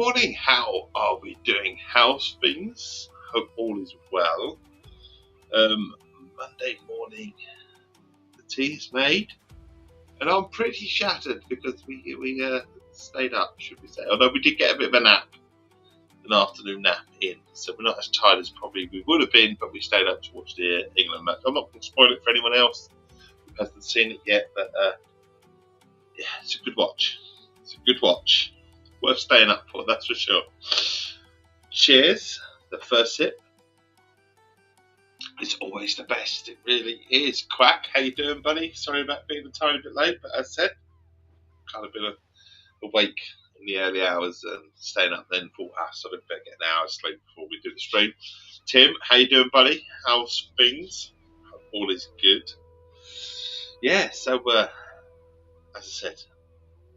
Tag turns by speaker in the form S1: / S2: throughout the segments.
S1: morning. How are we doing? How's things? Hope all is well. Monday morning, the tea is made, and I'm pretty shattered because we stayed up, should we say? Although we did get a bit of a nap, an afternoon nap in, so we're not as tired as probably we would have been. But we stayed up to watch the England match. I'm not going to spoil it for anyone else who hasn't seen it yet, but yeah, it's a good watch. It's a good watch. Worth staying up for, that's for sure. Cheers. The first sip is always the best. It really is. Quack, how you doing, buddy? Sorry about being a tiny bit late, but as I said, kind of been awake in the early hours and staying up then thought, so I better get an hour's sleep before we do the stream. Tim, how you doing, buddy? How's things? All is good. Yeah, so as I said,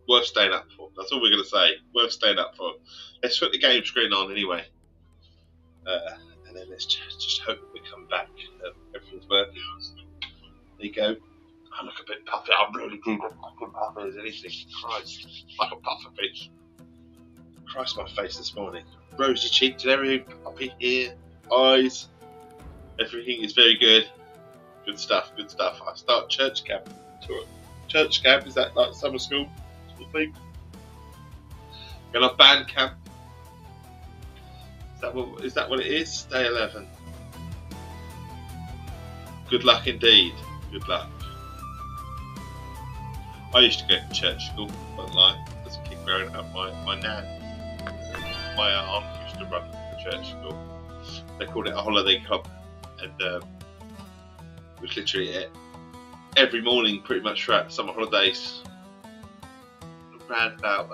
S1: worth staying up for. That's all we're going to say. Worth staying up for. Let's put the game screen on anyway. And then let's just hope that we come back. Everything's working. There you go. I look a bit puffy. I'm really good at fucking puffy as anything. Christ. Like a puffer fish. Christ, my face this morning. Rosy cheeked and everything. Puppy ear. Eyes. Everything is very good. Good stuff. Good stuff. I start church camp. Church camp, is that like summer school? Thing. Going on band camp. Is that what it is? Day 11. Good luck indeed. Good luck. I used to go to church school, won't lie. As a kid growing up, my nan, my aunt used to run the church school. They called it a holiday club, and it was literally every morning, pretty much throughout the summer holidays. Around about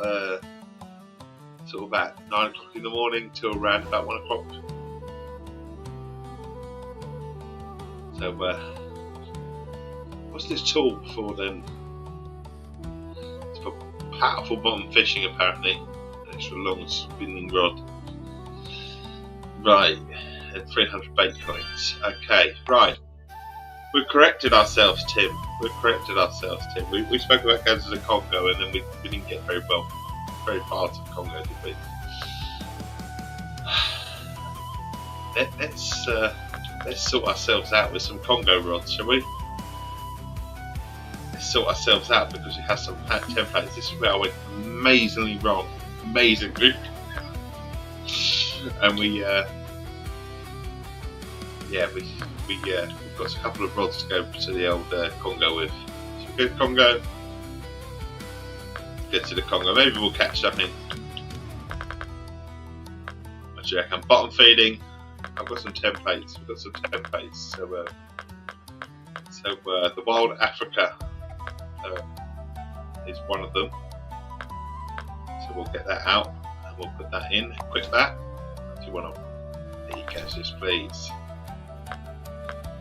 S1: sort of about 9 o'clock in the morning till around about 1 o'clock. So what's this tool for then? It's for powerful bottom fishing apparently. An extra long spinning rod. Right, and 300 bait coins. Okay, right. We've corrected ourselves, Tim. We spoke about going to the Congo, and then we didn't get very far to the Congo, did we? Let's sort ourselves out with some Congo rods, shall we? Let's sort ourselves out because we have some templates. This is where I went amazingly wrong. Amazingly. And we've got a couple of rods to go to the old Congo with. So we go to Congo, get to the Congo. Maybe we'll catch something. What do you reckon? Bottom feeding. I've got some templates. We've got some templates. So the Wild Africa is one of them. So we'll get that out and we'll put that in. Equip that. Do you want to? There you go, just please.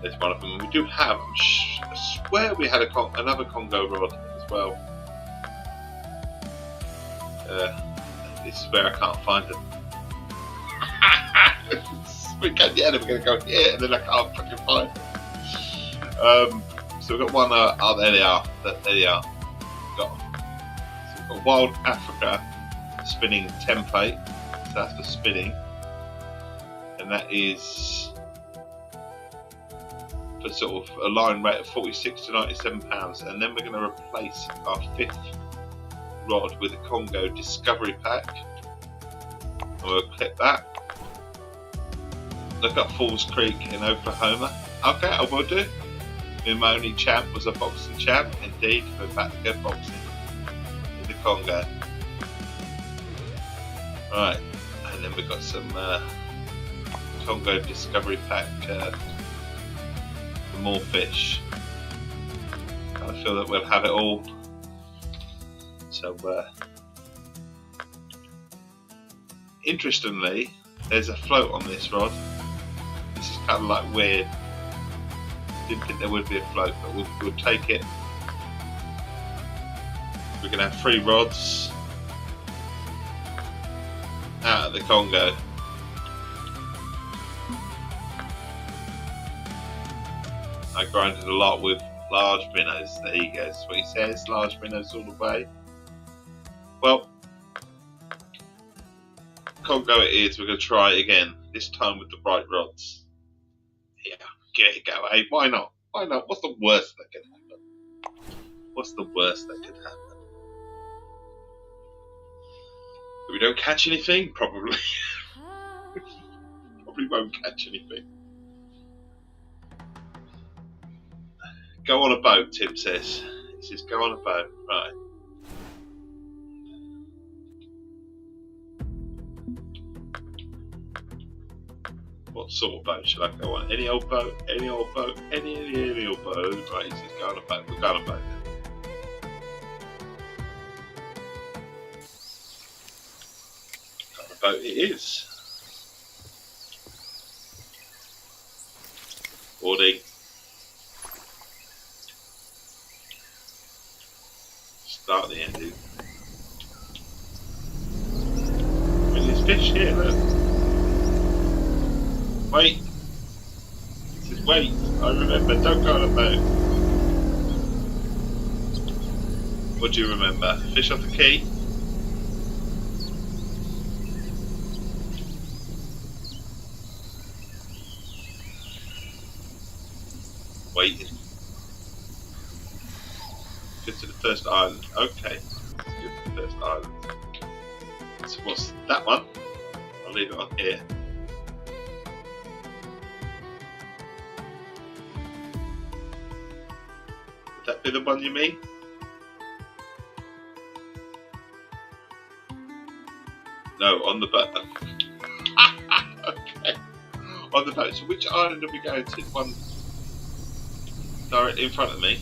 S1: There's one of them. We do have, I swear we had another Congo rod as well. This is where I can't find them. We're going to go here, and then I can't fucking find them. So we've got one, there they are. There they are. We've got Wild Africa spinning template. So that's for spinning. And that is for sort of a line rate of 46 to 97 pounds, and then we're going to replace our 5th rod with a Congo Discovery Pack, and we'll clip that. Look up Falls Creek in Oklahoma. Okay, I will do. My only champ was a boxing champ. Indeed, we're back to go boxing in the Congo. Right, and then we've got some Congo Discovery Pack. More fish. I feel that we'll have it all. So interestingly, there's a float on this rod. This is kind of like weird. Didn't think there would be a float, but we'll take it. We're gonna have 3 rods out of the Congo. I grinded a lot with large minnows. There you go. That's what he says. Large minnows all the way. Well, Congo it is. We're going to try it again. This time with the right rods. Yeah, give it a go, eh? Why not? Why not? What's the worst that could happen? What's the worst that could happen? If we don't catch anything, probably. Probably won't catch anything. Go on a boat, Tim says. He says, go on a boat. Right. What sort of boat should I go on? Any old boat? Any old boat? Any old boat? Right, he says, go on a boat. We'll go on a boat then. Go on a boat it is. Boarding. Start the ending. I mean, there's fish here, look. Wait. It says, wait. I remember, don't go on a boat. What do you remember? Fish off the quay? Waiting. Go to the first island. Okay. Let's go to the first island. So what's that one? I'll leave it on here. Would that be the one you mean? No, on the boat. Okay. On the boat. So which island are we going to? The one directly in front of me?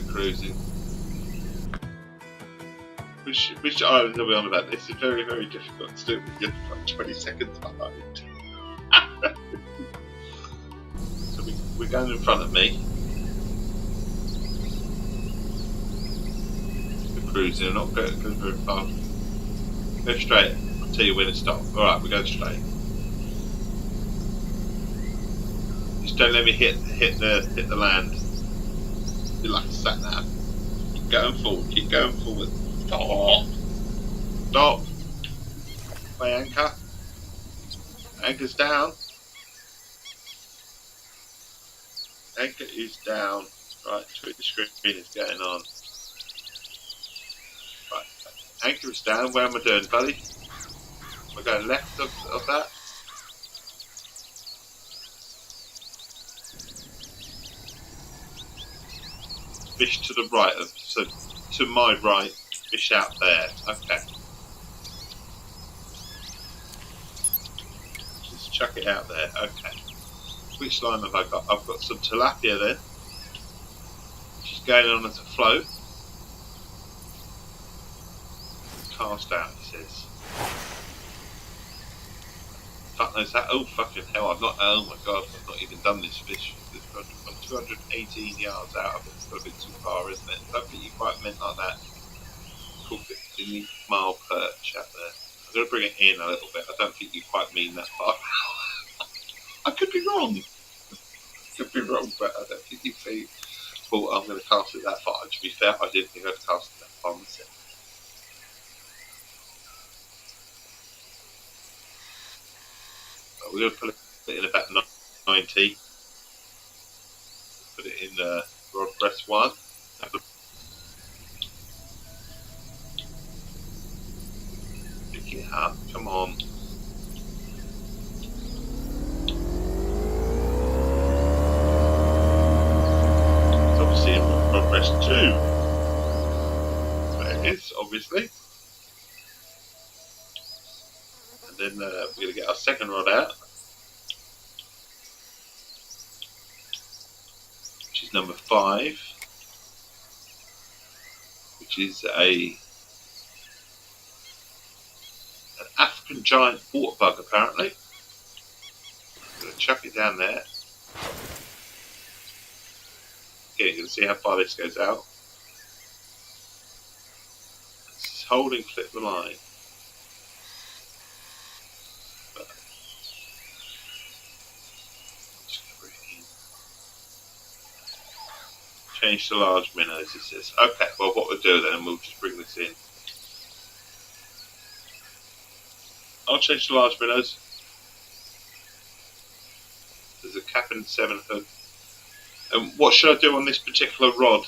S1: Cruising. Which island are we on about? This is very, very difficult to do with you like 20 seconds behind. So we're going in front of me. We're cruising, we're not going very far. Go straight. I'll tell you when to stop. Alright, we're going straight. Just don't let me hit the land. Be like a sat nav. Keep going forward, keep going forward. Stop! Stop! My anchor. Anchor's down. Anchor is down. Right, the screen is going on. Right, anchor is down. Where am I doing, buddy? Am I going left of that? Fish to the right of, so to my right, fish out there. Okay. Just chuck it out there. Okay. Which line have I got? I've got some tilapia then. She's going on as a float. Cast out, he says. Fuck knows that. Oh fucking hell! Oh my god! I've not even done this fish. I'm 218 yards out of it. It's got a bit too far, isn't it? I don't think you quite meant like that. Cool 15-mile perch out there. I'm going to bring it in a little bit. I don't think you quite mean that far. I could be wrong. But I don't think you think. Well, I'm going to cast it that far. To be fair, I didn't think I'd cast it that far myself. We're going to put it in about 90. Put it in rod breast 1. Pick it up. Come on. It's obviously in rod breast 2. There it is, obviously. And then we're going to get our second rod out. Number 5, which is an African giant water bug apparently. I'm going to chuck it down there. Okay, you can see how far this goes out. This is holding, flip the line. Change to large minnows, it says. Okay, well what we'll do then, we'll just bring this in. I'll change to large minnows. There's a cap and 7 hook. What should I do on this particular rod?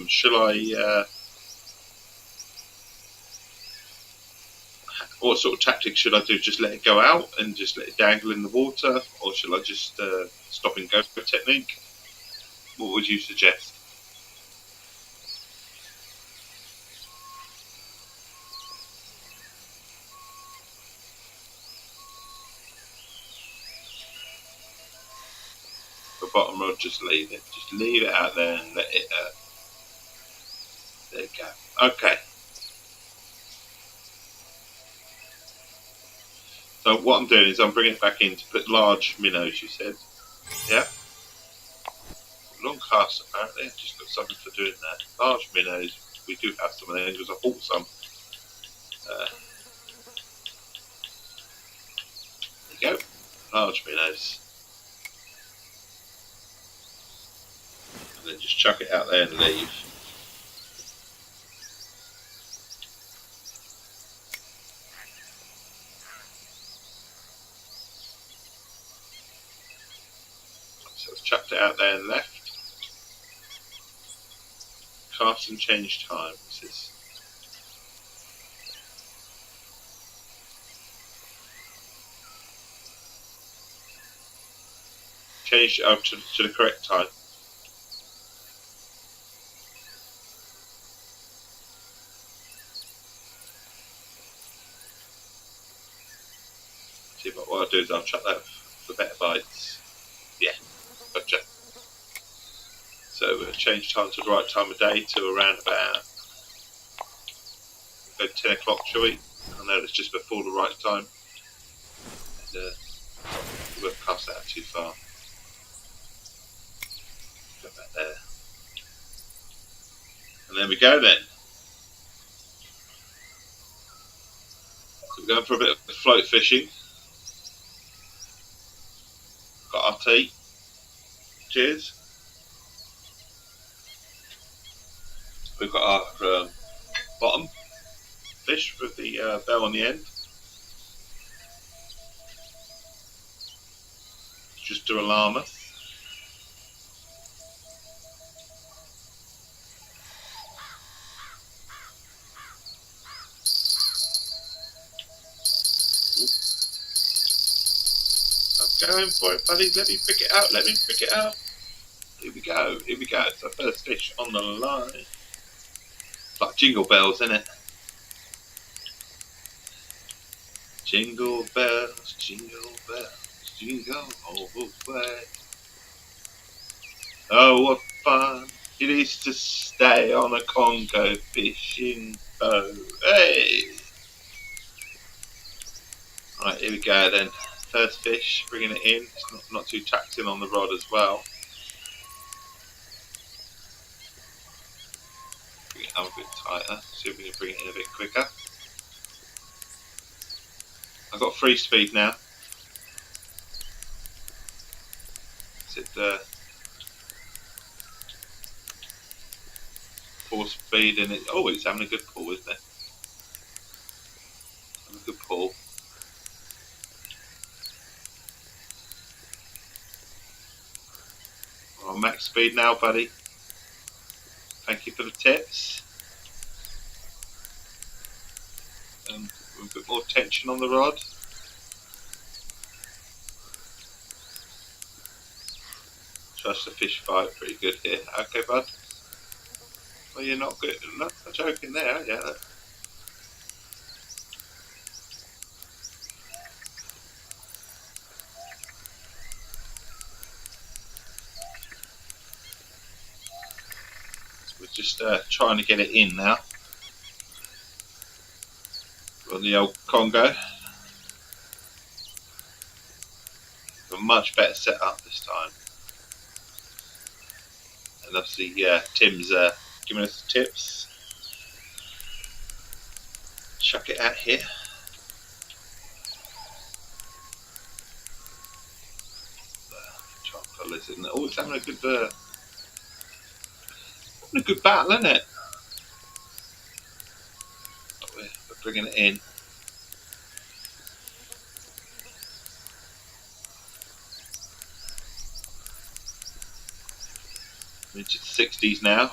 S1: Shall I... what sort of tactic should I do? Just let it go out and just let it dangle in the water? Or should I just stop and go technique? What would you suggest? The bottom rod, just leave it. Just leave it out there and let it... there you go. Okay. So what I'm doing is I'm bringing it back in to put large minnows, you said. Yeah? Long cast apparently. I've just got something for doing that. Large minnows. We do have some of them because I bought some. There you go. Large minnows. And then just chuck it out there and leave. So I've chucked it out there and left. Cast and change time. This is change it up to the correct time. See, but what I'll do is I'll chuck that for better bites. Yeah, gotcha. So we'll change time to the right time of day to around about 10 o'clock, shall we? I know it's just before the right time. And we won't cast that out too far. Go back there. And there we go then. So we're going for a bit of float fishing. Got our tea. Cheers. We've got our bottom fish with the bell on the end. Just do a llama. I'm going for it, buddy. Let me pick it out. Let me pick it out. Here we go. Here we go. It's the first fish on the line. It's like jingle bells, isn't it? Jingle bells, jingle all the way. Oh, what fun it is to stay on a Congo fishing boat. Hey! Right, here we go then. First fish, bringing it in. It's not too tacked in on the rod as well. Bring it up a bit tighter. See if we can bring it in a bit quicker. I've got 3 speed now. Is it 4 speed and it? Oh, it's having a good pull, isn't it? Having a good pull. On max speed now, buddy. Thank you for the tips. A bit more tension on the rod. Trust the fish fight pretty good here. Okay, bud. Well, you're not good. Not joking there, are you? We're just trying to get it in now. On the old Congo. A much better setup this time. And obviously, Tim's giving us the tips. Chuck it out here. Try and pull this in. Oh, it's having a good A good battle, isn't it? We're bringing it in. Into the 60s now.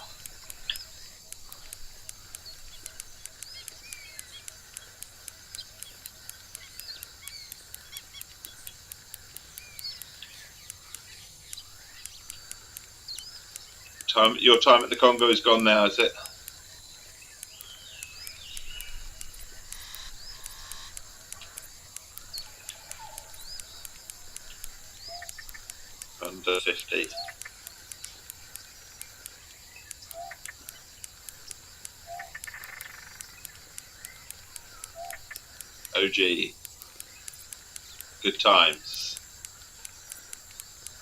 S1: Your time at the Congo is gone now, is it? Under 50. OG. Good times.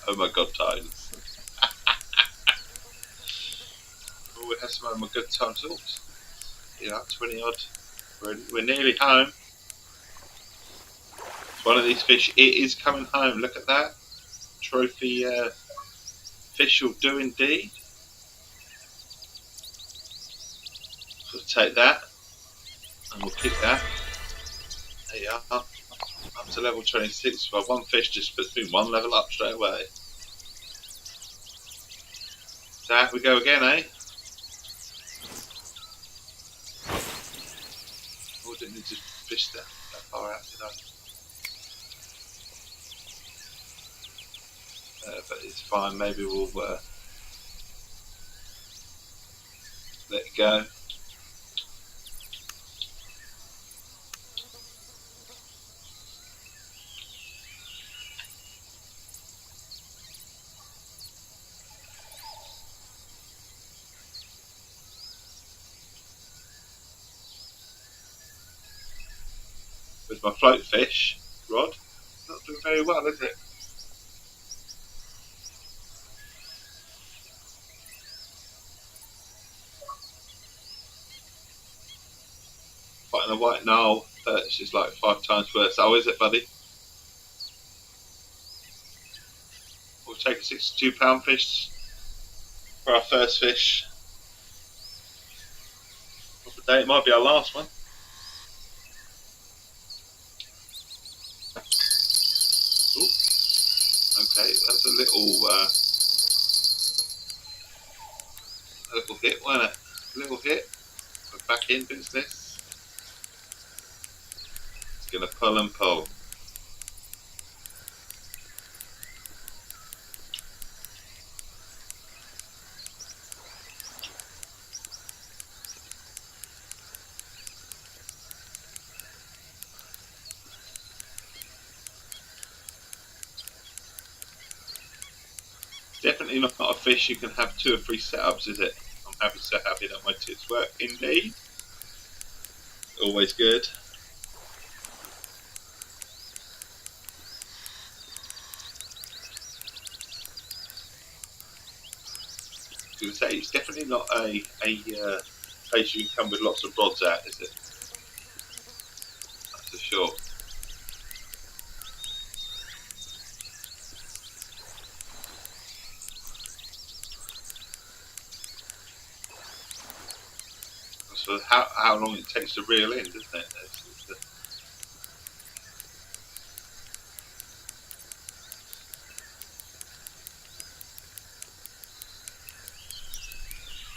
S1: Oh my god, times. Oh, we have some of my good times. Oops. Yeah, 20 odd. We're nearly home. It's one of these fish. It is coming home. Look at that. Trophy fish will do indeed. So take that. And we'll kick that. There you are. Up to level 26. Well, one fish just puts me one level up straight away. So out we go again, eh? Oh, didn't need to fish that far out, did I? But it's fine. Maybe we'll let it go. With my float fish rod, not doing very well, is it? Fighting a white Nile perch is like 5 times worse. Oh, is it, buddy? We'll take a 62-pound fish for our first fish of the day. It might be our last one. Ooh. Okay, that's a little hit, wasn't it? A little hit. We're back in business. It's gonna pull and pull. Definitely not a fish you can have 2 or 3 setups, is it? I'm so happy that my tips work. Indeed. Always good. I was going to say, it's definitely not a place you can come with lots of rods at, is it? That's for sure. So how long it takes to reel in, doesn't it?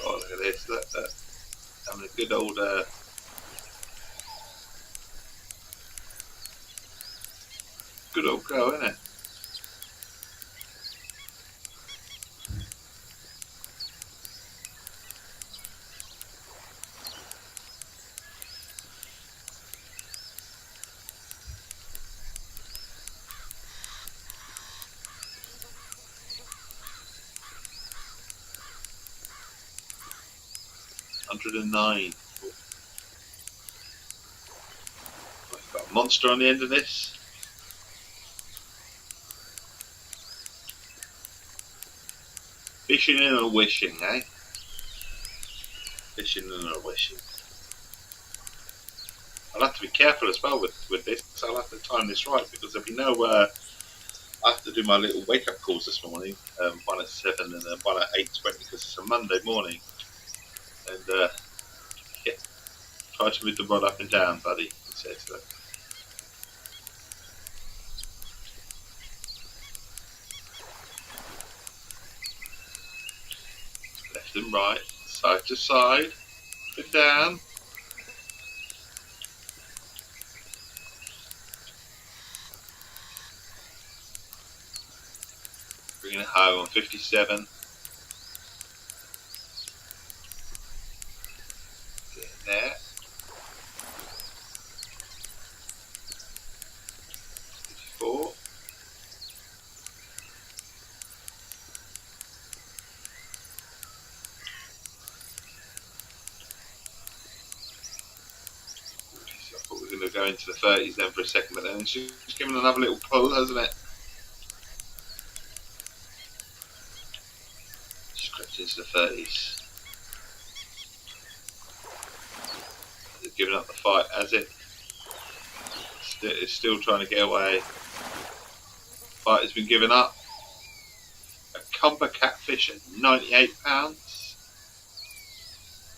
S1: Oh, look at this. That having a good old go, isn't it? $109. Got a monster on the end of this. Fishing in or wishing, eh? Fishing in or wishing. I'll have to be careful as well with this. I'll have to time this right because there'll be no. I have to do my little wake up calls this morning. One at 7 and then one at 8:20 because it's a Monday morning. and yeah, try to move the rod up and down, buddy, he said to them. Left and right, side to side, up and down. Bringing it home on 57. Getting there. 54. I thought we were going to go into the 30s then for a second, but then it's just given another little pull, hasn't it? Just crept into the 30s. It's given up the fight, has it? It's still trying to get away. Fight has been given up. A cuppa catfish at £98.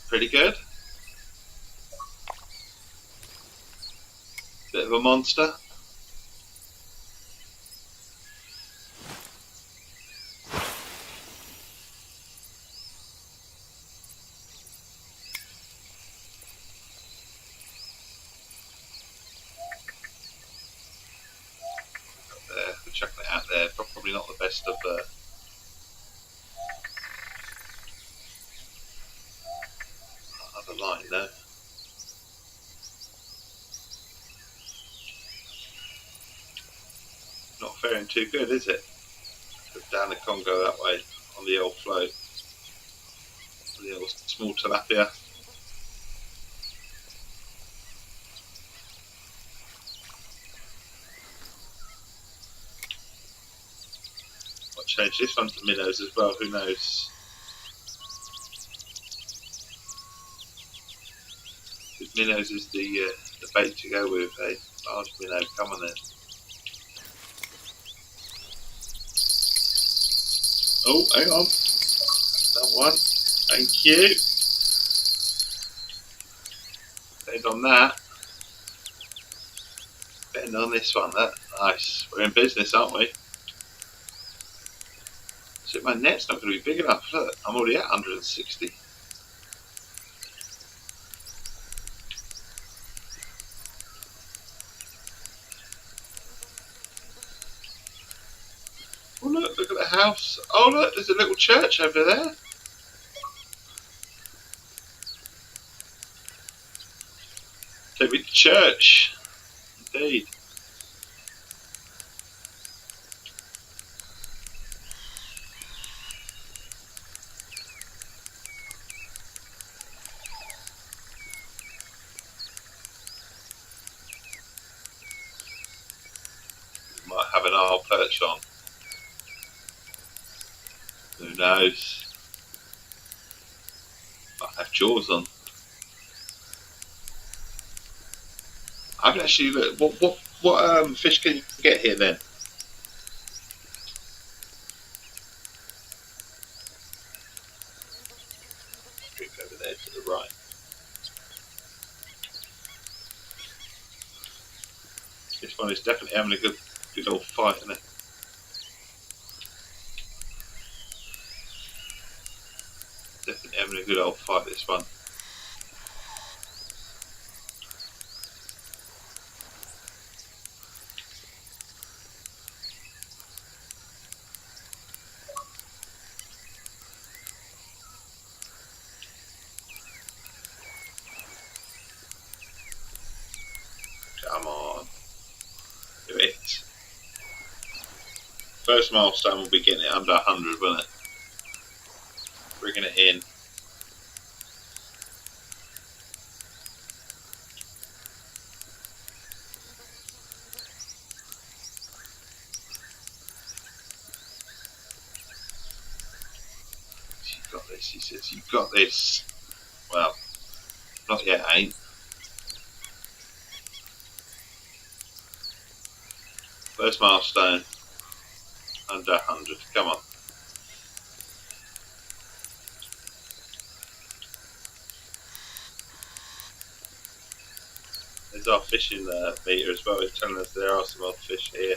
S1: Pretty good. Bit of a monster. We're chucking it out there. Probably not the best of other line though. Not faring too good, is it? Down the Congo that way on the old float. The old small tilapia. Might change this one to minnows as well, who knows? Minnows is the bait to go with a large minnow. Come on then. Oh, hang on. That one. Thank you. Bend on that. Bend on this one. That nice. We're in business, aren't we? So my net's not going to be big enough. Look, I'm already at 160. Oh look at the house. Oh look, there's a little church over there. Take me to church. Indeed. We might have an old perch on. Who knows? Might have jaws on. I can actually look. What fish can you get here then? Drink over there to the right. This one is definitely having a good old fight, isn't it? Definitely having a good old fight, this one. Come on. Do it. First milestone will be getting it under 100, won't it? Bringing it in. You've got this, he says. You've got this. Well, not yet, ain't. First milestone. Under 100. Come on. is our fishing meter as well. It's telling us there are some odd fish here.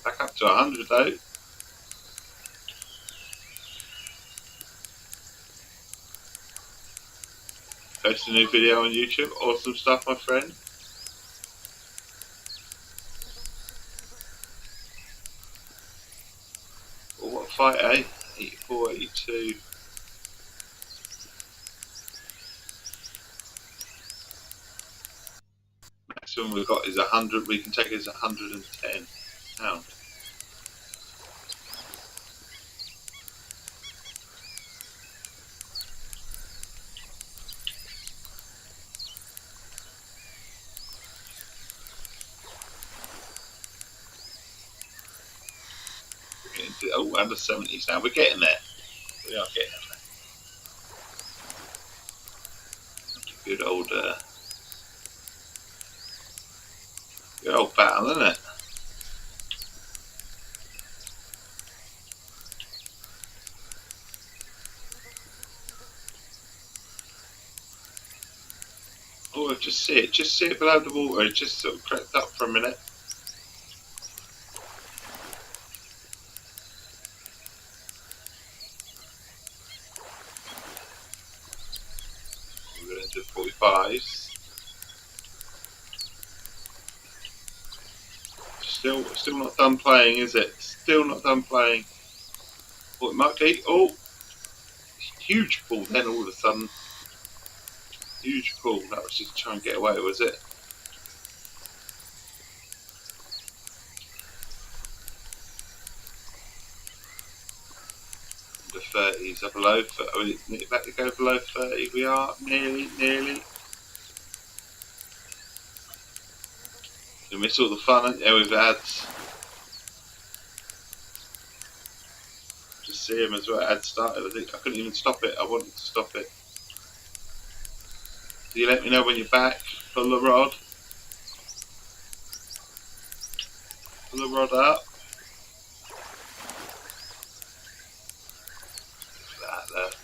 S1: Back up to 100 though. Post a new video on YouTube. Awesome stuff, my friend. Well, what a fight, eh? 84, 82. Maximum we've got is 100. We can take it as 110 pound. Oh, under 70s now. We're getting there. We are getting there. Good old battle, isn't it? Oh, just see it below the water. It just sort of crept up for a minute. We're going to 45s. Still not done playing, is it? Still not done playing. Oh, it might be. Oh, huge pull then all of a sudden. Huge pull. That was just to try and get away, was it? The 30s are below. Are we about to go below 30? We are nearly. We miss all the fun we've had. Just see him as well. It had started. I think I couldn't even stop it. I wanted to stop it. Do you let me know when you're back? Pull the rod. Pull the rod up.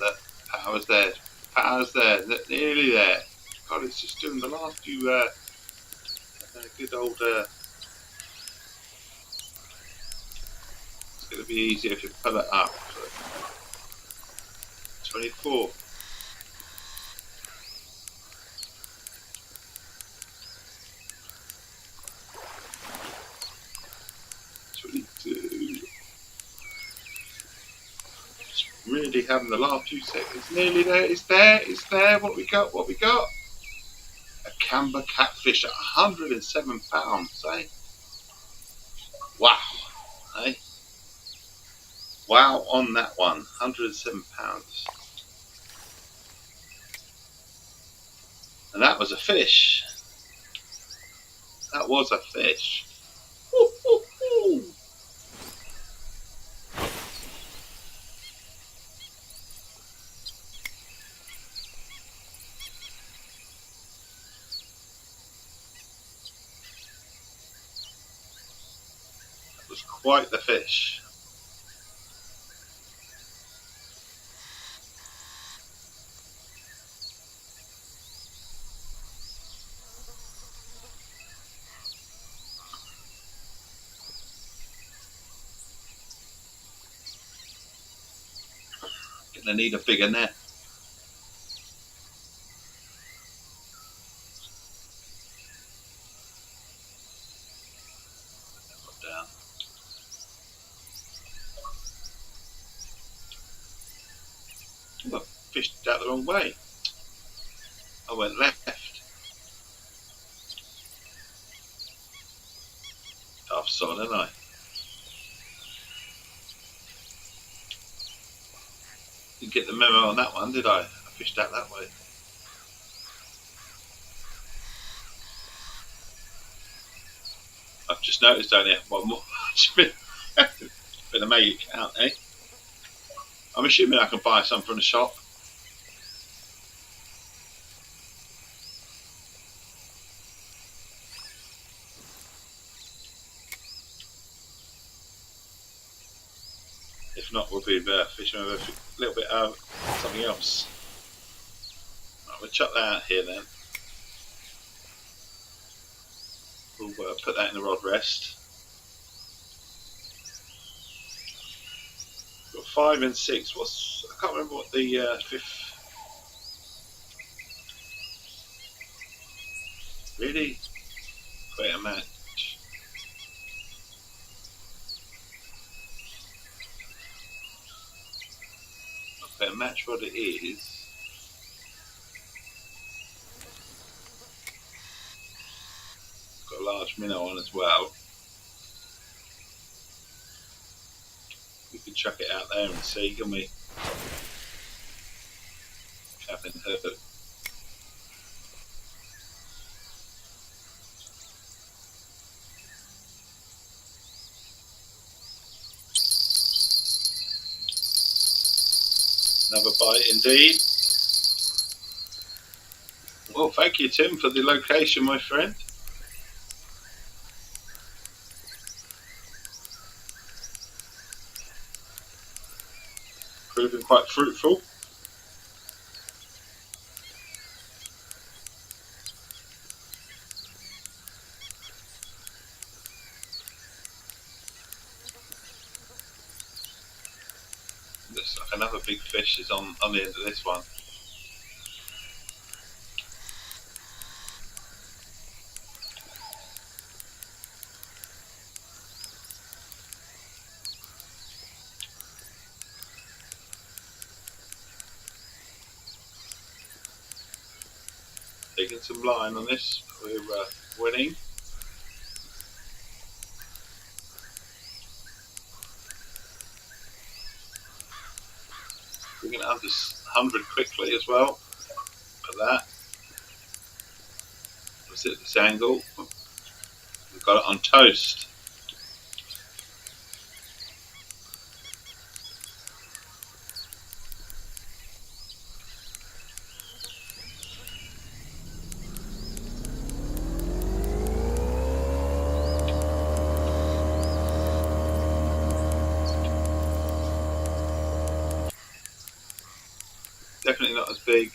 S1: That power's there. Power's there. Nearly there. God, it's just doing the last few. Good old. It's going to be easier if you pull it up. 24. 22. Just really having the last few seconds. Nearly there. It's there. What we got? A Camber catfish at 107 pounds, eh? Wow, eh? Wow on that one, 107 pounds. And that was a fish. That was a fish. Woo, woo, woo. That was quite the fish. Gonna need a bigger net. Down. I fished out the wrong way. I went left. Half sod, didn't I? Didn't get the memo on that one, did I? I fished out that way. I've just noticed down here one more. Better make it count, eh? I'm assuming I can buy some from the shop. If not, we'll be fishing with little bit of something else. Right, we'll chuck that out here then. We'll put that in the rod rest. Got 5 and 6. I can't remember what the 5th. Really? Create a match. Okay, a match rod it is. Got a large minnow on as well. We could chuck it out there and see, can we? Cabin hook. Another bite indeed. Well, thank you, Tim, for the location, my friend. Proving quite fruitful. Looks like another big fish is on the end of this one. Taking some line on this, we're winning. We're going to under 100 quickly as well. For that. Let's hit this angle. We've got it on toast. Definitely not as big.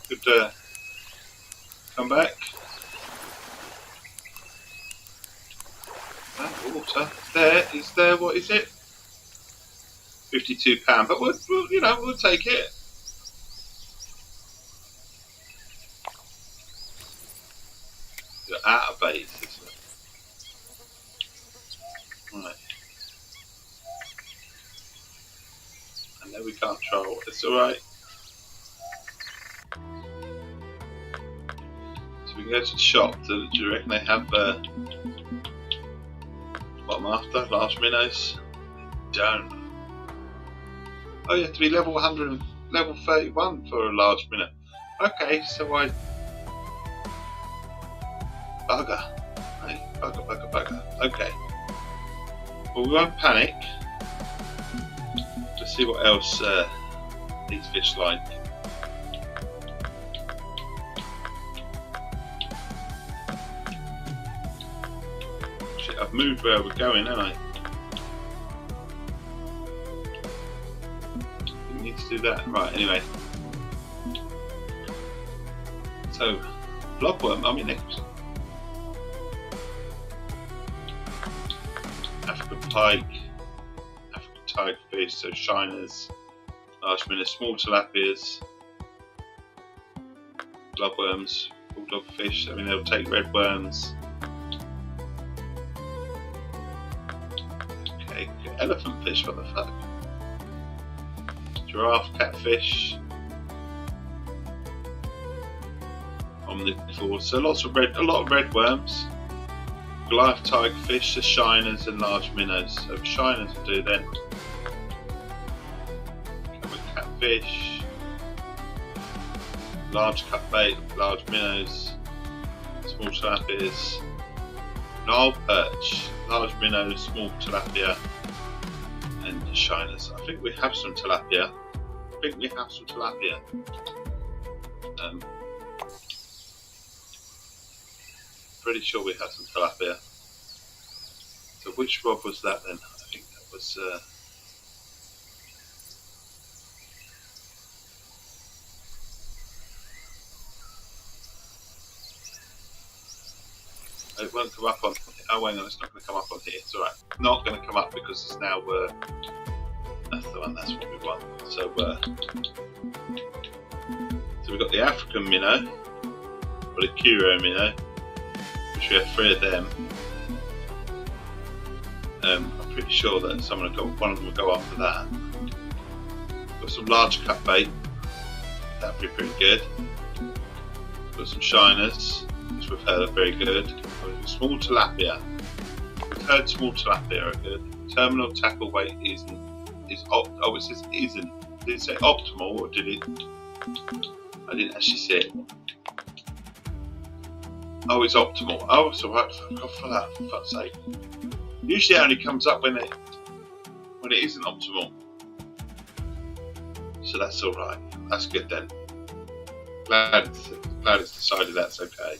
S1: Could come back. That water there is there. What is it? £52, but we'll take it. You're out of bait, isn't it? Right. I know we can't troll. It's all right. So we can go to the shop. Do you reckon they have what I'm after? Large minnows? Don't. Oh, you have to be level 100 and level 31 for a large minnow. Okay, so I... Bugger. Hey, bugger. Okay. Well, we won't panic. Let's see what else these fish like. Shit, I've moved where we're going, haven't I? Do that. Right, anyway. So, bloodworm, I mean, next. African tigerfish, so shiners, large minnows, small tilapias, bloodworms, bulldog fish, I mean, they'll take red worms. Okay, elephant fish, what the fuck? Giraffe, catfish, omnivores, so a lot of red worms, Goliath tigerfish, the shiners and large minnows. So shiners will do then. Catfish, large cutbait, large minnows, small tilapias, Nile perch, large minnows, small tilapia, and shiners. I think we have some tilapia. Pretty sure we had some tilapia. So which rod was that then? I think that was. It won't come up on. Oh, hang on, it's not going to come up on here. It's alright. Not going to come up because it's now. That's the one. That's what we want. So we've got the African minnow, or the Curo minnow, which we have 3 of them. I'm pretty sure that one of them will go after that. Got some large cut bait. That'd be pretty good. Got some shiners, which we've heard are very good. Small tilapia. We've heard small tilapia are good. Terminal tackle weight it says isn't. Did it say optimal or did it? I didn't actually see it. Oh, it's optimal. Oh, it's alright. God for that, for fuck's sake. Usually it only comes up when it isn't optimal. So that's alright. That's good then. Glad it's decided that's okay.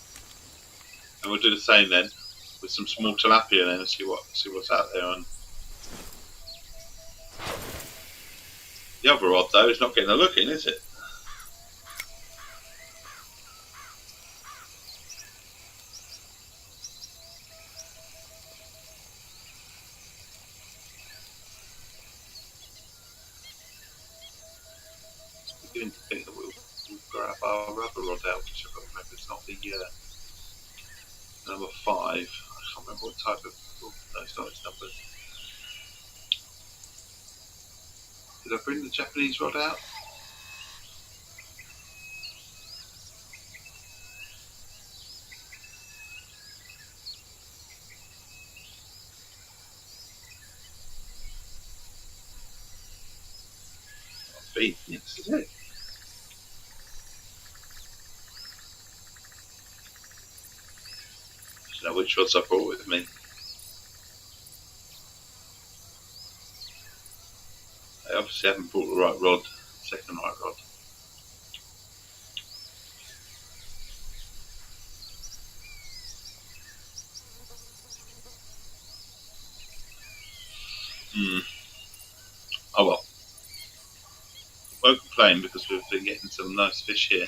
S1: And we'll do the same then with some small tilapia then and see what's out there on. The other rod though is not getting a look in, is it? I'm beginning to think that we'll grab our rubber rod out, which I've got to remember it's not the number 5. I can't remember what type of. Oh, no, it's not its number. Did I bring the Japanese rod out? Yes, is it? I don't know which rods I brought with me. I obviously haven't brought the right rod, second right rod. Oh well. Won't complain because we've been getting some nice fish here.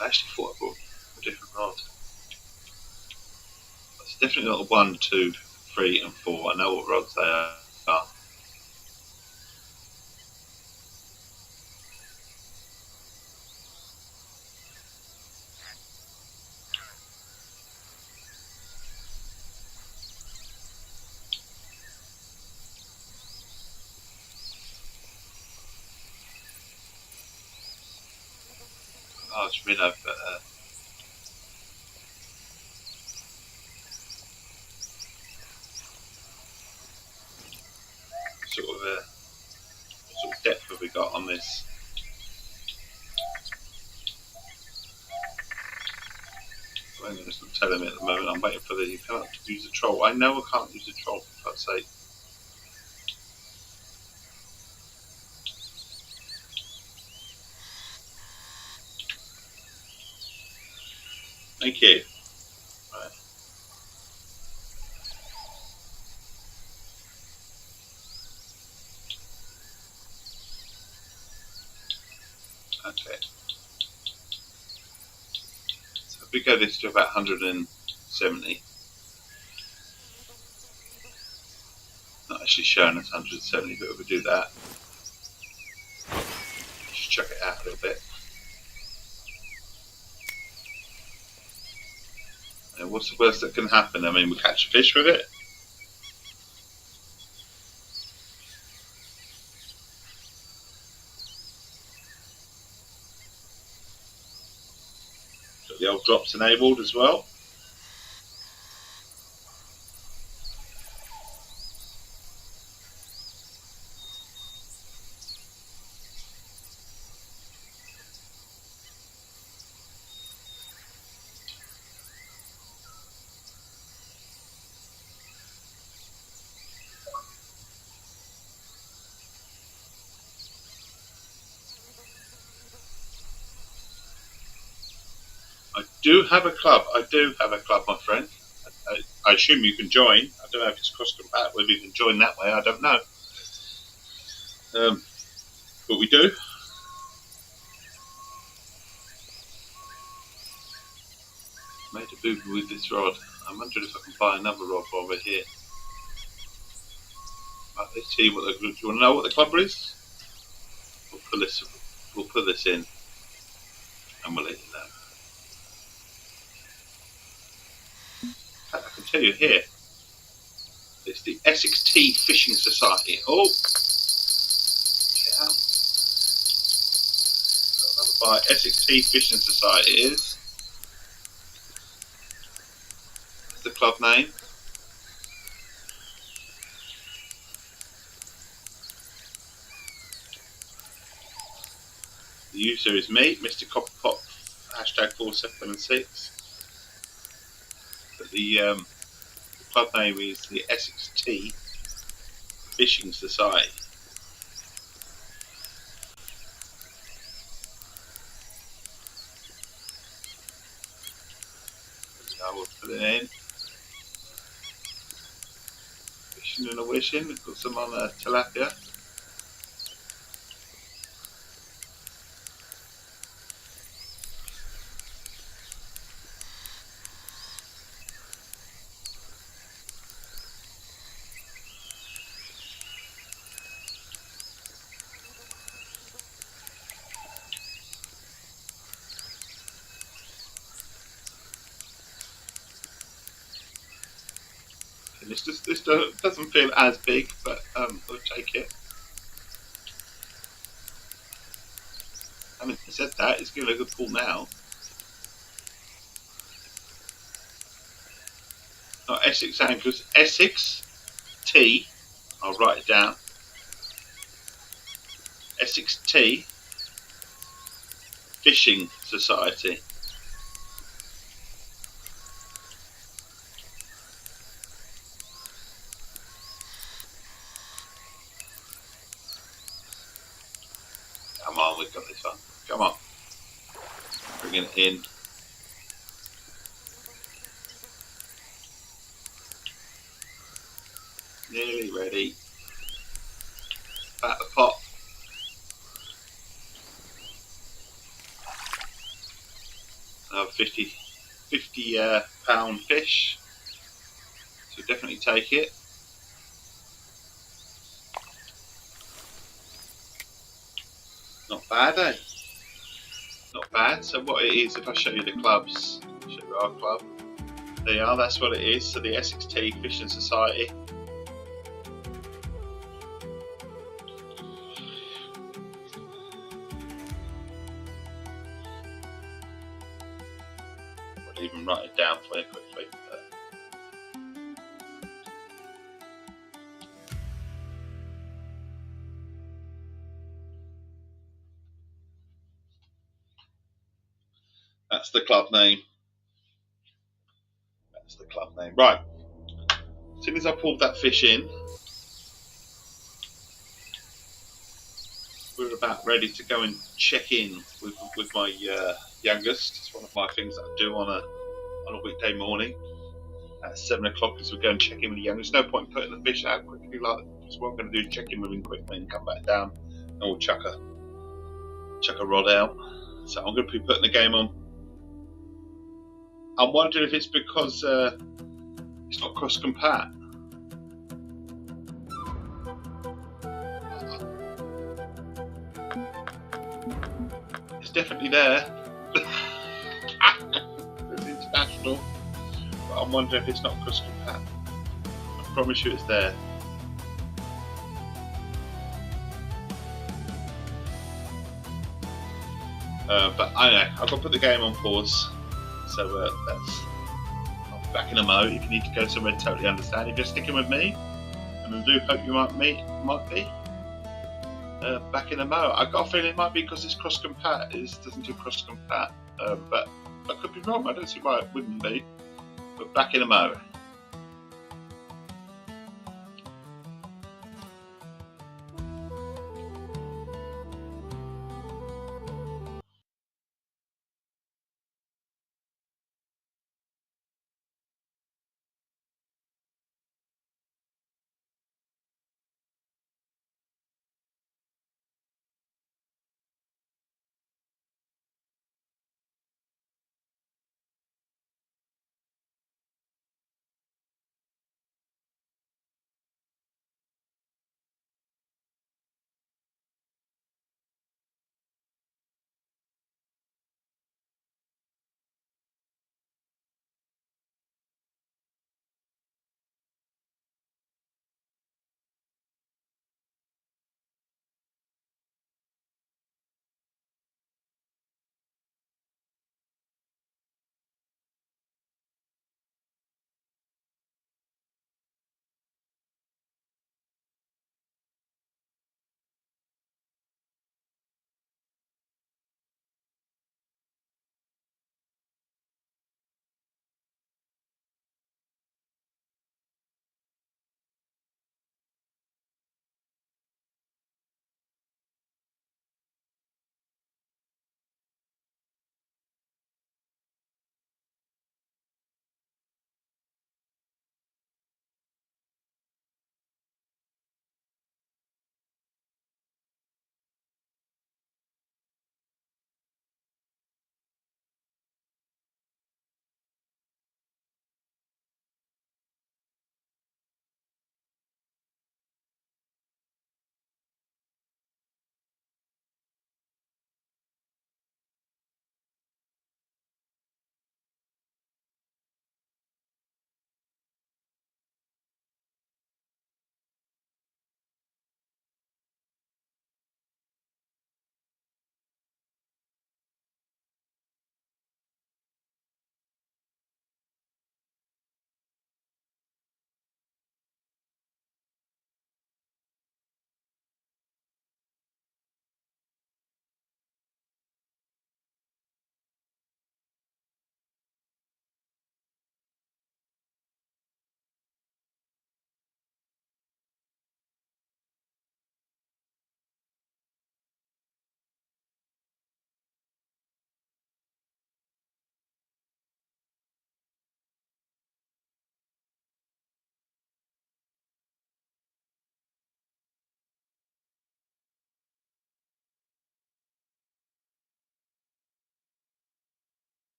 S1: I actually thought I brought a different rod. It's definitely not the 1, 2, 3 and 4. I know what rods they are. Large minnow, but what sort of depth have we got on this? It's not telling me at the moment. I'm waiting for you can't use a troll. I know I can't use a troll, for fuck's sake. Thank you. Right. Okay. So if we go this to about 170. Not actually showing us 170, but if we do that, just chuck it out a little bit. And what's the worst that can happen? I mean, we catch a fish with it. Got the old drops enabled as well. do have a club. I do have a club, my friend. I assume you can join. I don't know if it's cross-compatible, whether you can join that way. I don't know. But we do. Made a boo-boo with this rod. I'm wondering if I can buy another rod while we're here. Right, let's see what the. Do you want to know what the clubber is? We'll put this in, and we'll let you know. I can tell you here. It's the Essex Tea Fishing Society. Oh, yeah. Got another bite. Essex Tea Fishing Society is. That's the club name. The user is me, Mr. Copperpot, #4776. But the club name is the Essex Tea Fishing Society. I will put it in. Fishing and a wishing. We've got some on tilapia. And this doesn't feel as big, but we'll take it. Having said that, it's giving a good pull now. Not Essex Anglers, Essex Tea. I'll write it down. Essex Tea Fishing Society. Come on, we've got this one. Come on. Bringing it in. Nearly ready. Back the pot. Another 50 pound fish. So definitely take it. Not bad, eh? Not bad. So what it is, if I show you the clubs, show you our club. There you are, that's what it is. So the Essex Tea Fishing Society. I'll even write it down for you quickly. That's the club name. That's the club name. Right. As soon as I pulled that fish in, we're about ready to go and check in with my youngest. It's one of my things that I do on a weekday morning at 7 o'clock. As we go and check in with the youngest. No point in putting the fish out quickly. Like, so what I'm going to do is check in with him quickly and come back down, and we'll chuck a rod out. So I'm going to be putting the game on. I'm wondering if it's because it's not cross-compat. It's definitely there. It's international. But I'm wondering if it's not cross-compat. I promise you it's there. But anyway, I've got to put the game on pause. So I'll be back in a mo. If you need to go somewhere, totally understand. If you're sticking with me, and I do hope you might be back in a mo. I got a feeling it might be because it's cross-compat. It doesn't do cross-compat, but I could be wrong. I don't see why it wouldn't be. But back in a mo.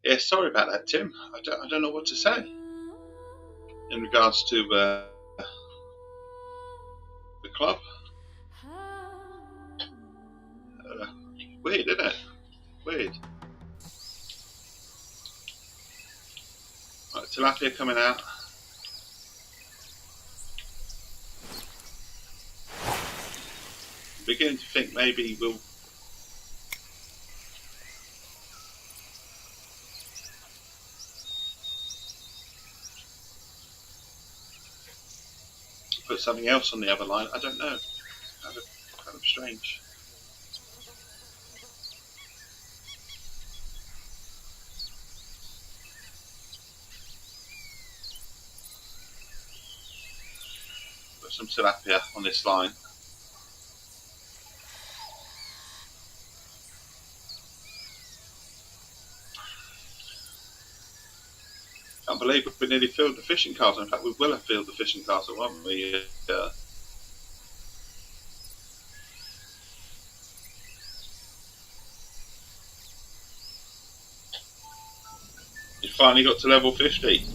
S1: Yeah, sorry about that, Tim. I don't know what to say in regards to the club. Weird, isn't it? Weird. Right, tilapia coming out. I'm beginning to think maybe we'll put something else on the other line. I don't know. Kind of strange. Put some tilapia on this line. Can't believe we nearly filled the fishing cart. In fact, we will have filled the fishing cart, won't we? You finally got to level 50.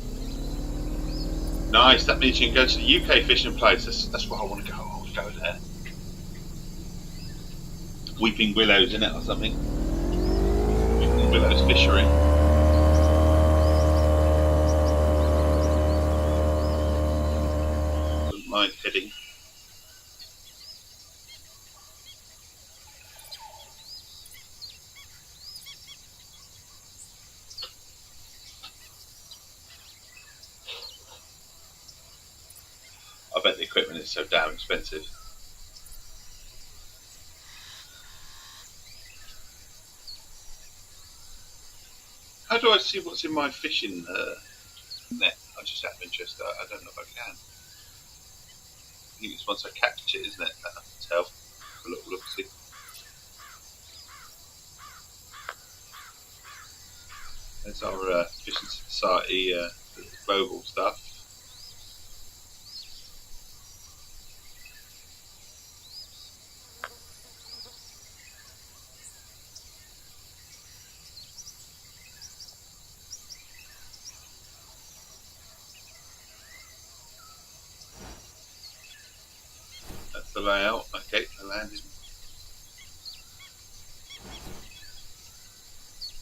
S1: Nice. That means you can go to the UK fishing place. That's where I want to go. I want to go there. Weeping Willows, isn't it, or something? Weeping Willows Fishery. Wouldn't mind heading. I bet the equipment is so damn expensive. How do I see what's in my fishing net? I just have interest. I don't know if I can. I think it's once I catch it, isn't it? I can tell. A little look, see. There's our Fishing Society global stuff. That's the layout. Okay, the landing.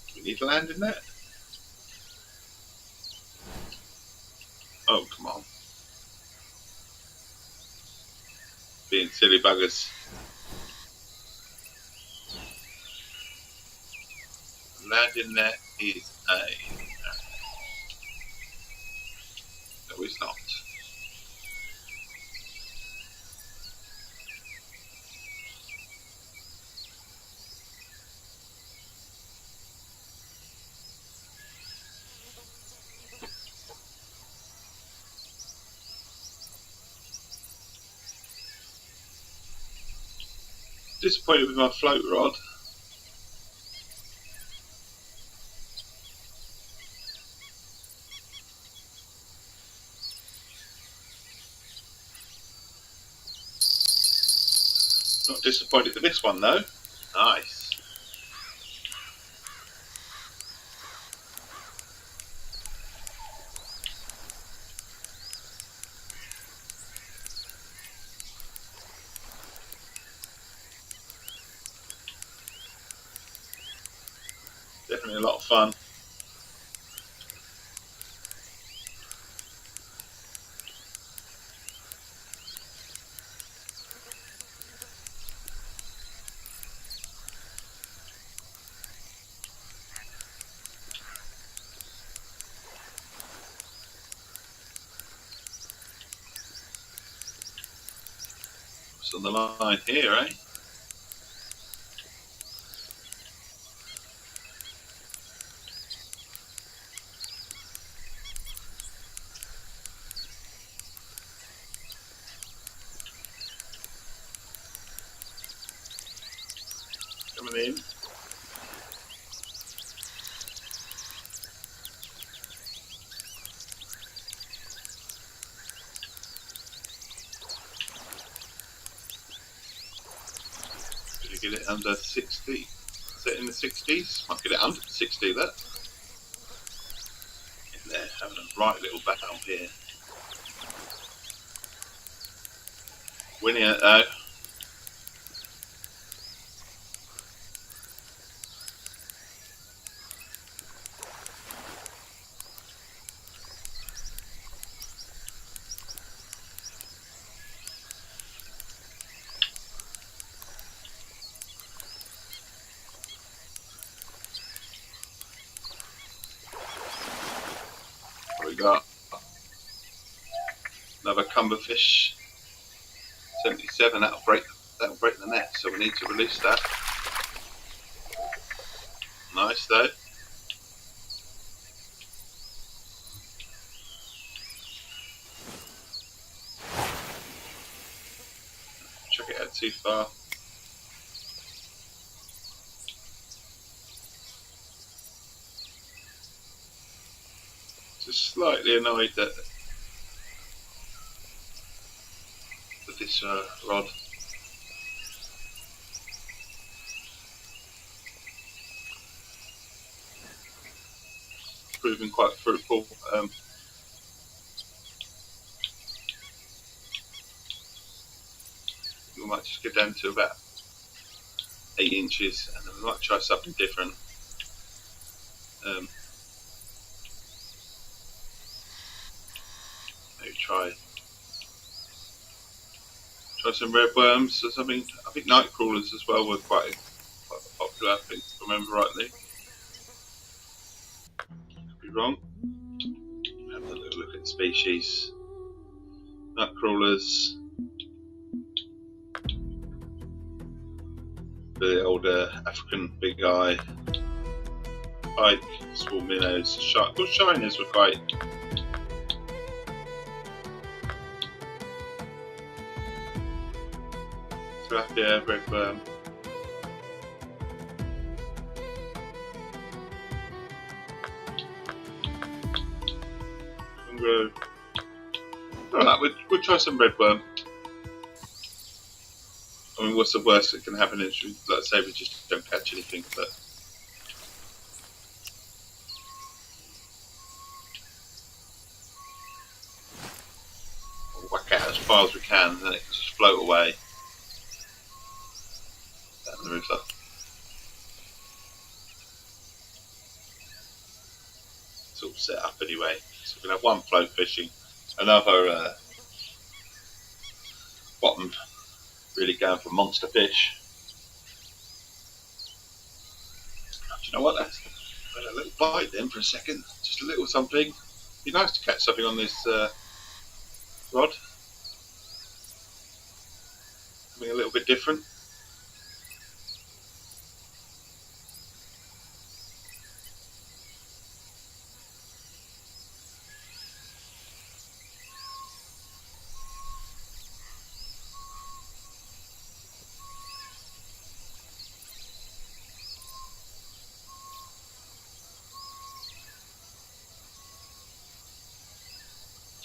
S1: Do we need a landing net? Oh, come on. Being silly buggers. Landing net is a... No, it's not. Disappointed with my float rod. Not disappointed with this one though. Nice. Definitely a lot of fun. What's on the line here, eh? Coming in. Did you get it under 60? Is it in the 60s? Might get it under 60, that. Having a right little battle here. Winning it though. What we got? Another cumberfish. 77. That'll break the net. So we need to release that. Nice though. Chuck it out too far. Just slightly annoyed that with this rod. Proving quite fruitful. We might just get down to about 8 inches and then we might try something different. Maybe try some red worms or something. I think night crawlers as well were quite popular, I think, if I remember rightly. Could be wrong. Have a little look at the species. Night crawlers. The older African big eye. Pike, small minnows. Shiners were quite. Tilapia, red worm. Alright, we'll try some red worm. I mean, what's the worst that can happen is, let's say we just don't catch anything, but we'll whack out as far as we can, and then it can just float away down the river. It's all set up anyway, so we're going to have one float fishing, another bottom really going for monster fish. Do you know what? That's a little bite then for a second, just a little something. It'd be nice to catch something on this rod. Something a little bit different.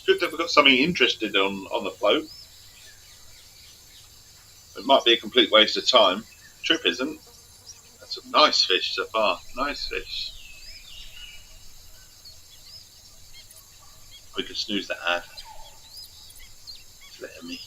S1: Good that we've got something interested on the float. It might be a complete waste of time. Trip isn't. That's a nice fish so far. Nice fish. We could snooze that ad. It's letting me.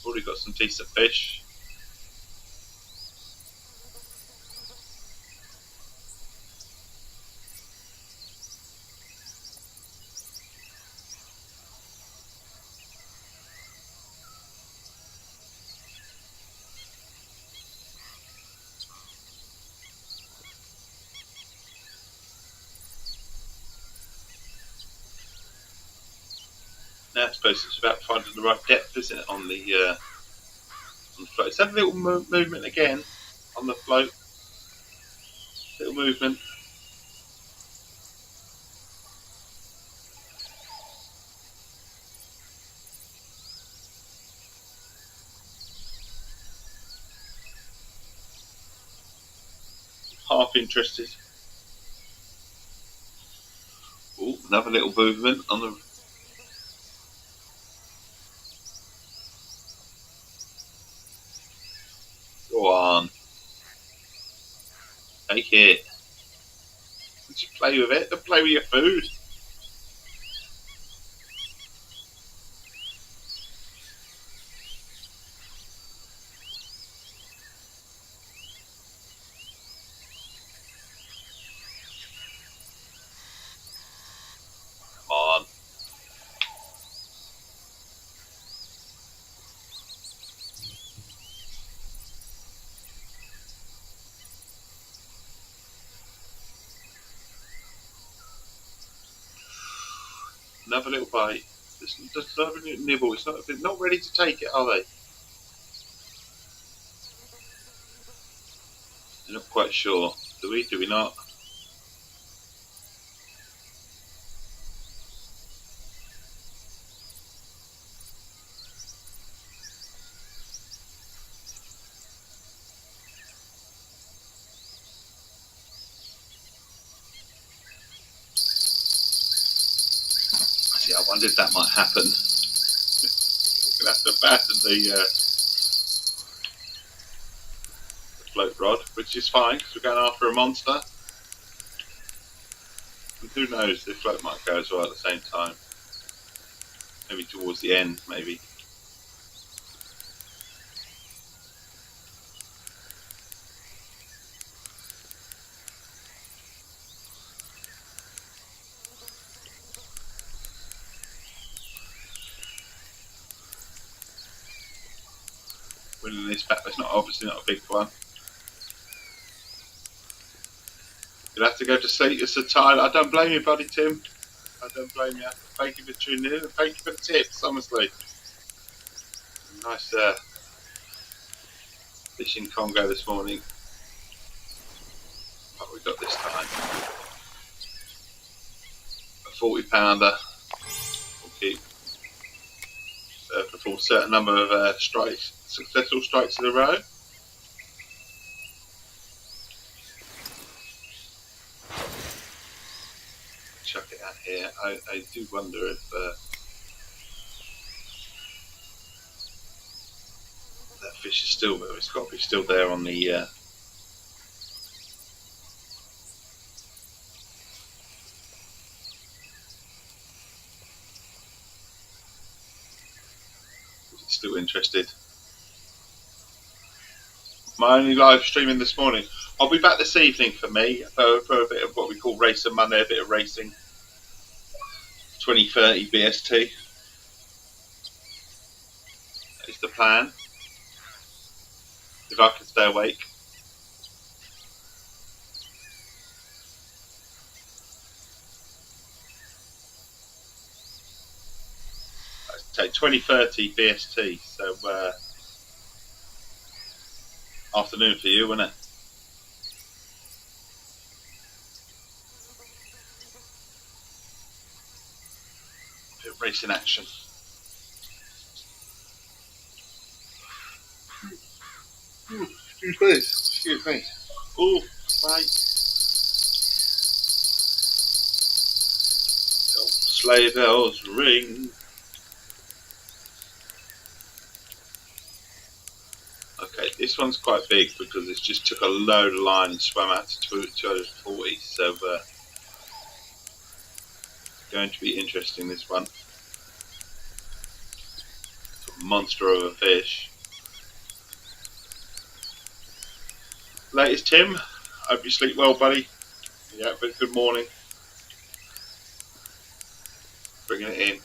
S1: Already got some decent fish. Now I suppose it's about finding the right depth, isn't it, on the float. It's had a little movement again. on the float. Little movement. Half interested. Oh, another little movement on the. Go on. Take it. Just play with it. Don't play with your food. Come on. Another little bite. Just another little nibble. It's not. They're not ready to take it, are they? They're not quite sure. Do we? Do we not? See, I wondered if that might happen. We're gonna have to abandon the float rod, which is fine because we're going after a monster. And who knows, the float might go as well at the same time. Maybe towards the end, maybe. Winning this back, it's not obviously not a big one. You'll have to go to sleep. You're so tired. I don't blame you, buddy Tim. I don't blame you. Thank you for tuning in and thank you for the tips, honestly. Nice fishing Congo this morning. What we got this time? A 40-pounder. We'll keep for a certain number of strikes, successful strikes in a row. Chuck it out here. I do wonder if that fish is still there. It's got to be still there on the. Still interested. My only live streaming this morning. I'll be back this evening for me for a bit of what we call Racer Monday, a bit of racing. 20:30 BST is the plan. If I can stay awake. Take 20:30 BST, so afternoon for you, wouldn't it? A bit of racing action. Excuse me. Oh, right. Sleigh bells ring. Okay, this one's quite big because it's just took a load of line and swam out to 240, so going to be interesting, this one. A monster of a fish. Latest Tim, hope you sleep well, buddy. Yeah, but good morning. Bringing it in.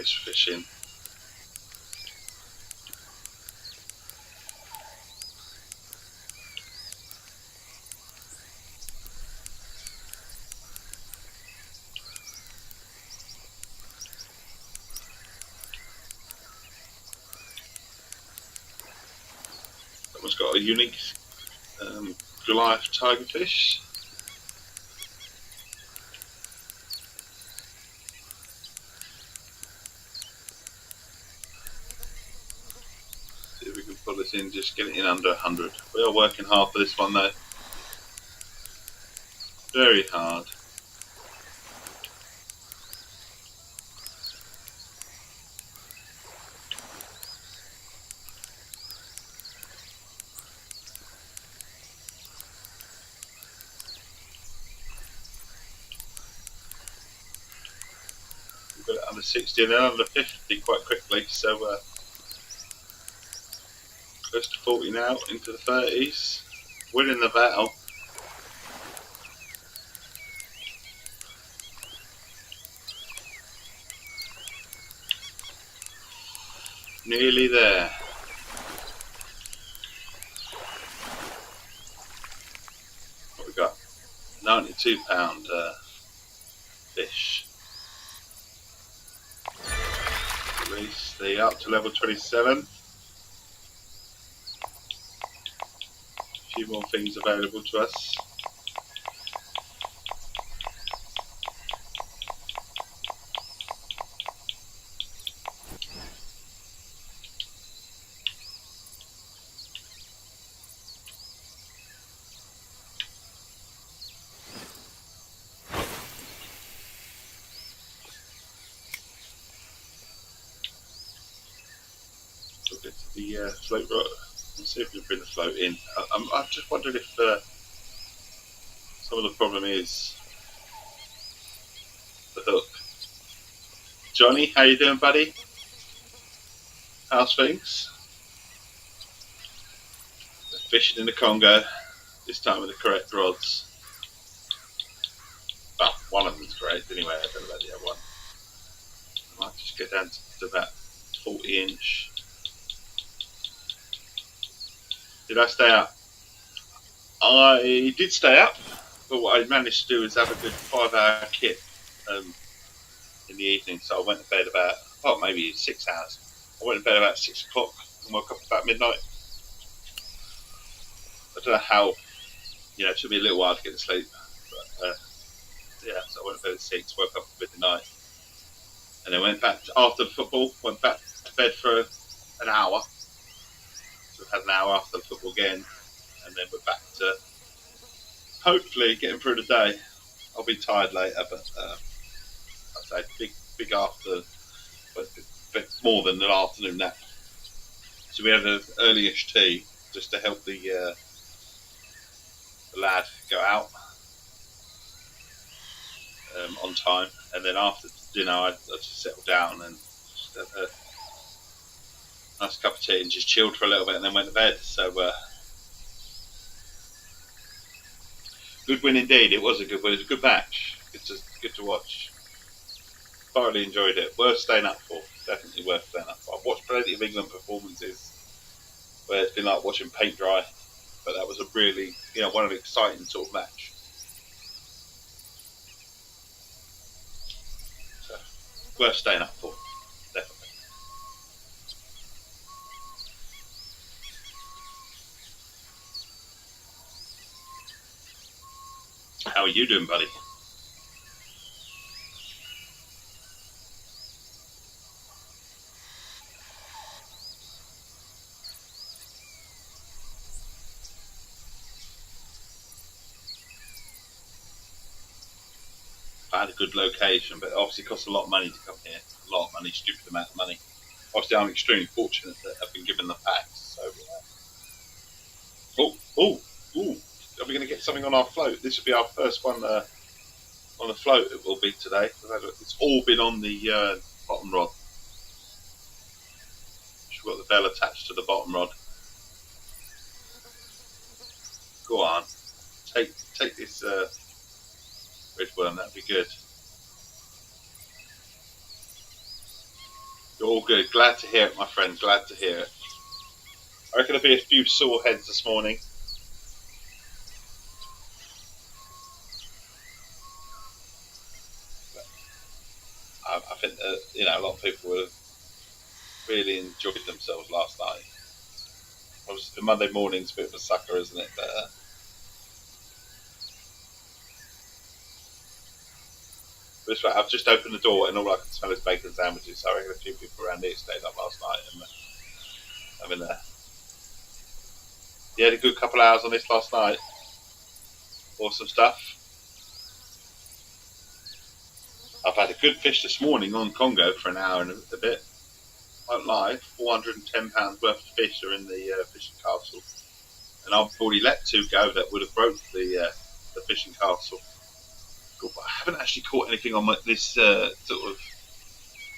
S1: this fishing. That one's got a unique Goliath tigerfish. See if we can pull this in, just get it in under 100. We are working hard for this one though. Very hard. We've got it under 60 and then under 50 quite quickly, so close to 40 now, into the 30s. Winning the battle. Nearly there. What we got? 92-pound fish. Release the up to level 27. A few more things available to us. We'll get to the float rod. Let's see if we can bring the float in. I just wondered if some of the problem is the hook. Johnny, how you doing, buddy? How's things? Fishing in the Congo, this time with the correct rods. Well, one of them's correct anyway, I don't know about the other one. I might just go down to about 40 inch. Did I stay up? I did stay up, but what I managed to do is have a good 5-hour kip in the evening, so I went to bed about, oh, maybe 6 hours. I went to bed about 6 o'clock and woke up about midnight. I don't know how, it took me a little while to get to sleep, but yeah, so I went to bed at 6, woke up at midnight, and then went back after the football, went back to bed for an hour. So we had an hour after the football again, and then we're back to hopefully getting through the day. I'll be tired later, but I'd say big after, but more than an afternoon nap. So we had an early-ish tea just to help the lad go out on time, and then after dinner I just settled down and just had a nice cup of tea and just chilled for a little bit and then went to bed. So good win indeed. It was a good win. It was a good match. Good to watch. Thoroughly enjoyed it. Worth staying up for. Definitely worth staying up for. I've watched plenty of England performances where it's been like watching paint dry, but that was a really, one of the exciting sort of match. So worth staying up for. Definitely. How are you doing, buddy? I had a good location, but it obviously costs a lot of money to come here. A lot of money, stupid amount of money. Obviously, I'm extremely fortunate that I've been given the packs. So, are we going to get something on our float? This will be our first one on the float. It will be today. It's all been on the bottom rod. We've got the bell attached to the bottom rod. Go on, take this red worm. That'd be good. You're all good. Glad to hear it, my friend. Glad to hear it. I reckon there'll be a few sore heads this morning. I think that, a lot of people have really enjoyed themselves last night. Obviously, the Monday morning's a bit of a sucker, isn't it? But it's right. I've just opened the door and all I can smell is bacon sandwiches. So I reckon a few people around here stayed up last night and having you had a good couple of hours on this last night. Awesome stuff. I've had a good fish this morning on Congo for an hour and a bit. I won't lie, £410 worth of fish are in the fishing castle. And I've already let two go that would have broke the fishing castle. But I haven't actually caught anything on this sort of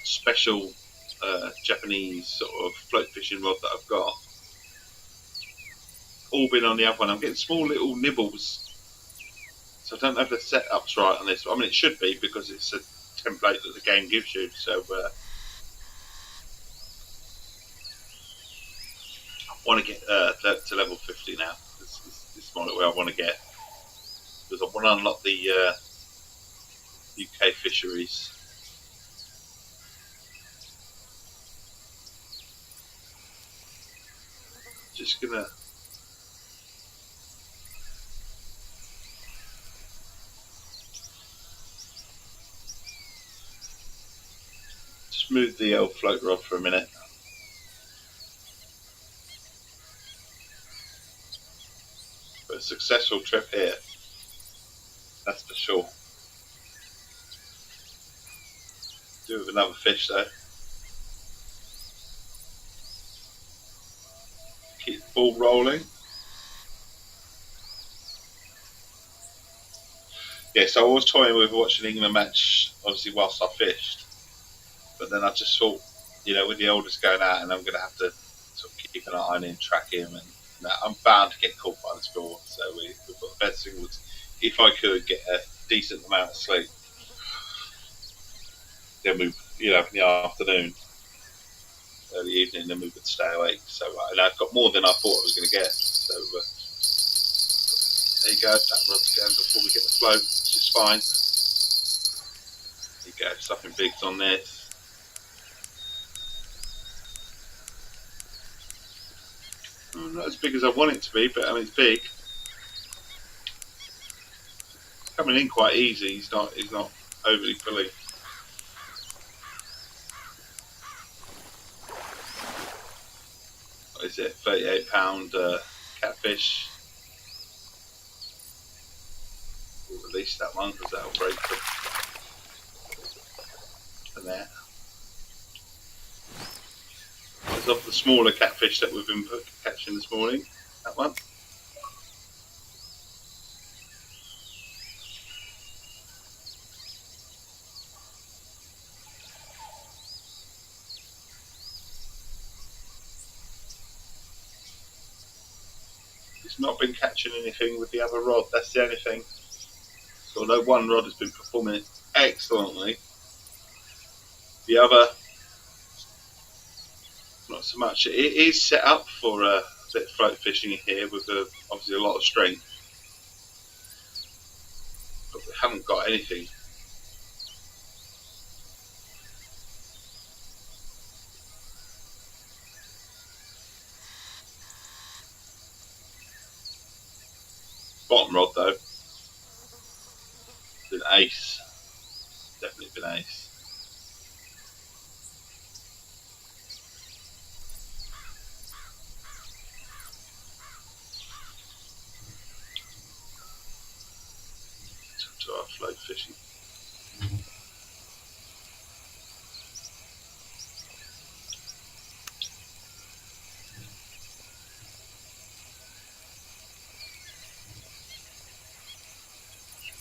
S1: special Japanese sort of float fishing rod that I've got. All been on the other one. I'm getting small little nibbles. So I don't know if the setup's right on this. I mean, it should be because it's a template that the game gives you. So I want to get to level 50 now. This is more where I want to get. Because I want to unlock the UK fisheries. Just gonna just move the old float rod for a minute. But a successful trip here, that's for sure. Do with another fish though. Keep the ball rolling. Yeah, so I was toying with watching the England match, obviously, whilst I fished. But then I just thought, with the oldest going out, and I'm going to have to sort of keep an eye on him, track him, and I'm bound to get caught by the score. So we've got the best thing was, if I could get a decent amount of sleep, then we, in the afternoon, early evening, then we would stay awake. So, and I've got more than I thought I was going to get. So there you go. That rod's going before we get the float, which is fine. There you go. Something big's on this. Not as big as I want it to be, but I mean it's big. It's coming in quite easy. He's not overly fully. What is it? £38 catfish. We'll release that one because that'll break the net. There's of the smaller catfish that we've been catching this morning. That one. It's not been catching anything with the other rod. That's the only thing. So although one rod has been performing excellently, the other not so much. It is set up for a bit of float fishing here with obviously a lot of strength, but we haven't got anything. Bottom rod though, been ace. Definitely been ace. To our float fishing.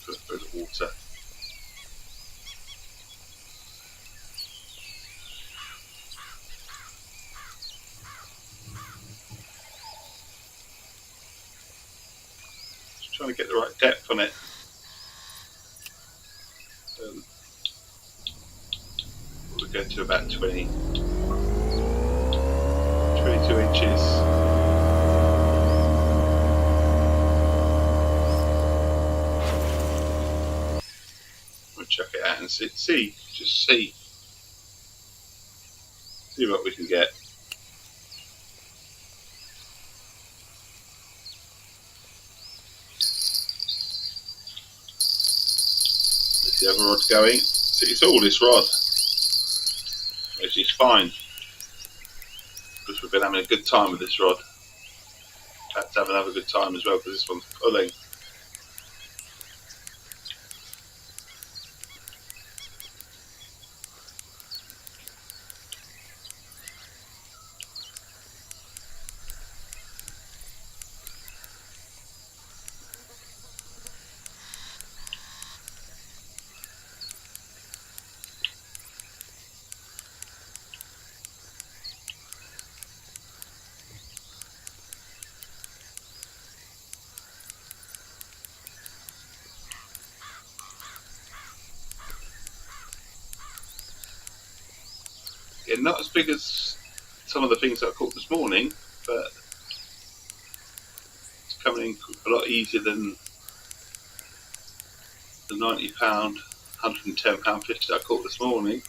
S1: Put a bit of water. Just trying to get the right depth on it. We'll go to about 20. 22 inches. We'll chuck it out and see what we can get. There's the other rod going. See, it's all this rod, which is fine because we've been having a good time with this rod. Had to have another good time as well because this one's pulling. Yeah, not as big as some of the things that I caught this morning, but it's coming in a lot easier than the £90, £110 fish that I caught this morning.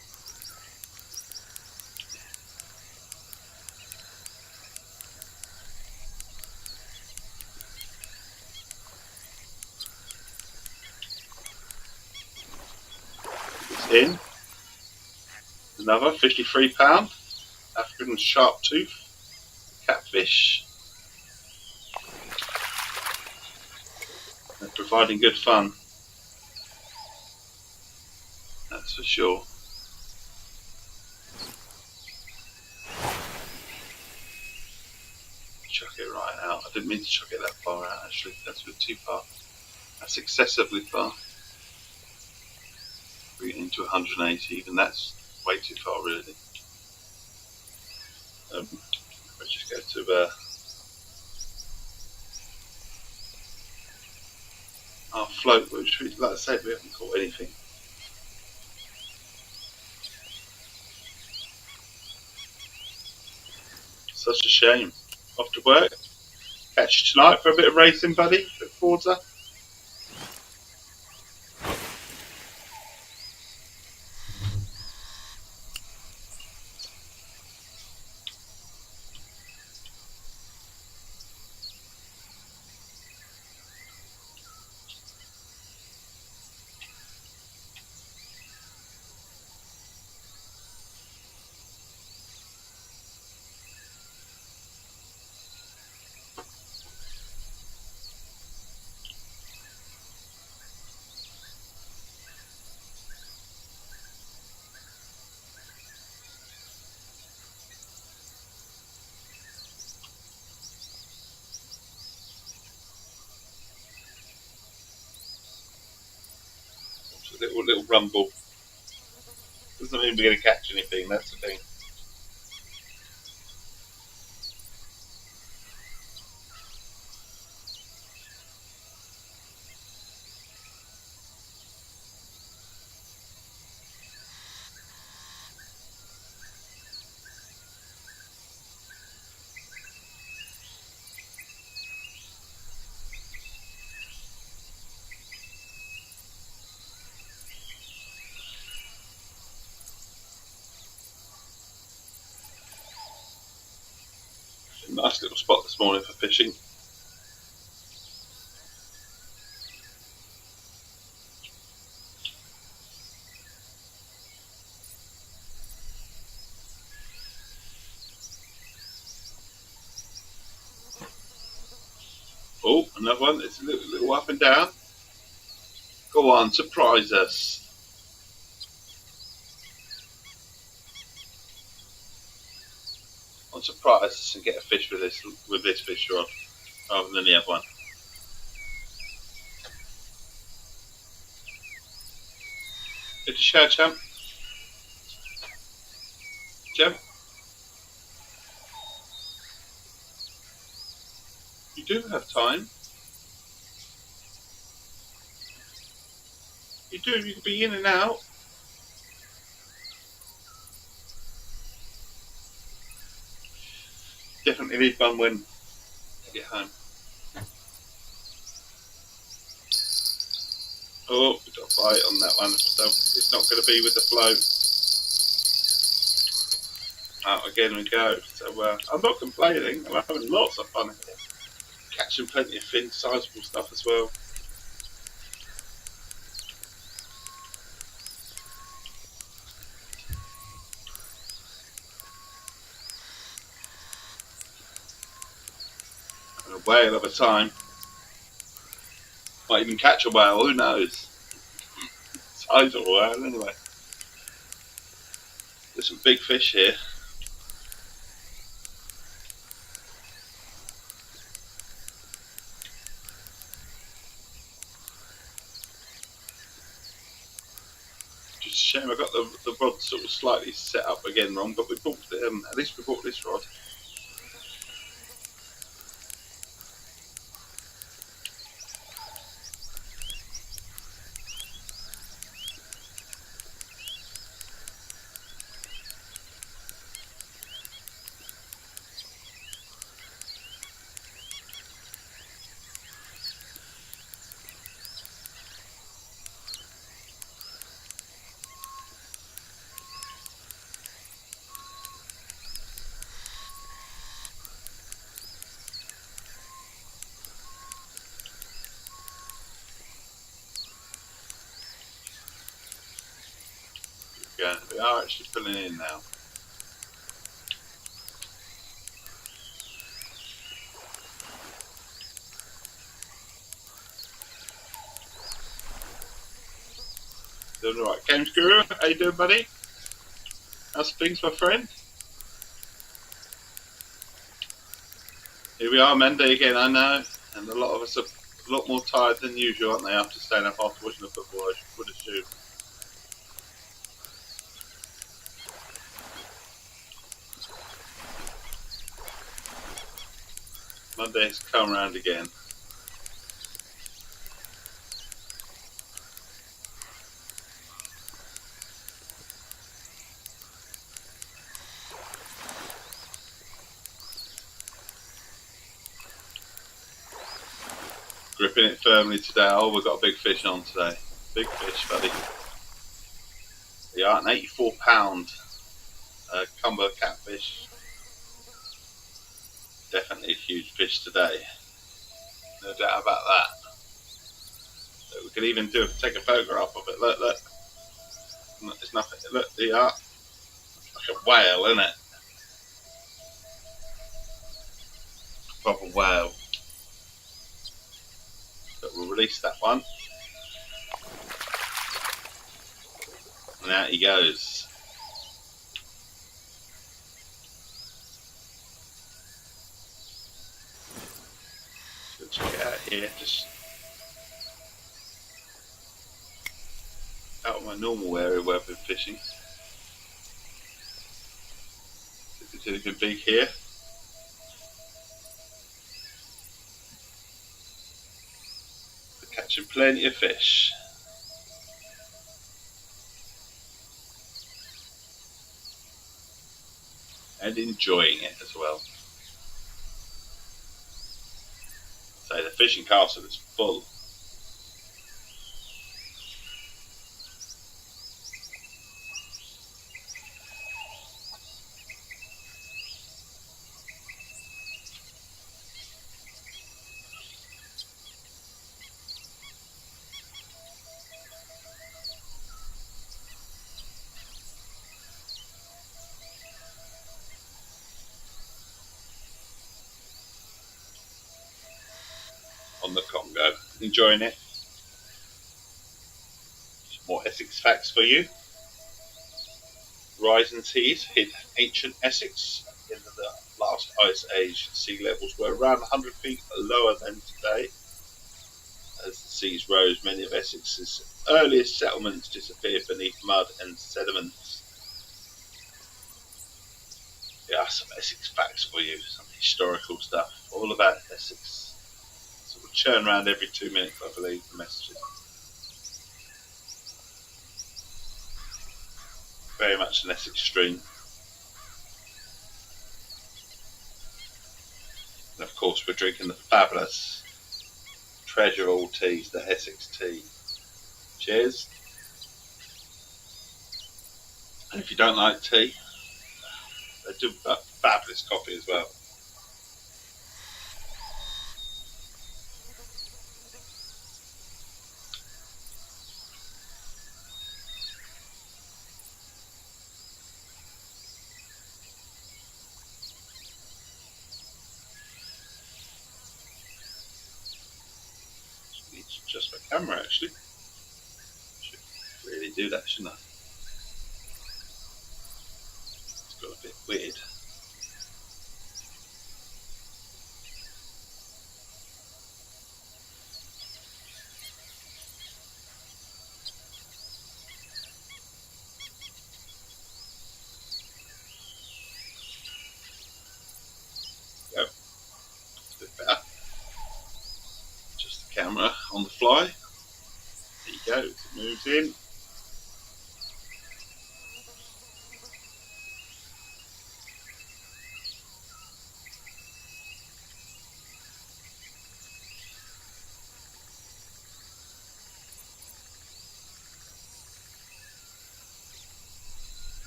S1: It's in. Another £53 African sharp tooth catfish. They're providing good fun, that's for sure. Chuck it right out. I didn't mean to chuck it that far out actually, that's a bit too far. That's excessively far. Bring it into 180, even that's way too far really. Let's just go to our float, which, like I said, we haven't caught anything. Such a shame. Off to work. Catch you tonight for a bit of racing, buddy. Look forward to. Little rumble. Doesn't mean we're going to catch anything, that's the thing. Nice little spot this morning for fishing. Oh, another one. It's a little up and down. Go on, surprise us. I'll surprise us and get a fish with this fish rod rather than the other one. Good to show, champ. Champ. You do have time. You do. You could be in and out. definitely need one when I get home. Oh, we got a bite on that one, so it's not going to be with the flow. Out again we go. So I'm not complaining. I'm having lots of fun here. Catching plenty of fins, sizable stuff as well. And a whale of a time. Might even catch a whale, who knows? Size of a whale anyway. There's some big fish here. Just a shame I got the rod sort of slightly set up again wrong, but we bought at least we bought this rod. Yeah, we are actually pulling in now. Doing alright. Games Guru, how you doing, buddy? How's things, my friend? Here we are, Monday again, I know. And a lot of us are a lot more tired than usual, aren't they, after staying up after watching the football, I would assume. Monday has come round again. Gripping it firmly today. Oh, we've got a big fish on today. Big fish, buddy. We are an 84-pound cumba catfish. Definitely a huge fish today. No doubt about that. So we could even take a photograph of it. Look, look. It's nothing. Look, they are like a whale, isn't it? A proper whale. But we'll release that one. And out he goes. So check it out here. Just out of my normal area where I've been fishing. If there's anything big here. We're catching plenty of fish. And enjoying it as well. So the fishing castle is full. On the Congo. Enjoying it. Some more Essex facts for you. Rising seas hit ancient Essex in the last ice age. Sea levels were around 100 feet lower than today. As the seas rose, many of Essex's earliest settlements disappeared beneath mud and sediments. Yeah, some Essex facts for you, some historical stuff, all about Essex. So we'll churn around every 2 minutes, I believe, the messages. Very much an Essex stream. course, we're drinking the fabulous treasure of all teas, the Essex Tea. Cheers. And if you don't like tea, they do a fabulous coffee as well. Need to adjust my camera actually. Should really do that, shouldn't I? It's got a bit weird. Yep, a bit better. Just the camera on the fly. There you go, it moves in.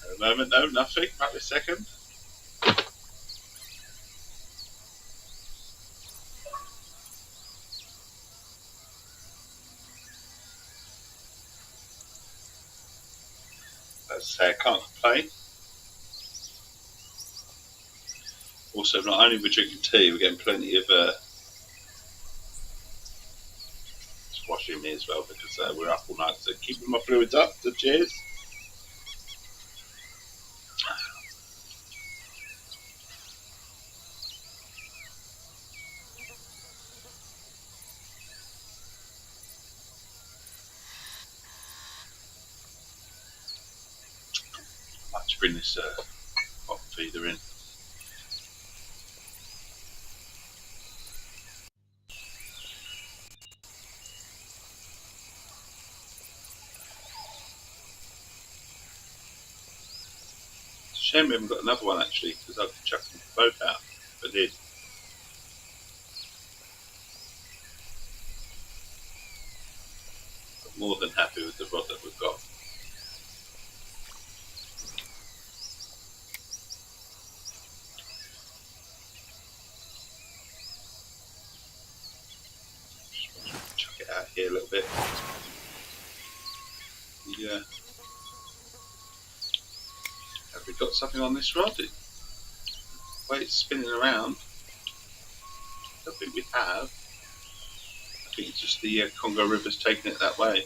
S1: At the moment, no, nothing. Right this second. As I say, I can't complain. Also, not only are we drinking tea, we're getting plenty of squash in me as well because we're up all night. So keeping my fluids up. So cheers. I'd like to bring this bottom feeder in. Shame we haven't got another one actually, because I could chuck them both out. But I did. I'm more than happy with the rod that we've got. Just chuck it out here a little bit. Yeah. Have we got something on this rod? The way it's spinning around, I don't think we have. I think it's just the Congo River's taking it that way.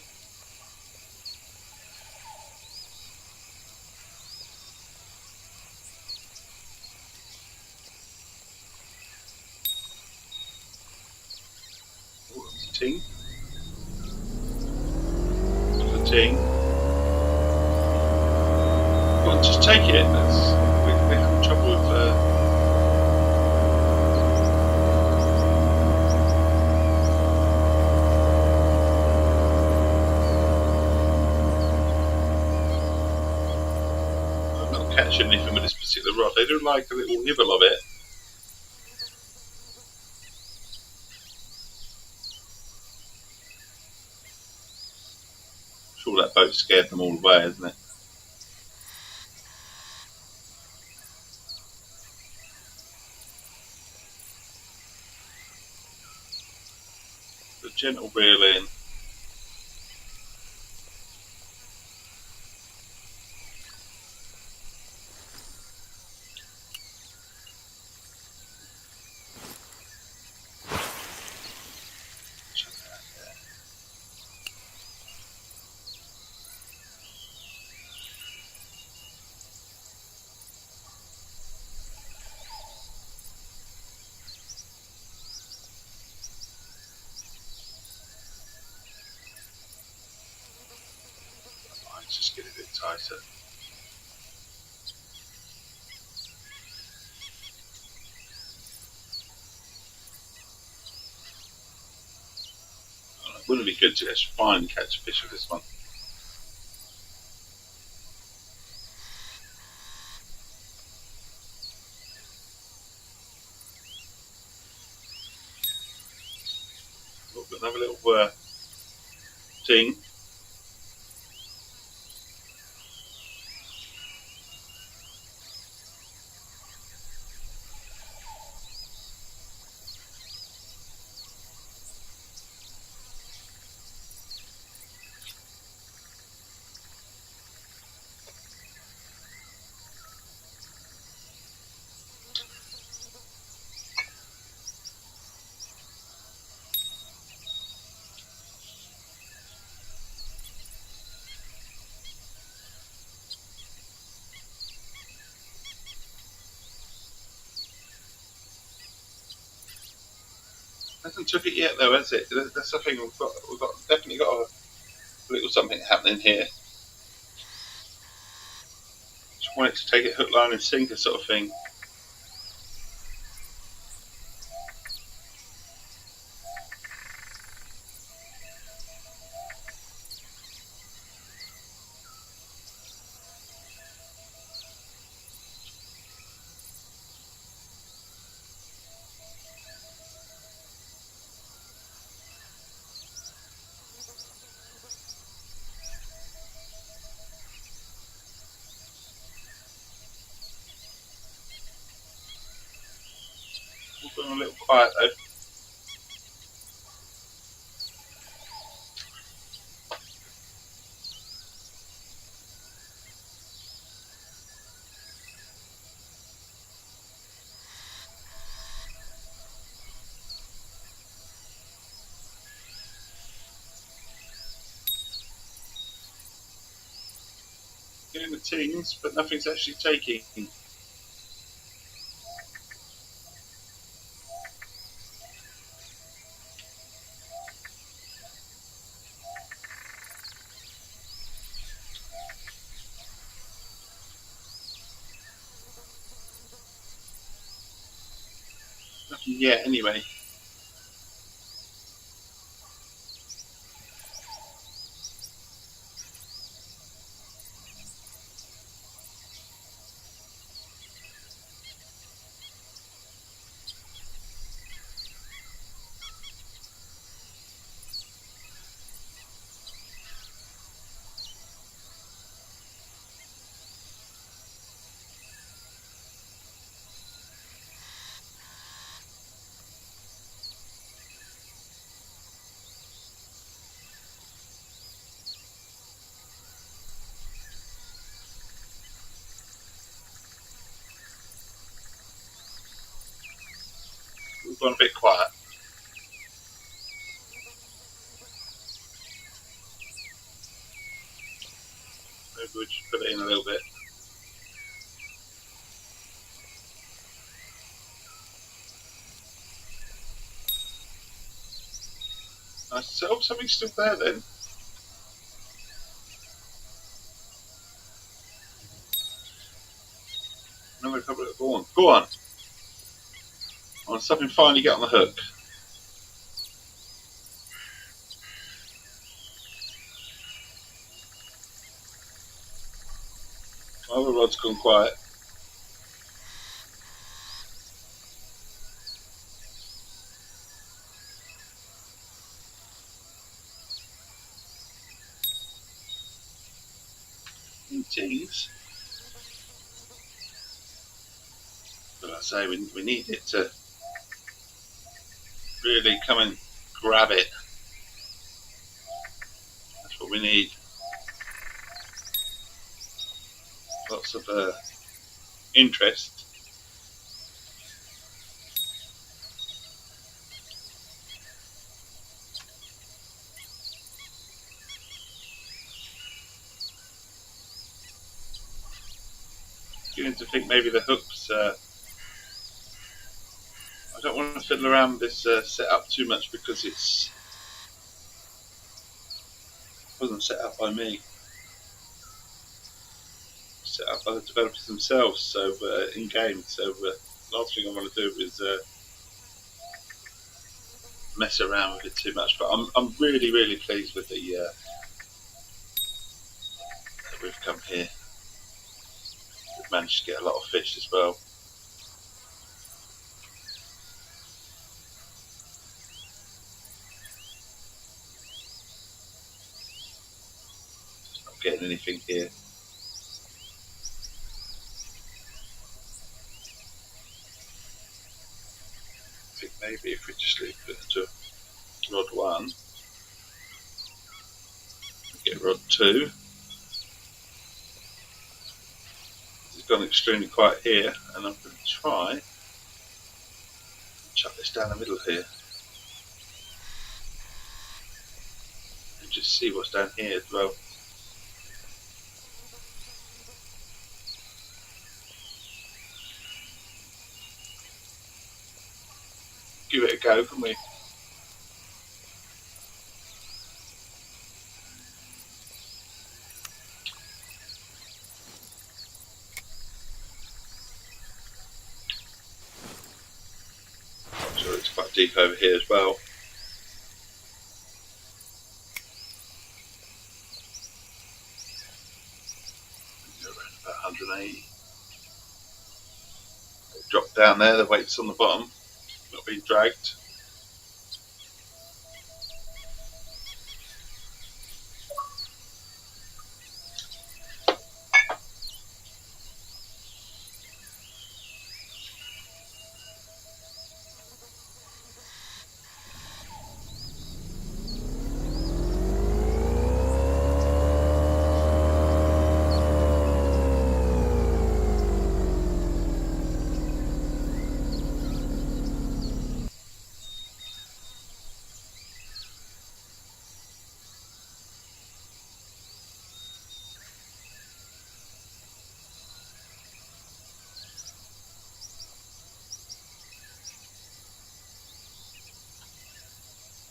S1: Oh, ting. The ting. Come on, just take it. We're having trouble with. I'm not catching anything with this particular rod. They do like a little nibble of it. I'm sure that boat scared them all away, hasn't it? The gentle reel in. Just get a bit tighter. Wouldn't it be good to just find and catch a fish with this one? Another little ting. Hasn't took it yet though, has it? That's the thing. We've got definitely got a little something happening here. Just want it to take it hook, line, and sinker sort of thing. We're going a little quiet though. Getting the tings, but nothing's actually taking. Nothing yet, anyway. We've gone a bit quiet. Maybe we'll just put it in a little bit. So something's still there then. Another couple of go on. Go on. Oh, something finally get on the hook. My other rod's gone quiet. Tings. But I say we need it to really come and grab it. That's what we need. Lots of interest. Beginning to think maybe the hooks. I don't want to fiddle around with this setup too much because it wasn't set up by me. Set up by the developers themselves, so in game. So last thing I want to do is mess around with it too much. But I'm really pleased with the that we've come here. We've managed to get a lot of fish as well. anything here. I think maybe if we just leave it to rod 1, get rod 2. It's gone extremely quiet here, and I'm going to try chuck this down the middle here and just see what's down here as well. Give it a go, can we? I'm sure it's quite deep over here as well. Around about 180. Drop down there, the weight's on the bottom, not being dragged.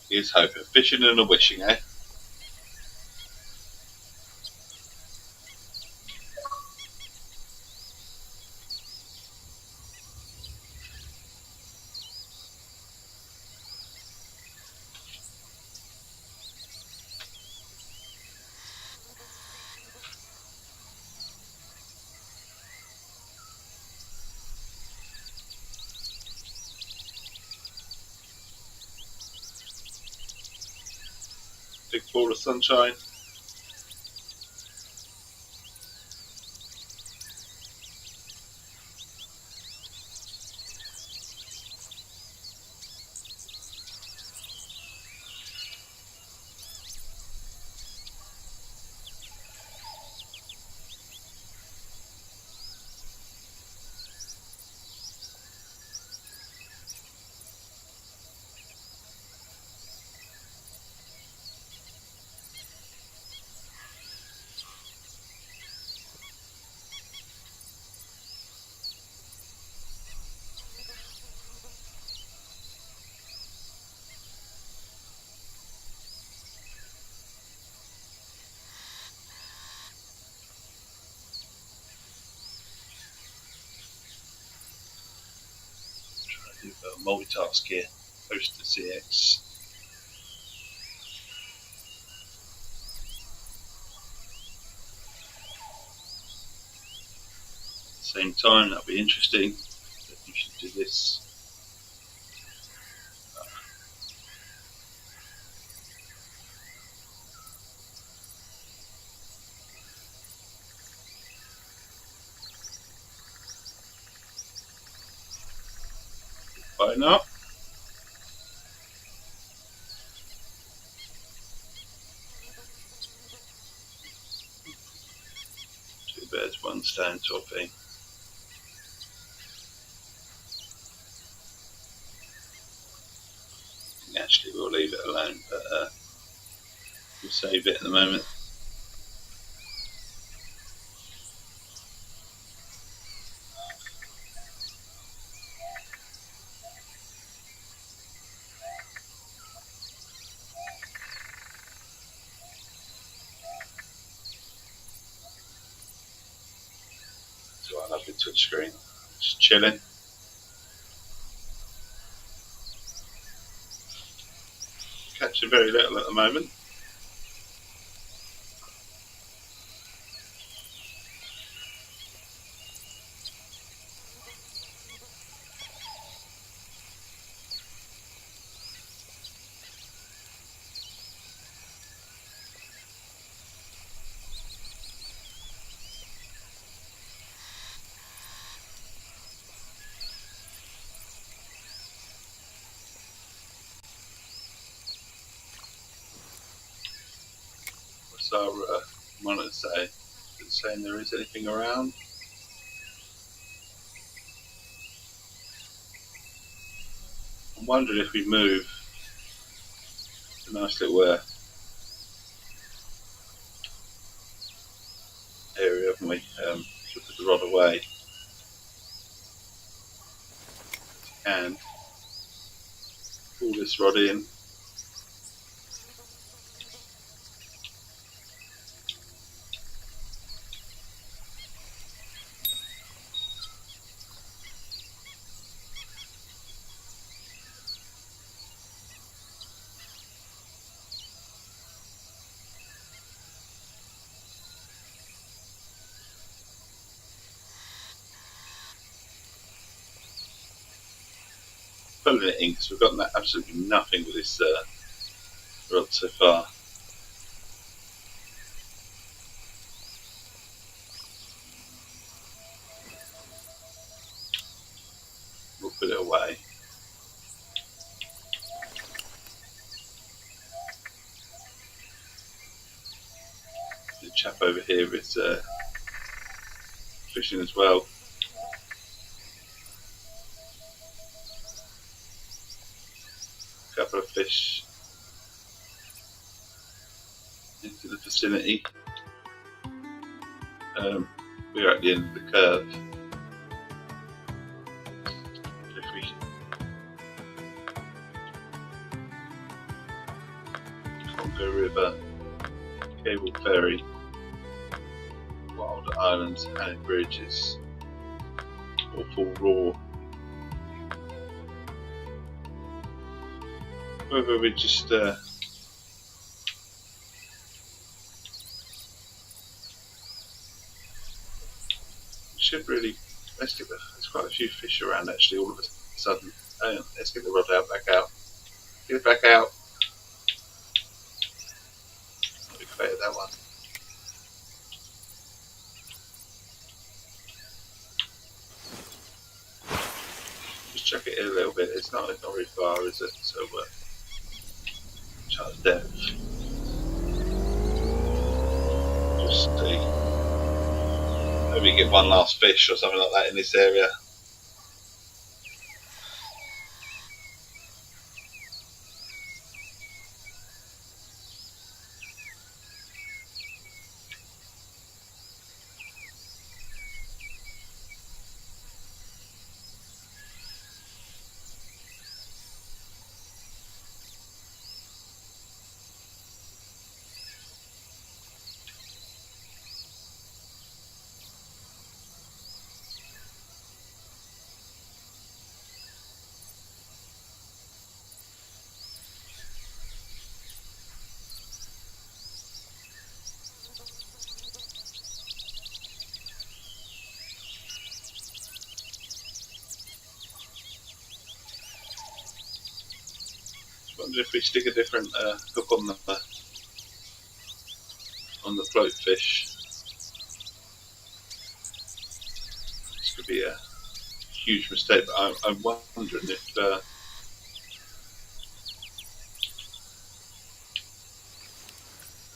S1: Here's hoping, fishing and a wishing, eh? Big ball of sunshine. Multitask here, post the CX. Same time, that'll be interesting. You should do this. Why not? Two birds, one stone sort of thing. Actually, we'll leave it alone, but we'll save it at the moment. That's why I love the touch screen. Just chilling. Catching very little at the moment. saying there is anything around. I'm wondering if we move. It's a nice little area, haven't we? To put the rod away. And pull this rod in. Pulling it in because we've got absolutely nothing with this rod so far. We'll put it away. The chap over here is fishing as well. A couple of fish into the vicinity. We're at the end of the curve. If we Congo River, Cable Ferry, Wild Islands, Hannon Bridge is awful raw. Whether we just should really, there's quite a few fish around actually all of a sudden. Let's get the rod back out. Get it back out. We created that one. Just chuck it in a little bit. It's not very far, is it? So chart depth. Just see. Maybe get one last fish or something like that in this area. I wonder if we stick a different hook on the float fish. This could be a huge mistake, but I'm wondering if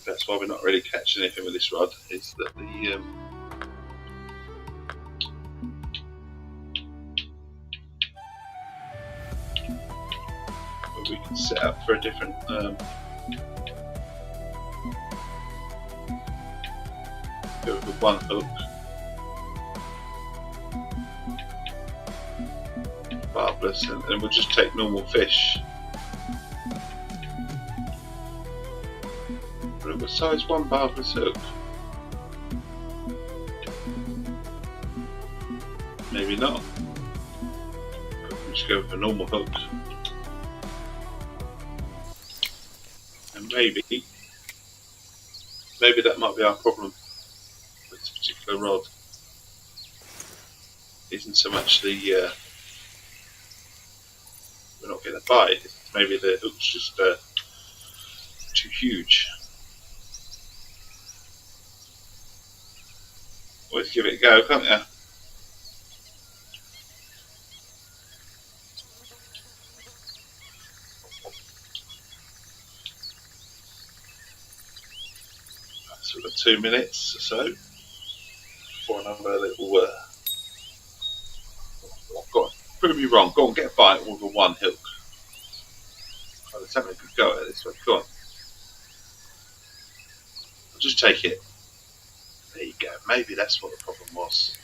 S1: that's why we're not really catching anything with this rod. Is that we can set up for a different go with one hook, barbless, and we'll just take normal fish. What size one barbless hook? Maybe not. We'll just go with a normal hook. And maybe that might be our problem with this particular rod. Isn't so much the we're not getting a bite. Maybe the hook's just too huge. Always give it a go, can't you? So we've got 2 minutes or so. another little. Go on, prove me wrong. Go on, get a bite with a one hook. Let's have a good go at this one. Go on. I'll just take it. There you go. Maybe that's what the problem was.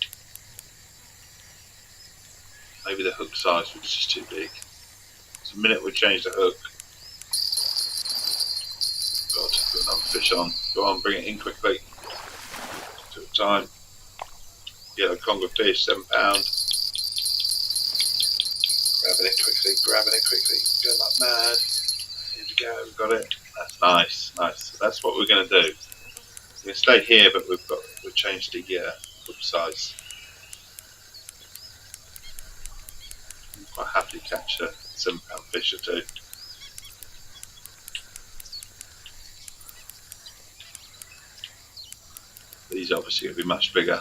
S1: Maybe the hook size was just too big. So the minute we change the hook, got to put another fish on. Go on, bring it in quickly. Took time. Yellow conger fish, £7. Grabbing it quickly, going like mad. Here we go, we've got it. That's nice, nice. So that's what we're going to do. We're going to stay here, but we've changed the hook size. I'm quite happy to catch a £7 fish or two. These are obviously going to be much bigger.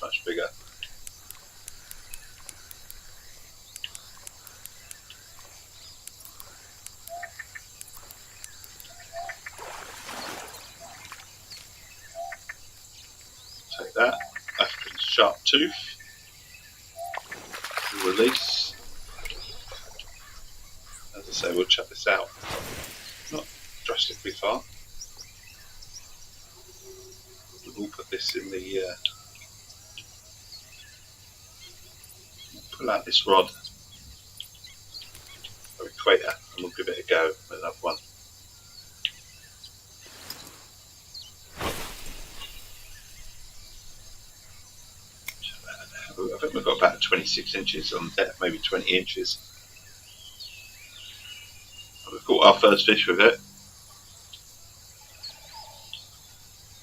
S1: Much bigger. Take that. African sharp tooth. Release. As I say, we'll check this out. Not drastically far. We'll put this in the. Pull out this rod or equator and we'll give it a go with another one. I think we've got about 26 inches on depth, maybe 20 inches. We've caught our first fish with it.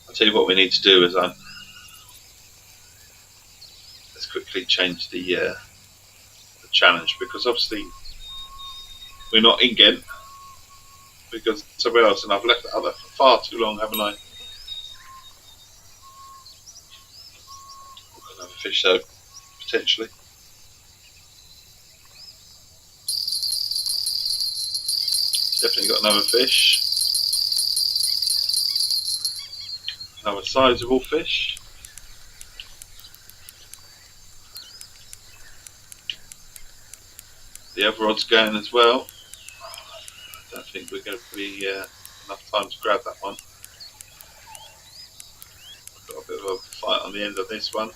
S1: I'll tell you what we need to do is let's quickly change the challenge, because obviously we're not in Ghent, because somewhere else, and I've left it other for far too long, haven't I? We've got another fish though, potentially. Definitely got another fish. Another sizable fish. The other rod's going as well. I don't think we're going to be enough time to grab that one. I've got a bit of a fight on the end of this one.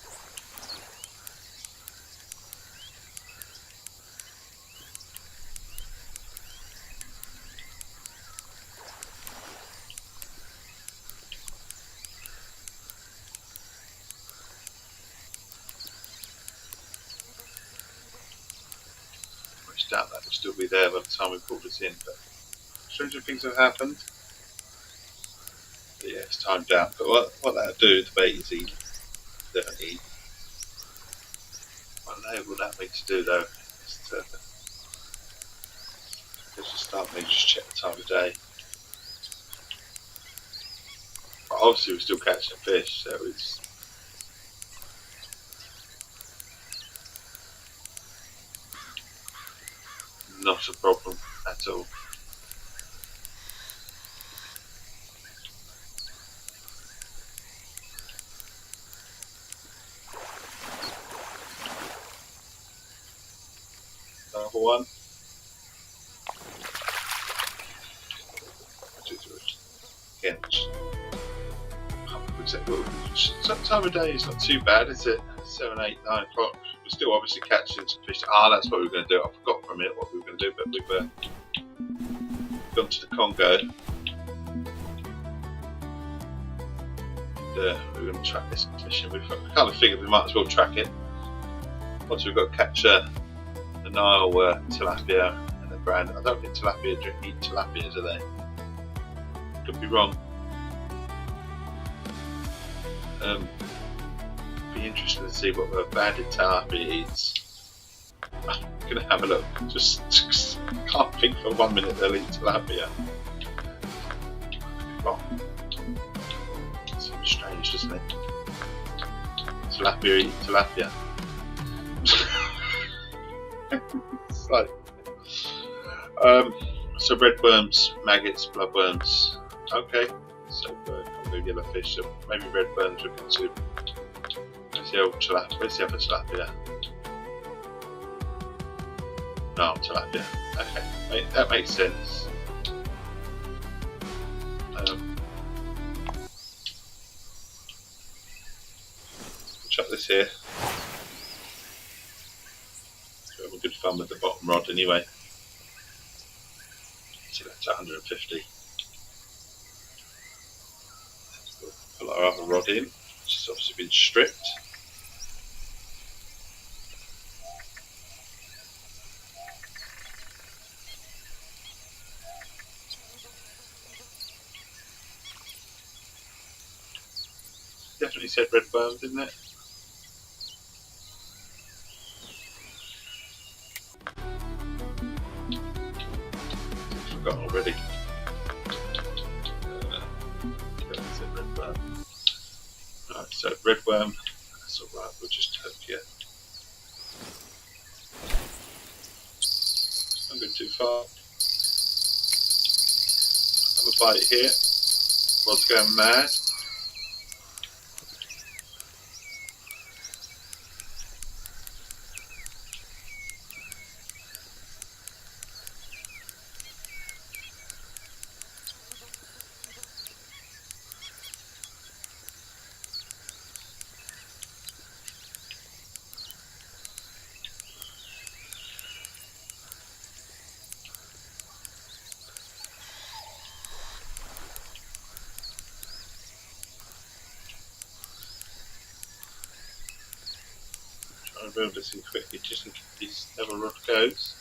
S1: Doubt that will still be there by the time we pull this in, but stranger things have happened. But yeah, it's timed out. But what that'll do, the bait is eat. Definitely eat. What enabled that me to do though is to just start me, just check the time of day. But obviously we're still catching fish, so it's not a problem at all. Another one. Again, some time of day is not too bad, is it? 7, 8, 9 o'clock. We're still obviously catching some fish. That's what we were going to do. I forgot for a minute what we were going to do, but we've gone to the Congo. And, we're going to track this fish. We kind of figured we might as well track it. Once we've got to catch the Nile tilapia and the brand. I don't think tilapia eat tilapia, do they? Could be wrong. Be interested to see what the banded tilapia eats. I'm gonna have a look. Just can't think for 1 minute they'll eat tilapia. Wrong. Seems strange, doesn't it? tilapia eating tilapia. It's like, so red worms, maggots, bloodworms. Okay, so probably yellowfish, so maybe red worms we can do. Where's the old tilapia? Where's the other tilapia? No, tilapia. Okay, that makes sense. Chuck this here. We're having good fun with the bottom rod anyway. So that's 150. We'll pull our other rod in, which has obviously been stripped. Definitely said red worm, didn't it? Forgot already. Said red worm. Right, so red worm. That's alright, we'll just hook here. Don't go too far. Have a bite here. Rod's going mad. Trying to build this in quickly just in case the other rod goes.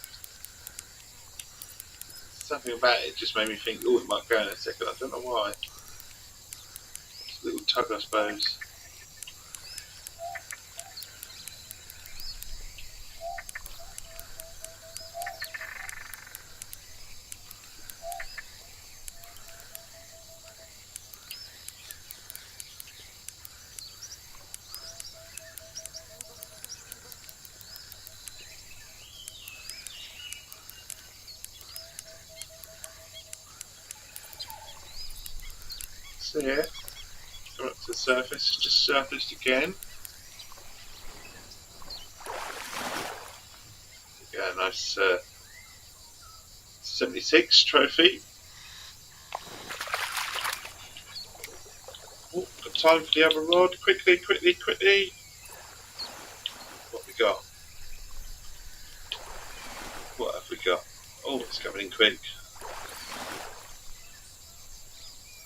S1: Something about it just made me think, oh, it might go in a second. I don't know why. It's a little tug, I suppose. So yeah, come up to the surface. It's just surfaced again. Yeah, nice 76 trophy. Oh, got time for the other rod. Quickly, quickly, quickly. What we got? What have we got? Oh, it's coming in quick.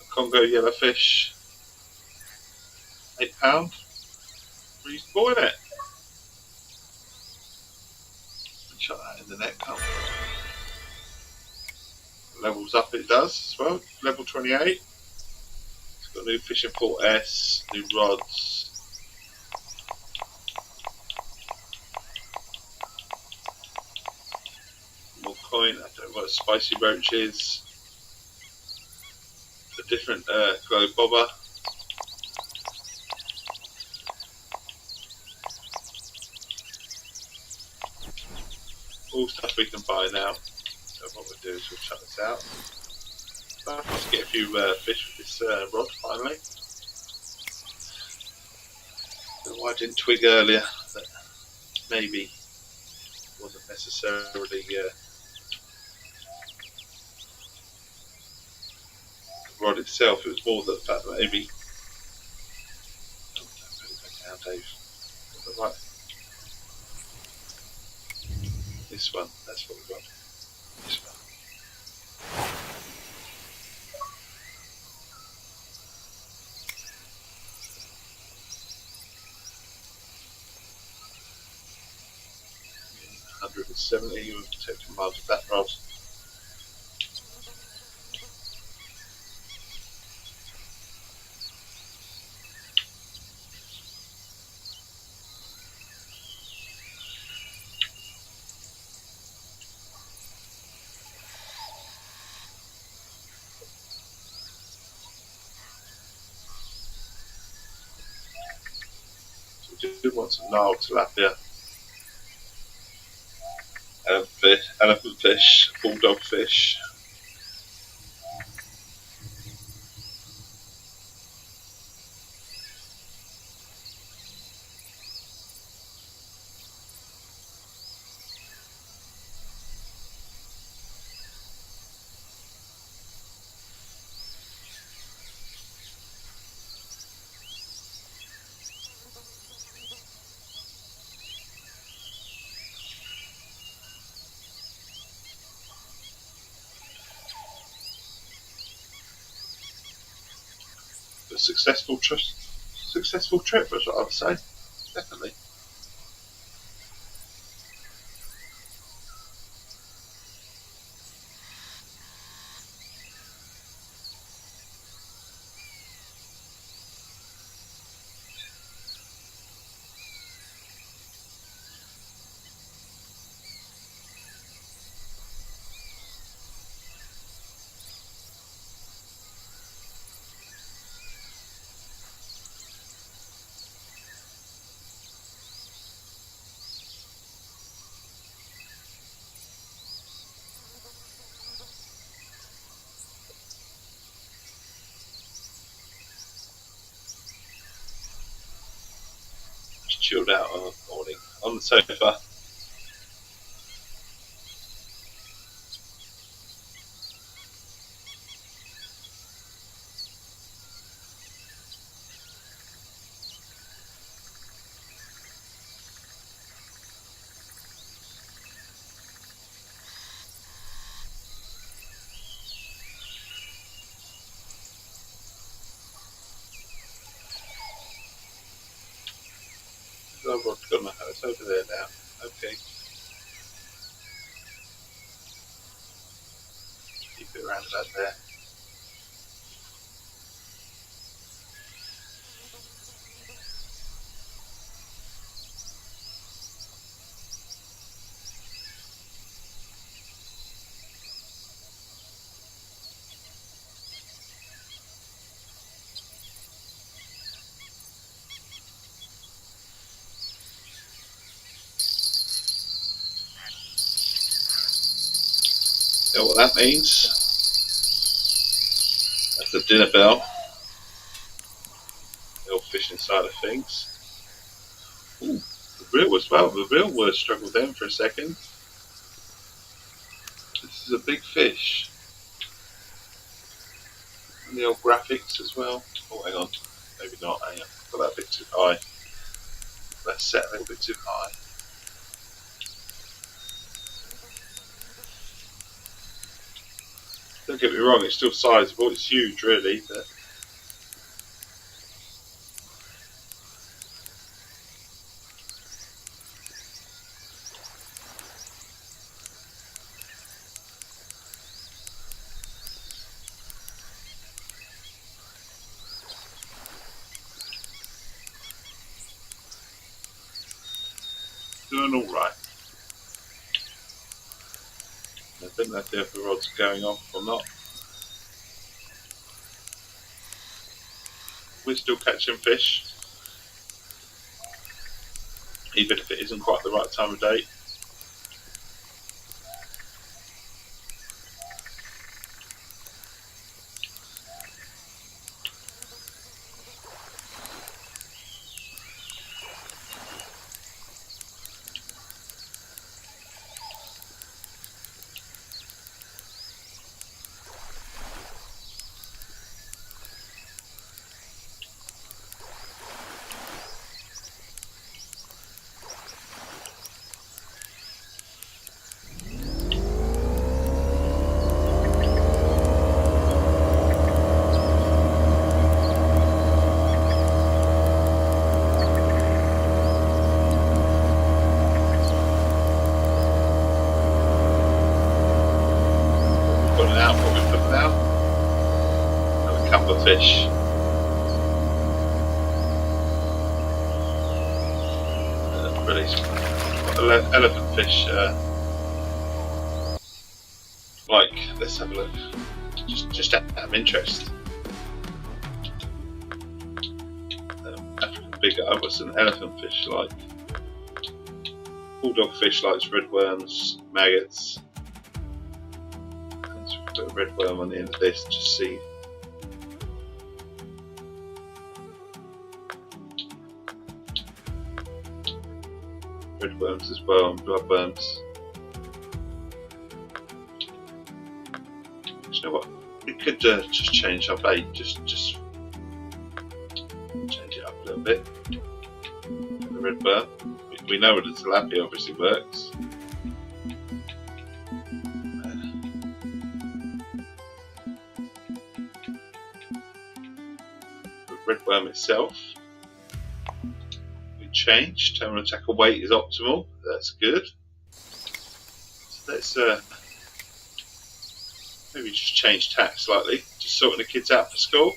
S1: A Congo yellowfish. £8. Reasonable, isn't it? Chuck that in the net cup. Levels up it does as well. Level 28. It's got new fishing port S, new rods. More coin. I don't know what a spicy roach is. A different glow bobber. All stuff we can buy now. So what we'll do is we'll chuck this out. Let's get a few fish with this rod finally. Don't know why I didn't twig earlier that maybe wasn't necessarily the rod itself, it was more the fact that maybe. Oh, don't put it back down, Dave. Right. This one, that's what we got. This one. Yeah, 170, we'll take some miles of that rod. some Nile tilapia, elephant fish, bulldog fish. A successful trip, is what I would say. Definitely. Just chilled out all morning on the sofa. Oh, I've got my house over there now. Okay. Keep it around about there. You know what that means? That's the dinner bell. The old fishing side of things. Ooh, the reel as well. The reel would have struggled then for a second. This is a big fish. And the old graphics as well. Oh, hang on. Maybe not. Hang on. Got that a bit too high. That's set a little bit too high. Don't get me wrong, it's still sizable, it's huge really, but doing alright. I don't know if the rod's going off or not. We're still catching fish, even if it isn't quite the right time of day. Fish. Release elephant fish. Like, let's have a look. Just out of interest. African bigger. What's an elephant fish like? Bulldog fish likes redworms, maggots. Let's put a redworm on the end of this to see. Redworms as well, and bloodworms. You know what? We could just change our bait. Just change it up a little bit. The redworm. We know that the tilapia obviously works. The redworm itself, we changed. Terminal attacker weight is optimal. That's good. So let's maybe just change tack slightly. Just sorting the kids out for school,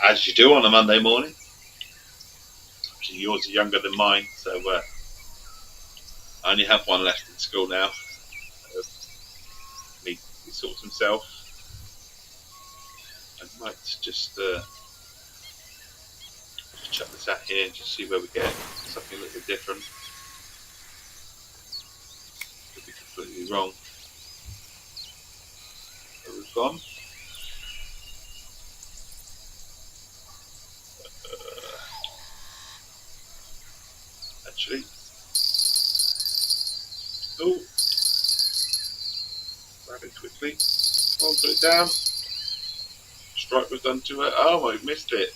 S1: as you do on a Monday morning. Yours are younger than mine, so I only have one left in school now. He sorts himself. I might just chuck this out here and just see where we get something a little bit different. Could be completely wrong. Where we've gone. Actually, oh, grab it quickly. Come on, put it down. Strike was done to it. Oh, I missed it.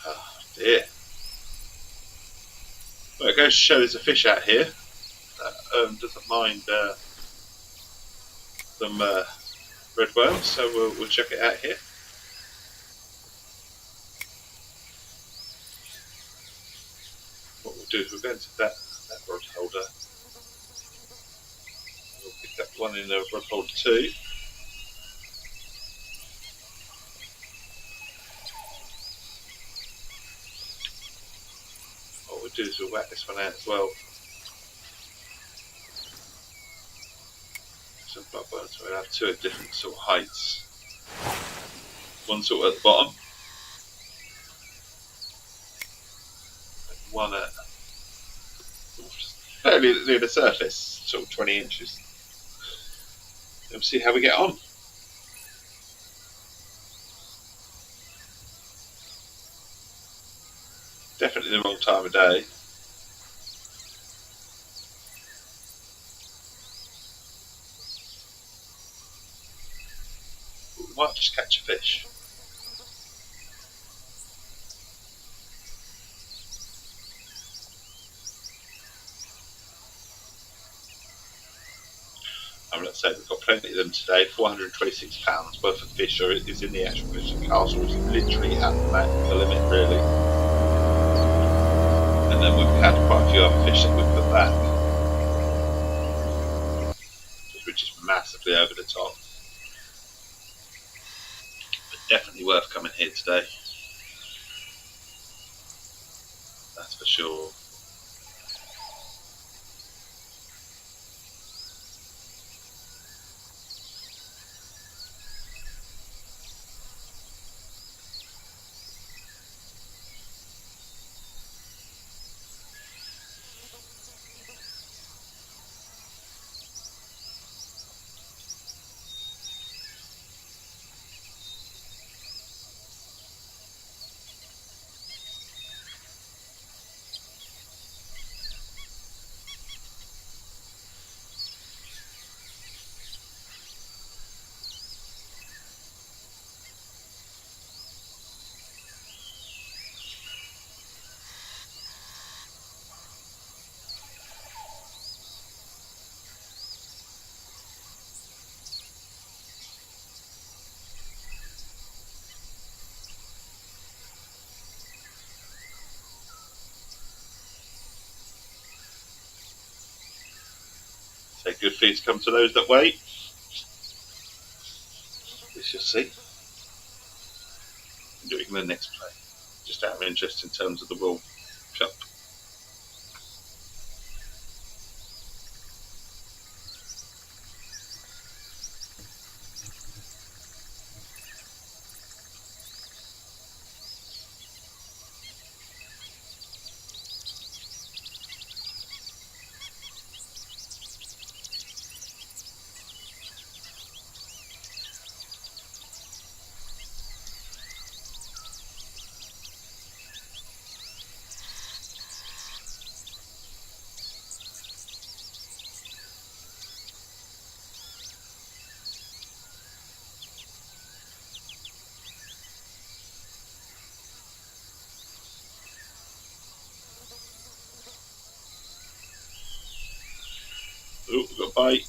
S1: Oh dear. Well, it goes to show there's a fish out here that doesn't mind some redworms, so we'll check it out here. What we'll do is we'll go into that rod holder. We'll pick up one in the rod holder 2. What we'll do is we'll whack this one out as well. Some bloodworms, so we'll have 2 at different sort of heights. One sort of at the bottom. One at fairly near the surface, sort of 20 inches. And we'll see how we get on. Definitely the wrong time of day. But we might just catch a fish. Let's say we've got plenty of them today. £426 worth of fish is in the actual fishing castle. It's literally at the limit, really. And then we've had quite a few other fish that we've put back, which is massively over the top. But definitely worth coming here today. That's for sure. Say good feeds come to those that wait. We shall see. I'm doing the next play. Just out of interest in terms of the World Cup. Oh, we've got a bite.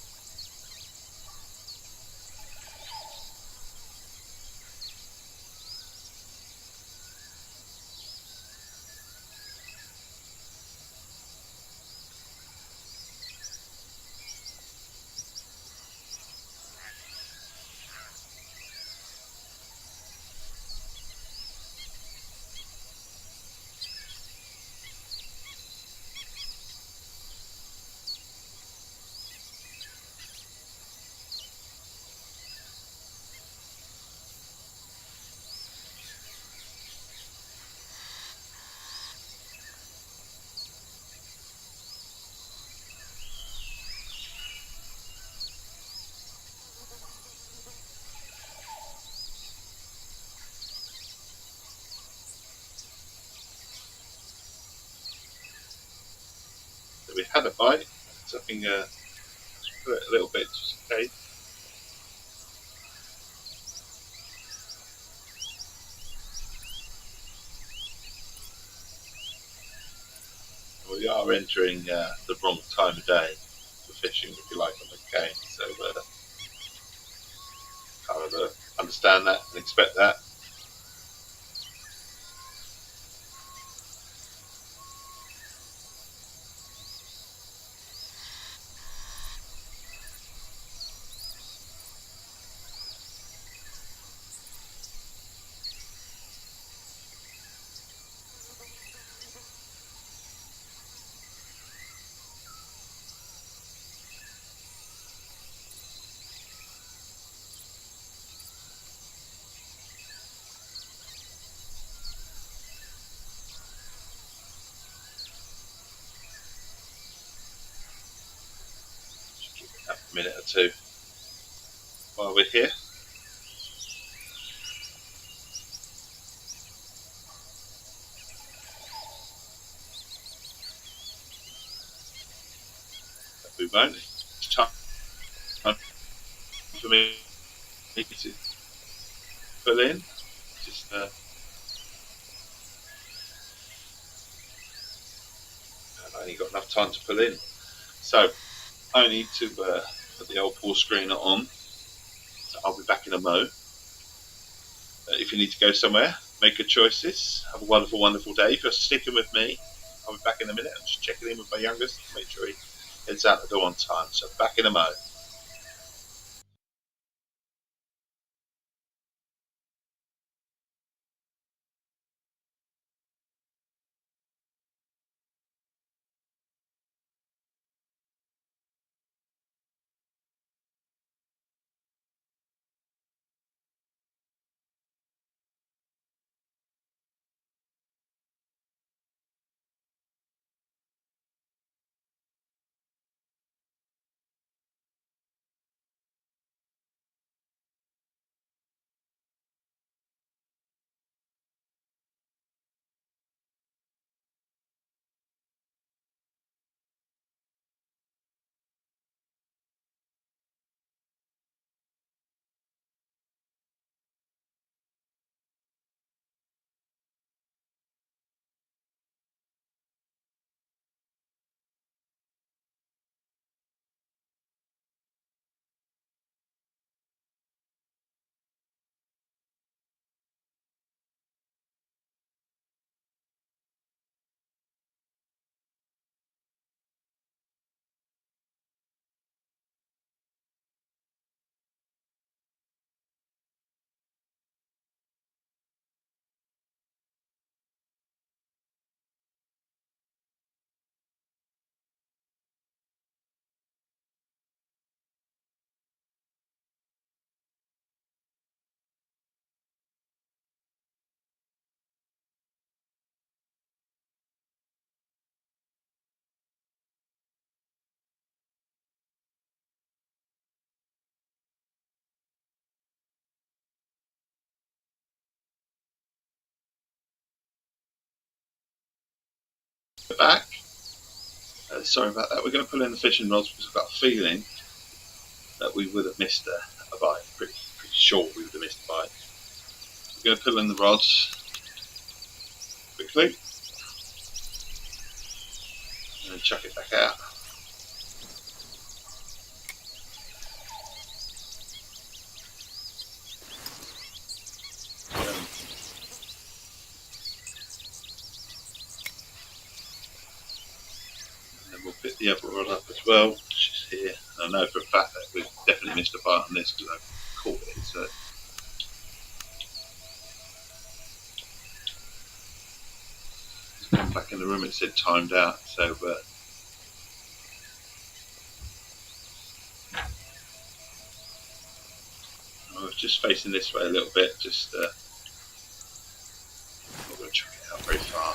S1: So we had a bite, so I think put it a little bit just in case. We are entering the wrong time of day for fishing, if you like, on the cane. So kind of understand that and expect that. Just give it a minute or two while we're here. We won't. It's time for me to pull in. Just I've only got enough time to pull in, so I need to put the old pause screen on. So I'll be back in a mo. If you need to go somewhere, make good choices. Have a wonderful, wonderful day. If you're sticking with me, I'll be back in a minute. I'm just checking in with my youngest to make sure he heads out the door on time. So back in a mo. We're back. Sorry about that. We're going to pull in the fishing rods because I've got a feeling that we would have missed a bite. Pretty sure we would have missed a bite. We're going to pull in the rods quickly and then chuck it back out. We'll pick the other rod up as well, which is here. I know for a fact that we've definitely missed a bite on this because I caught it. So come back in the room, it said timed out. So I was just facing this way a little bit, just not going to chuck it out very far.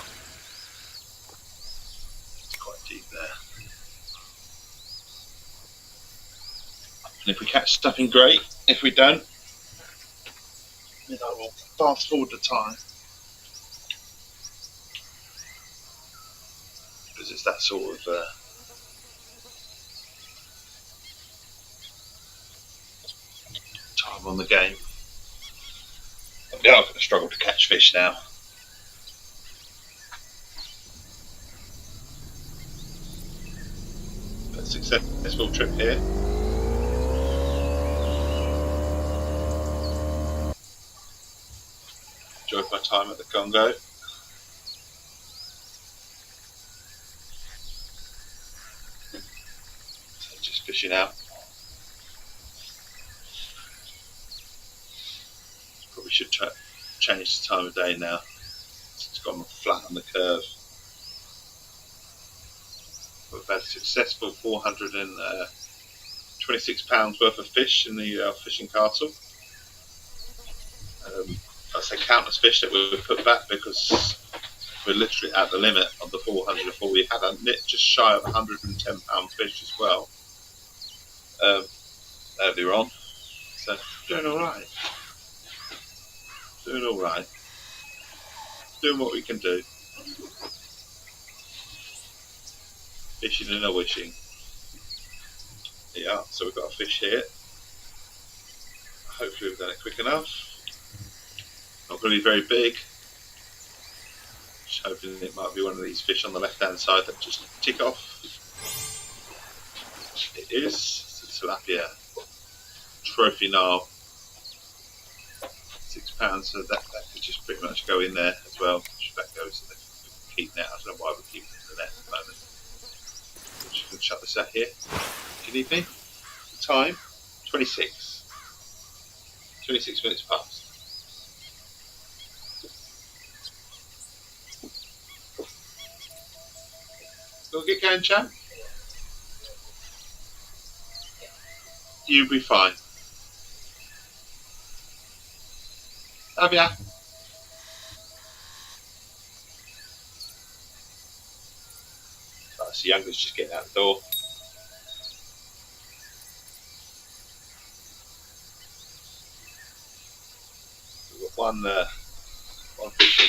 S1: It's quite deep there. And if we catch something, great. If we don't, then I will fast forward the time. Because it's that sort of time on the game. We are going to struggle to catch fish now. A successful trip here. Enjoyed my time at the Congo. So just fishing out. Probably should change the time of day now. It's gone flat on the curve. We've had a successful 426 pounds worth of fish in the fishing castle. I say countless fish that we put back because we're literally at the limit of the 404. We had a net just shy of 110 pound fish as well earlier on. So doing all right. Doing all right. Doing what we can do. Fishing and no wishing. Yeah, so we've got a fish here. Hopefully we've done it quick enough. Not going to be very big. Just hoping it might be one of these fish on the left hand side that just tick off. It is. It's a tilapia. Trophy narl. £6, so that could just pretty much go in there as well. That goes in the keep net. I don't know why we're keeping it in the net at the moment. I'm just going to shut this out here. Good evening. The time 26 minutes past. Go get going, champ. You'll be fine. Have ya? That's the youngest just getting out the door. We've got one fish in.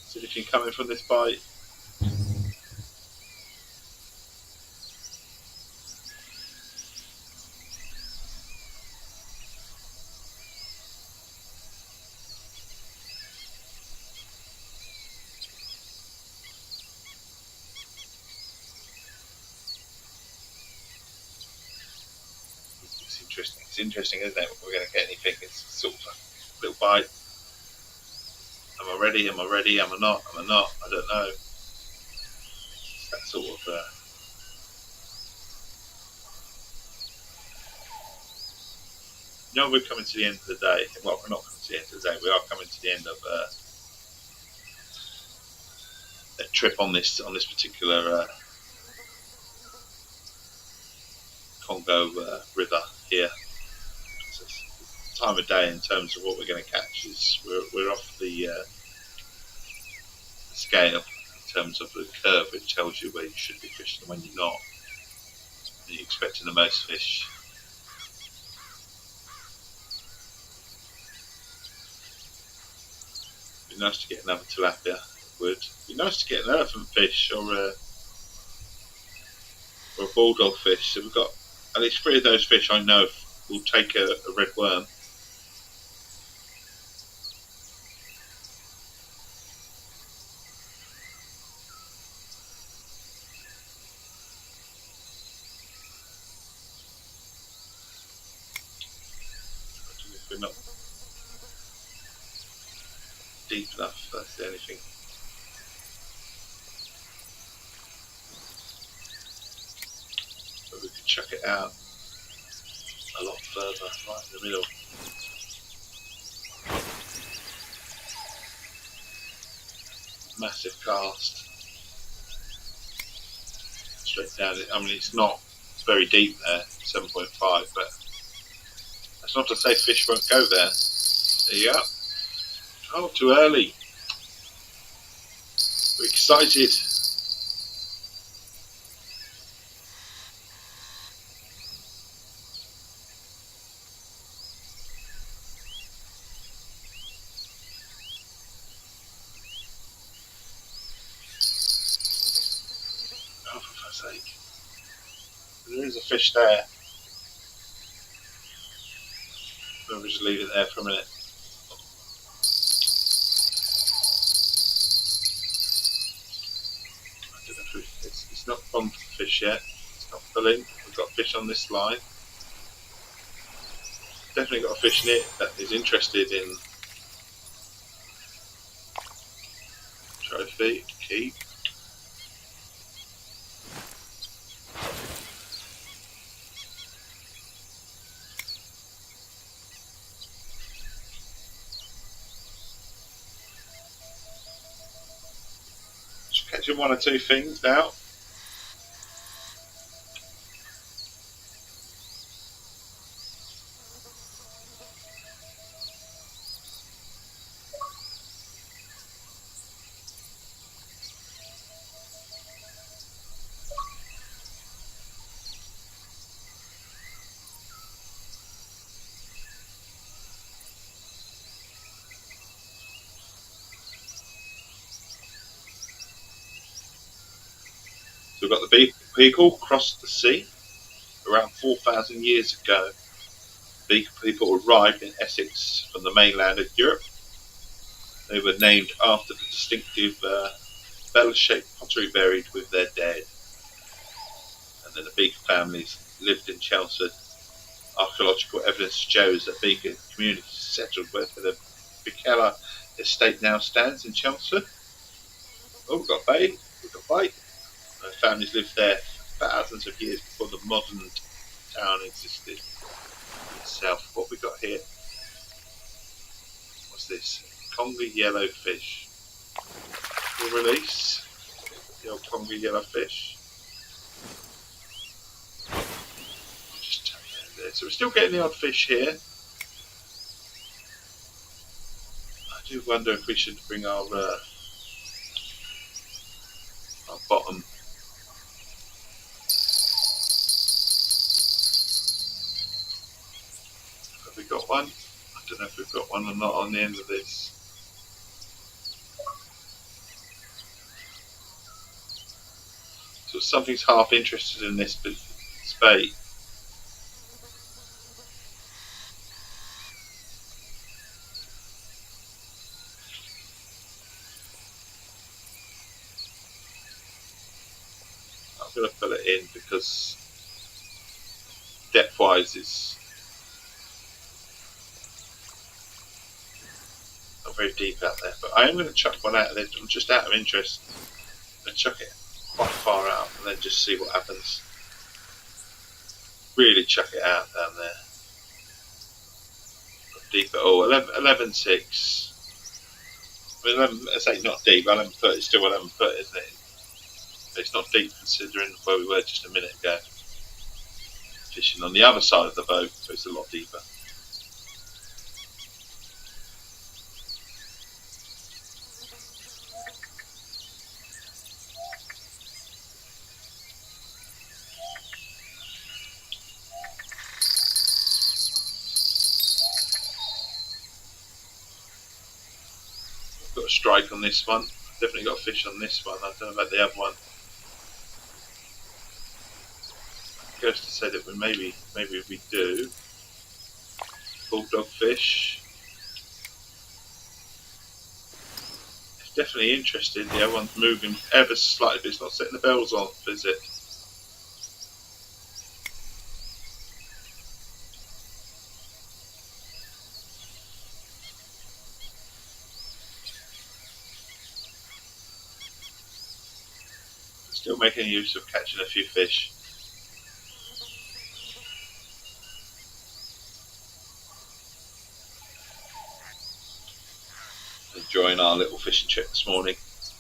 S1: See anything coming from this bite. It's interesting, isn't it? We're going to get anything. It's sort of a little bite. Am I ready? Am I ready? Am I not? Am I not? I don't know. It's that sort of. We're coming to the end of the day. Well, we're not coming to the end of the day. We are coming to the end of a trip on this particular Congo river here. So time of day in terms of what we're going to catch is we're off the scale in terms of the curve, which tells you where you should be fishing and when you're not. And you're expecting the most fish. It'd be nice to get another tilapia. It would. It'd be nice to get an elephant fish or a bulldog fish. So we've got at least 3 of those fish I know will take a red worm. we're not deep enough. That's the only thing. But we could chuck it out a lot further, right in the middle. Massive cast. Straight down it. I mean, it's not very deep there, 7.5, but that's not to say fish won't go there. There you go. Oh, too early. We're excited. Oh, for fuck's sake. There is a fish there. We'll just leave it there for a minute. I don't know if it's not gone for the fish yet. It's not pulling. We've got fish on this line. Definitely got a fish in it that is interested in trophy, keep. Just catching one or two things now. So we've got the Beagle crossed the sea around 4,000 years ago. Beagle people arrived in Essex from the mainland of Europe. They were named after the distinctive bell-shaped pottery buried with their dead. And then the Beagle families lived in Chelmsford. Archaeological evidence shows that Beagle communities settled where the Kettle estate now stands in Chelmsford. Oh, we've got bay. We've got bite. Families lived there for thousands of years before the modern town existed itself. What we got here? What's this? Conga yellow fish. We'll release the old Conga yellow fish. Just tap that there. So we're still getting the odd fish here. I do wonder if we should bring our bottom. Have we got one? I don't know if we've got one or not on the end of this. So something's half interested in this bait. I'm going to put it in because depth-wise it's not very deep out there. But I am going to chuck one out of there just out of interest. I'm going to chuck it quite far out and then just see what happens. Really chuck it out down there. Not deep at all. 11.6. I mean, 11, I say not deep. 11 foot is still 11 foot, isn't it? It's not deep considering where we were just a minute ago. Fishing on the other side of the boat, so it's a lot deeper. I've got a strike on this one. Definitely got a fish on this one. I don't know about the other one. Goes to say that maybe we do. Bulldog fish. It's definitely interested. The other one's moving ever so slightly, but it's not setting the bells off, is it? Still making use of catching a few fish. Enjoying our little fishing trip this morning. It's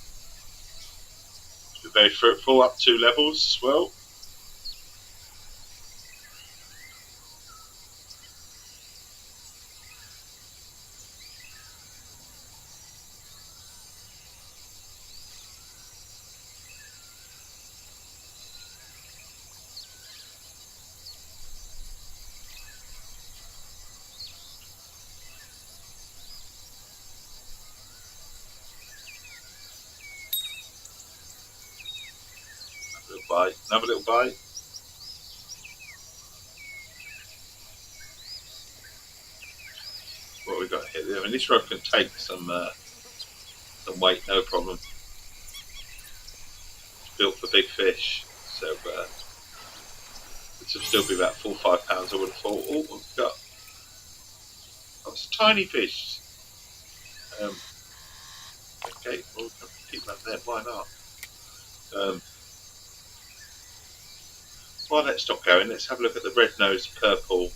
S1: been very fruitful, up 2 levels as well. Another little bite. What we got here? I mean, this rod can take some weight, no problem. It's built for big fish, so this will still be about 4 or 5 pounds. I would have thought. Oh, we've got lots of tiny fish. Okay, we'll keep that there. Why not? While let's stop going, let's have a look at the red-nosed purple.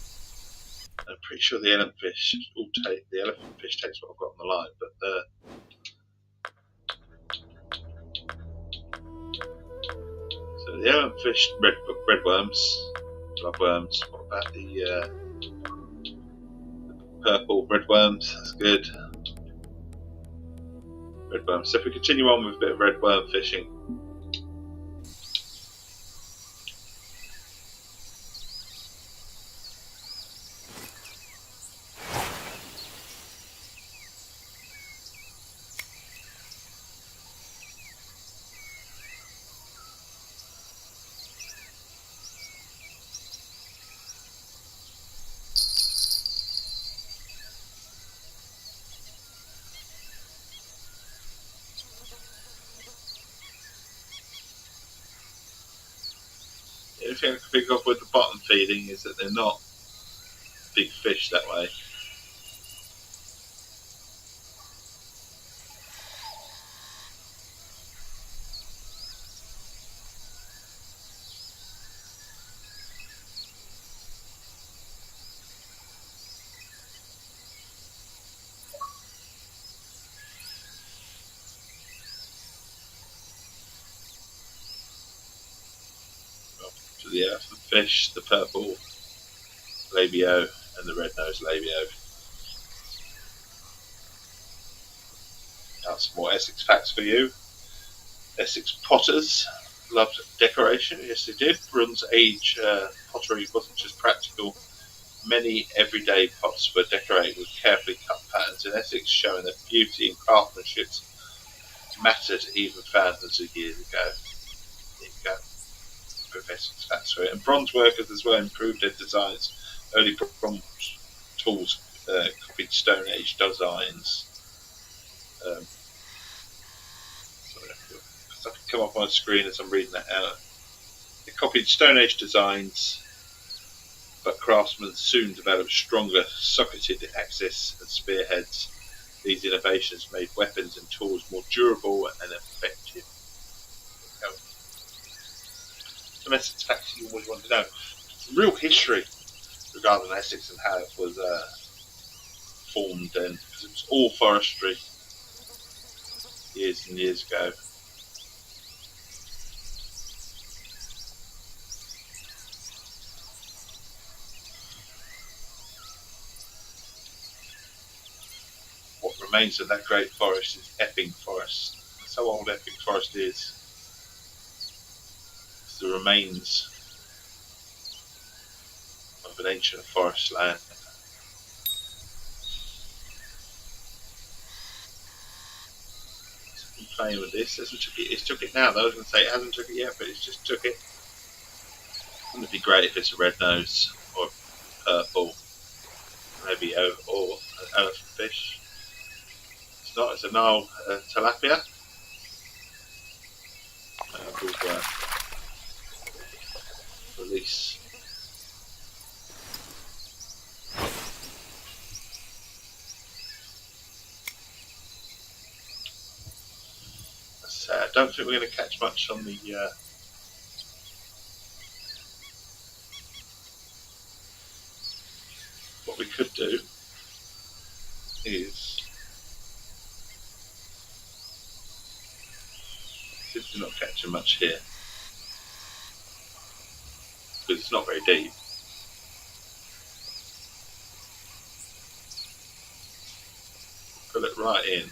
S1: I'm pretty sure the elephant fish takes what I've got on the line, but so the elephant fish, red worms, love worms. What about the purple red worms? That's good. Red worms. So if we continue on with a bit of red worm fishing. The only thing I can think of with the bottom feeding is that they're not big fish that way. To the elephant fish, the purple labio and the red-nosed labio. Now some more Essex facts for you. Essex potters loved decoration. Yes, they did. Bronze Age pottery wasn't just practical. Many everyday pots were decorated with carefully cut patterns in Essex, showing that beauty and craftsmanship mattered even thousands of years ago. There you go. Essex facts for it. And bronze workers as well improved their designs. Early bronze tools copied Stone Age designs. I can come up on the screen as I'm reading that out. They copied Stone Age designs, but craftsmen soon developed stronger socketed axes and spearheads. These innovations made weapons and tools more durable and effective. Some Essex facts you always want to know. Real history regarding Essex and how it was formed then, because it was all forestry years and years ago. What remains of that great forest is Epping Forest. That's how old Epping Forest is. It's the remains of an ancient forest land. It's playing with this. It's took it now though. I was going to say it hasn't took it yet, but it's just took it. Wouldn't it be great if it's a red nose or purple, maybe or an elephant fish? It's not. It's a Nile tilapia. We'll release. That's sad. don't think we're going to catch much on the. What we could do is. Since we're not catching much here, because it's not very deep. Pull it right in.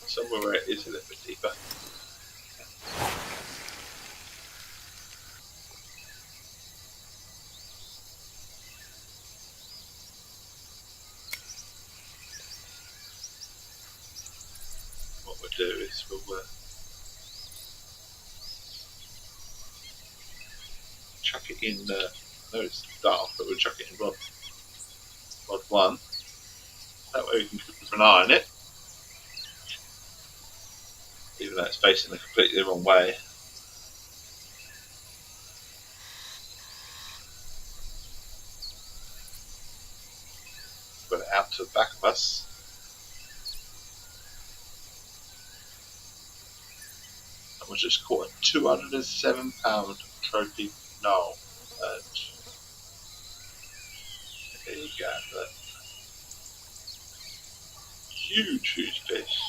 S1: Somewhere where it is a little bit deeper. What we'll do is we'll chuck it in. No, it's dark, but we'll chuck it in rod 1. That way we can keep an eye on it, even though it's facing the completely wrong way. Put it out to the back of us. And we just caught a 207-pound trophy narwhal. And there you go. Look. Huge fish.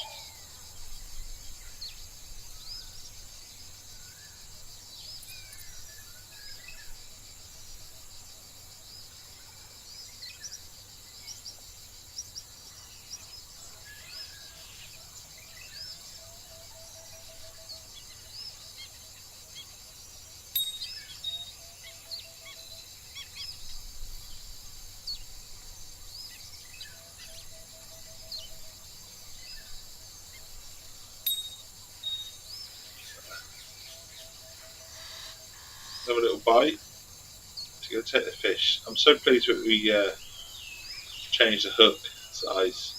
S1: Have a little bite to go take the fish. I'm so pleased that we changed the hook size.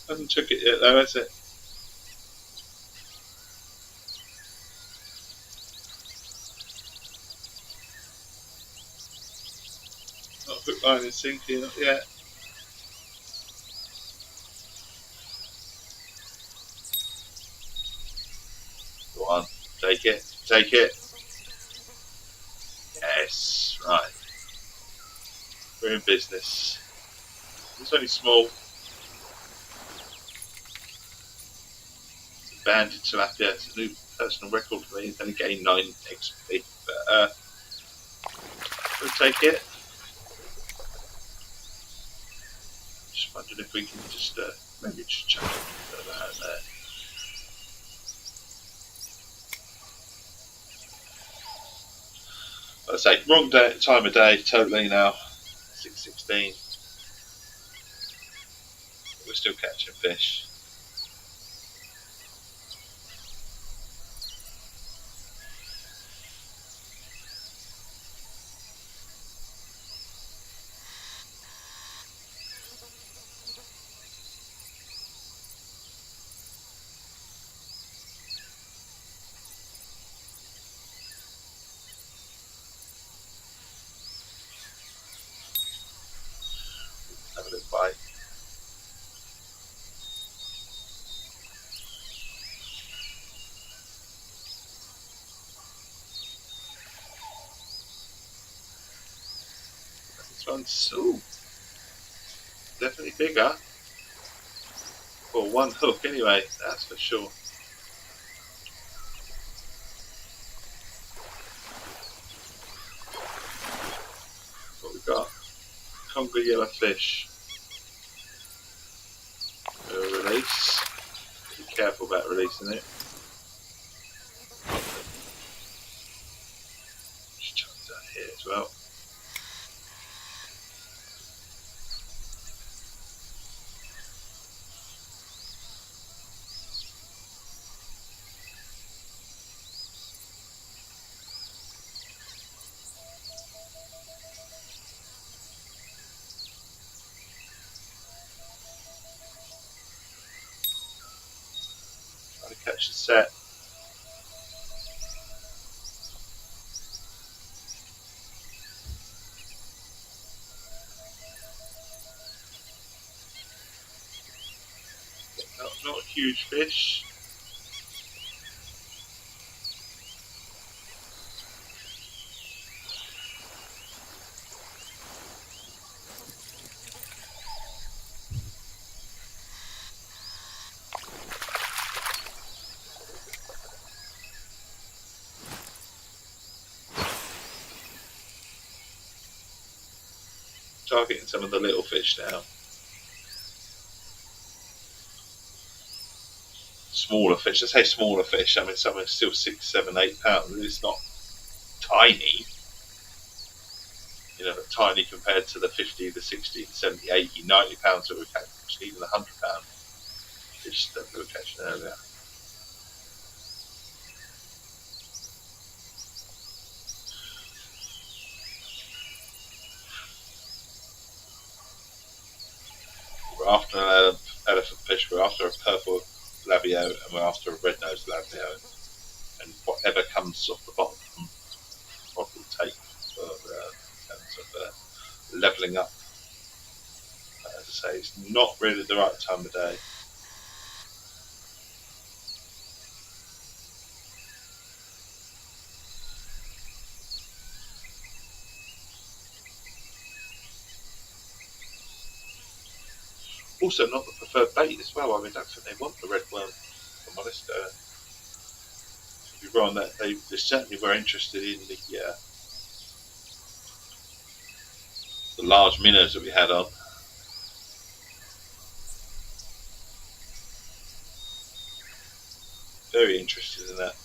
S1: Hasn't took it yet though, has it? Not hook, line and sinking, not yet. Go on, take it. Yes, right. We're in business. It's only small. Banded tilapia. It's a new personal record for me. It's only gained 9 XP, but we'll take it. Just wondering if we can just maybe just chuck a bit of that in there. Like I say, wrong time of day totally now. 6:16. We're still catching fish. Have a little bite. This one's definitely bigger. Well, one hook anyway, that's for sure. What we got? Congo yellowfish. Release. Be careful about releasing it. catch the set. Not a huge fish. Targeting some of the little fish now. Smaller fish. I say smaller fish. I mean, some are still 6, 7, 8 pounds. It's not tiny. You know, tiny compared to the 50, the 60, the 70, 80, 90 pounds that we catch, even the 100-pound fish that we were catching earlier. We're after an elephant fish, we're after a purple labio, and we're after a red-nosed labio. And whatever comes off the bottom, what we'll take for in terms of levelling up. As I say, it's not really the right time of day. Also, not the preferred bait as well. I mean, I don't think they want the red worm, if I'm honest. To be wrong, that they certainly were interested in the large minnows that we had on. Very interested in that.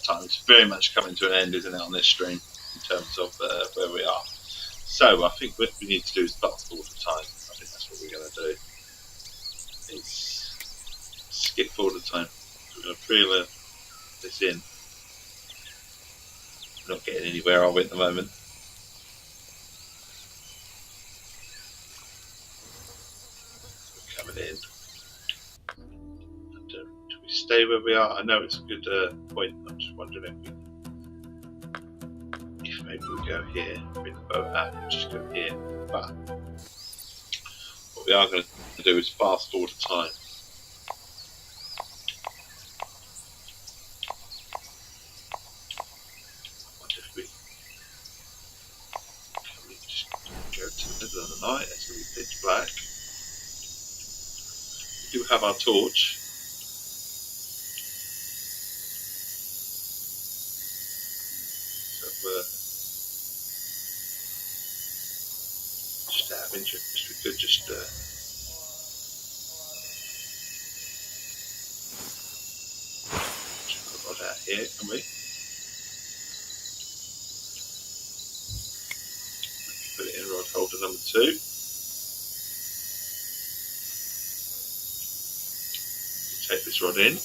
S1: time. It's very much coming to an end, isn't it, on this stream in terms of where we are. So I think what we need to do is fast forward the time. I think that's what we're going to do. It's skip forward the time. We're going to reel this in. We're not getting anywhere, are we, at the moment? We're coming in. And, do we stay where we are? I know it's a good point. I'm just wondering if maybe we go here, bring the boat out and just go here. But what we are going to do is fast forward the time. Middle of the night, it's going to be pitch black. We do have our torch. So just out of interest, we could just put a rod out here, can we? Put it in rod holder number 2. Take this rod in.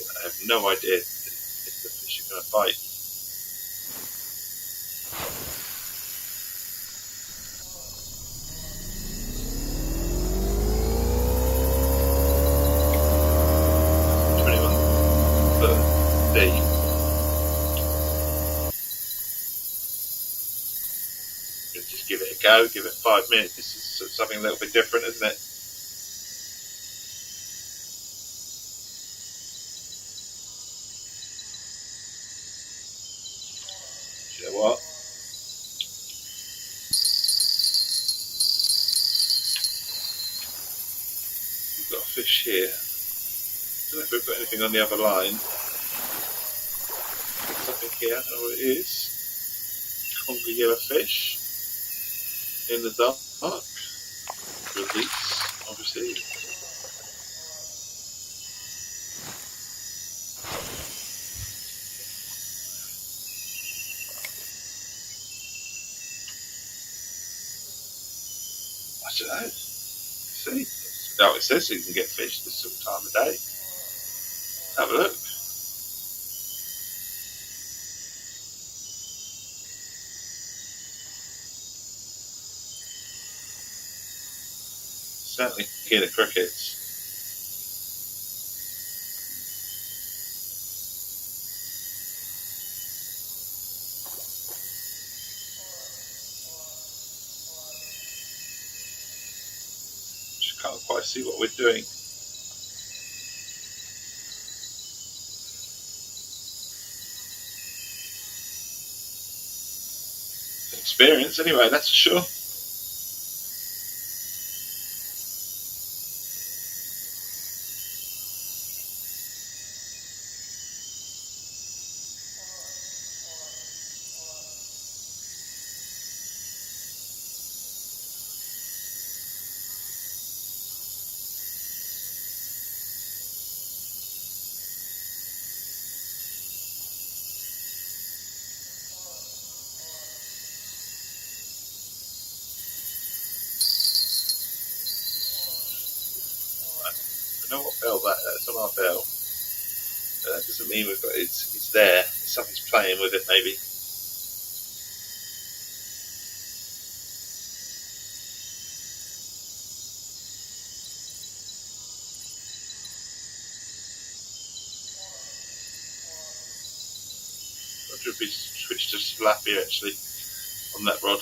S1: I have no idea if the fish are going to bite. Just give it a go, give it 5 minutes. This is something a little bit different, isn't it? You know what? We've got a fish here. I don't know if we've got anything on the other line. Something here, I don't know what it is. Hungry yellow fish in the dark. Release, obviously. I don't know. See? Now it says you can get fish this sort of time of day. Have a look. Certainly hear the crickets. Just can't quite see what we're doing. Experience anyway, that's for sure. I know what bell that's on our bell. But that doesn't mean we've got it's there. Something's playing with it maybe. I wonder if we switched to Slappy actually on that rod.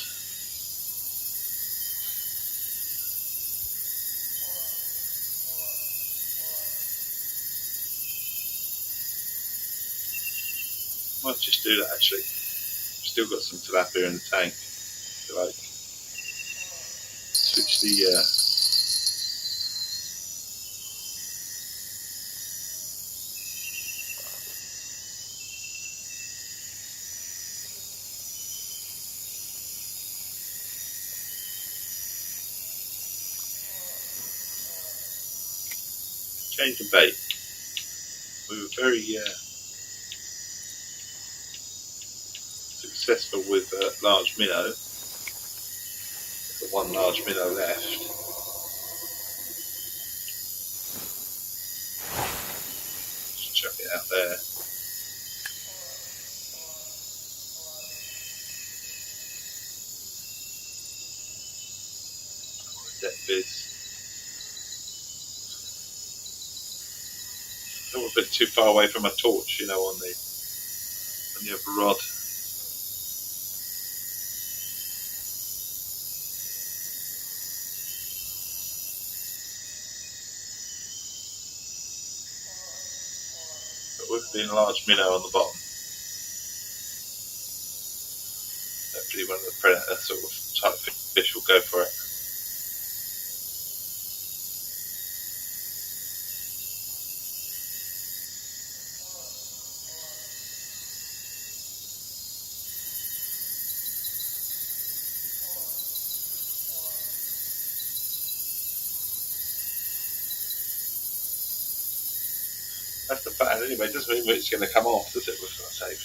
S1: Might just do that actually. Still got some tilapia in the tank. So like switch the Change the bait. We were very successful with large minnow. The one large minnow left. Just chuck it out there. Depth is. I was a bit too far away from a torch, you know, on the other rod. But with being a large minnow on the bottom, hopefully one of the predator sort of type fish will go for it. That's the pattern anyway. It doesn't mean it's going to come off, does it? We're going to save.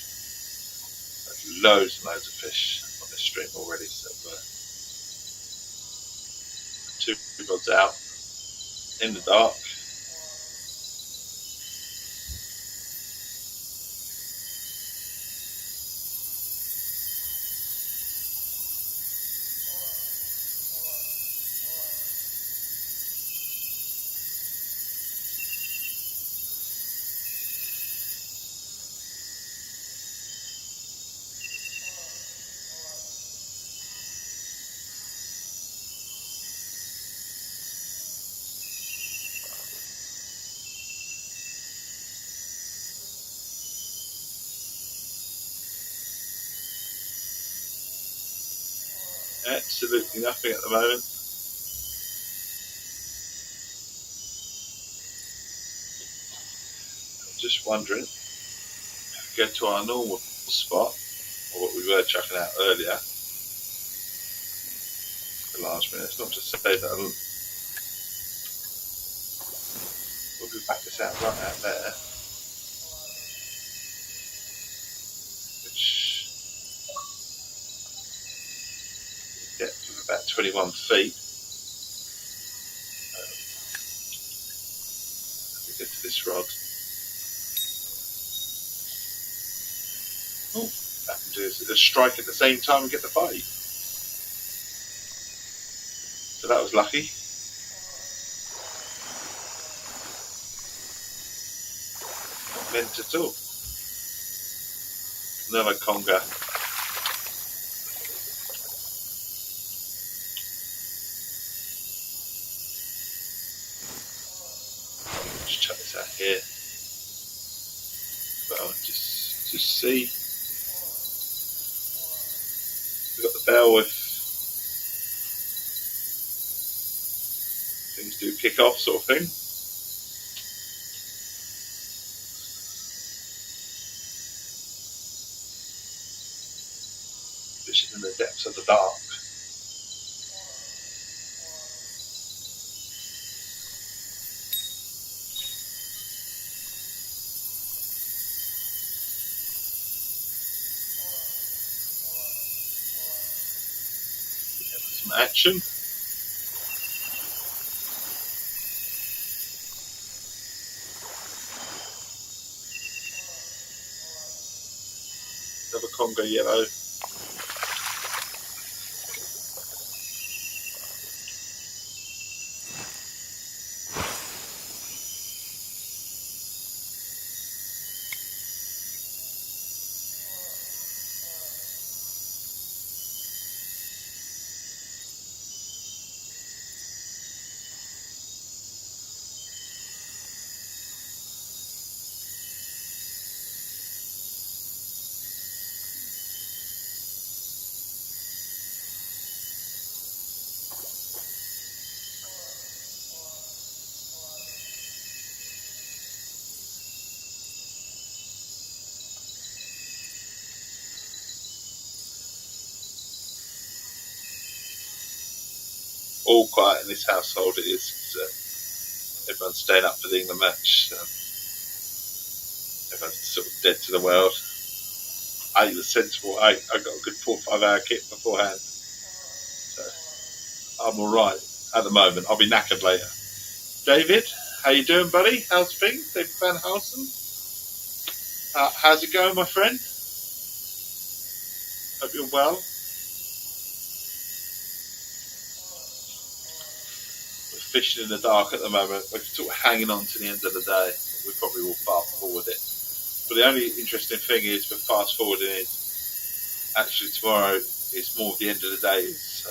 S1: There's loads and loads of fish on this stream already. So 2 rods out in the dark. Absolutely nothing at the moment. I'm just wondering if we go to our normal spot, or what we were chucking out earlier, the large minnow. It's not to say that we'll be back this out right out there, which depth of about 21 feet. We get to this rod. Oh, I can do is a strike at the same time and get the bite. So that was lucky. Not meant at all. Another conger. Just chuck this out here. Well, just see. We've got the bell if things do kick off, sort of thing. Fishing in the depths of the dark. Some action. Another conger yellow. All quiet in this household. It is everyone's staying up for the England match. Everyone's sort of dead to the world. I was sensible. I got a good 4 or 5 hour kit beforehand, so I'm all right at the moment. I'll be knackered later. David, how you doing, buddy? How's things? David Van Housen. How's it going, my friend? Hope you're well. We're fishing in the dark at the moment. We're sort of hanging on to the end of the day. We probably will fast forward it. But the only interesting thing is for fast forwarding is actually tomorrow is more of the end of the day is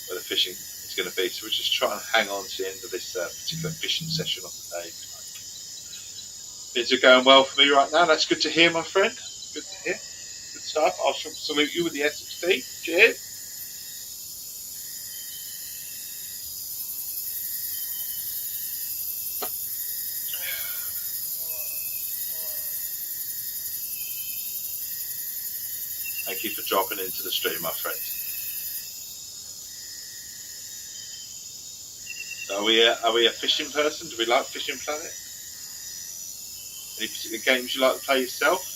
S1: where the fishing is going to be. So we're just trying to hang on to the end of this particular fishing session of the day. Things are going well for me right now. That's good to hear, my friend. Good to hear. Good stuff. I shall salute you with the Essex Tea. Cheers. Thank you for dropping into the stream, my friend. Are we a fishing person? Do we like Fishing Planet? Any particular games you like to play yourself?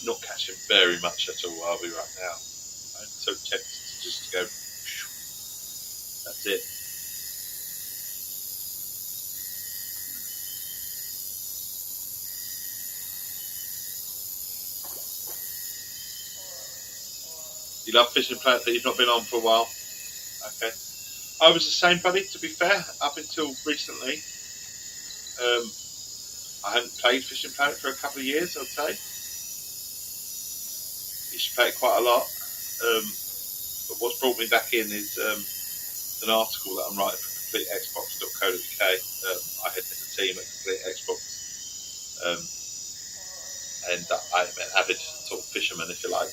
S1: Not catching very much at all, are we, right now? I'm so tempted to just go. That's it. You love Fishing Planet that you've not been on for a while? Okay. I was the same, buddy, to be fair, up until recently. I hadn't played Fishing Planet for a couple of years, I'd say. Used to play it quite a lot. But what's brought me back in is an article that I'm writing for CompleteXbox.co.uk. I head the team at Complete Xbox. And I'm an avid sort of fisherman, if you like.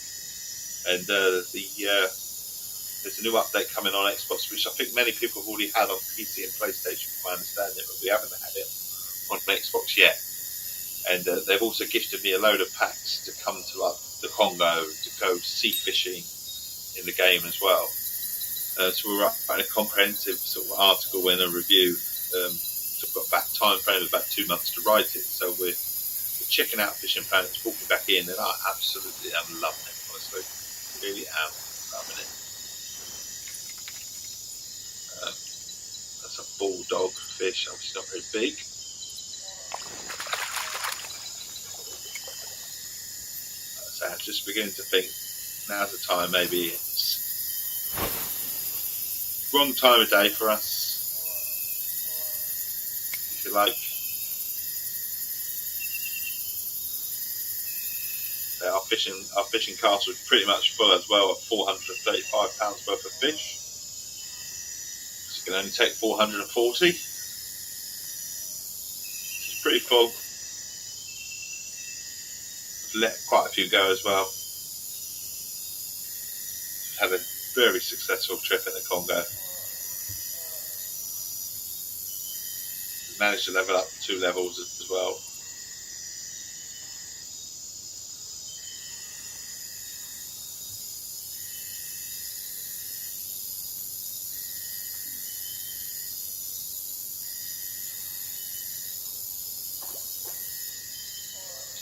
S1: And there's a new update coming on Xbox, which I think many people have already had on PC and PlayStation, from my understanding, but we haven't had it on Xbox yet. And they've also gifted me a load of packs to come to like the Congo to go sea fishing in the game as well. So we're writing a comprehensive sort of article and a review. So we've got about time frame of about 2 months to write it. So we're checking out Fishing Planet, it's brought me back in, and I absolutely am loving it, honestly. Really am loving it. That's a bulldog fish, obviously not very big. So I'm just beginning to think now's the time, maybe it's wrong time of day for us, if you like. Our fishing castle is pretty much full as well at £435 worth of fish. So you can only take 440. It's pretty full. Let quite a few go as well. Had a very successful trip in the Congo. Managed to level up 2 levels as well.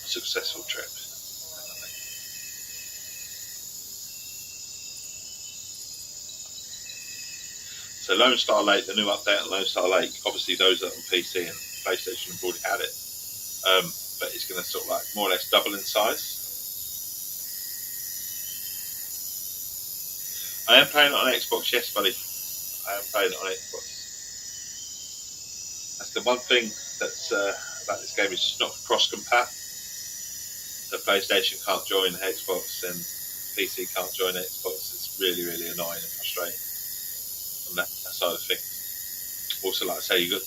S1: Successful trip. So Lone Star Lake, the new update on Lone Star Lake, obviously those that are on PC and PlayStation have already had it, but it's going to sort of like more or less double in size. I am playing it on Xbox, yes buddy, I am playing it on Xbox. That's the one thing that's about this game, is it's not cross-compat. So PlayStation can't join Xbox and PC can't join Xbox. It's really, really annoying and frustrating on that side of things. Also, like I say, you got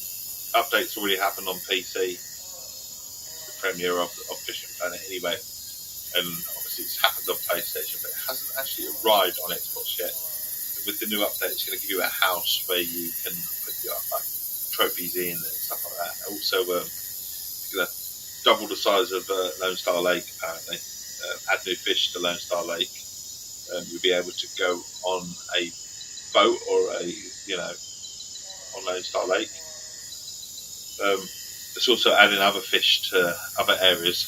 S1: updates already happened on PC, the premiere of Fishing Planet anyway, and obviously it's happened on PlayStation, but it hasn't actually arrived on Xbox yet. with the new update, it's going to give you a house where you can put your trophies in and stuff like that. Also, it's going to double the size of Lone Star Lake. Apparently, add new fish to Lone Star Lake. You'll be able to go on a boat or on Lone Star Lake. It's also adding other fish to other areas.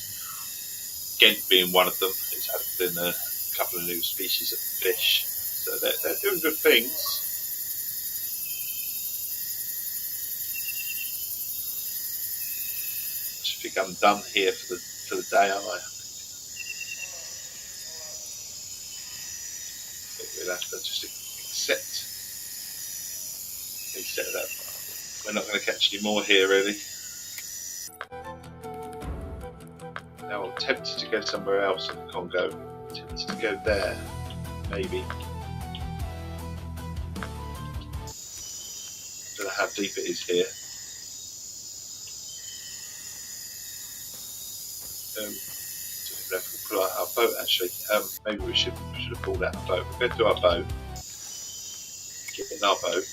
S1: Ghent being one of them. It's added in a couple of new species of fish. So they're doing good things. I just think I'm done here for the day, aren't I? I think we'll have to just accept that we're not going to catch any more here, really. Now I'm tempted to go somewhere else in the Congo. I'm tempted to go there, maybe. I don't know how deep it is here. I don't even know if we can pull out our boat actually. Maybe we should have pulled out our boat. We'll go to our boat. Get in our boat.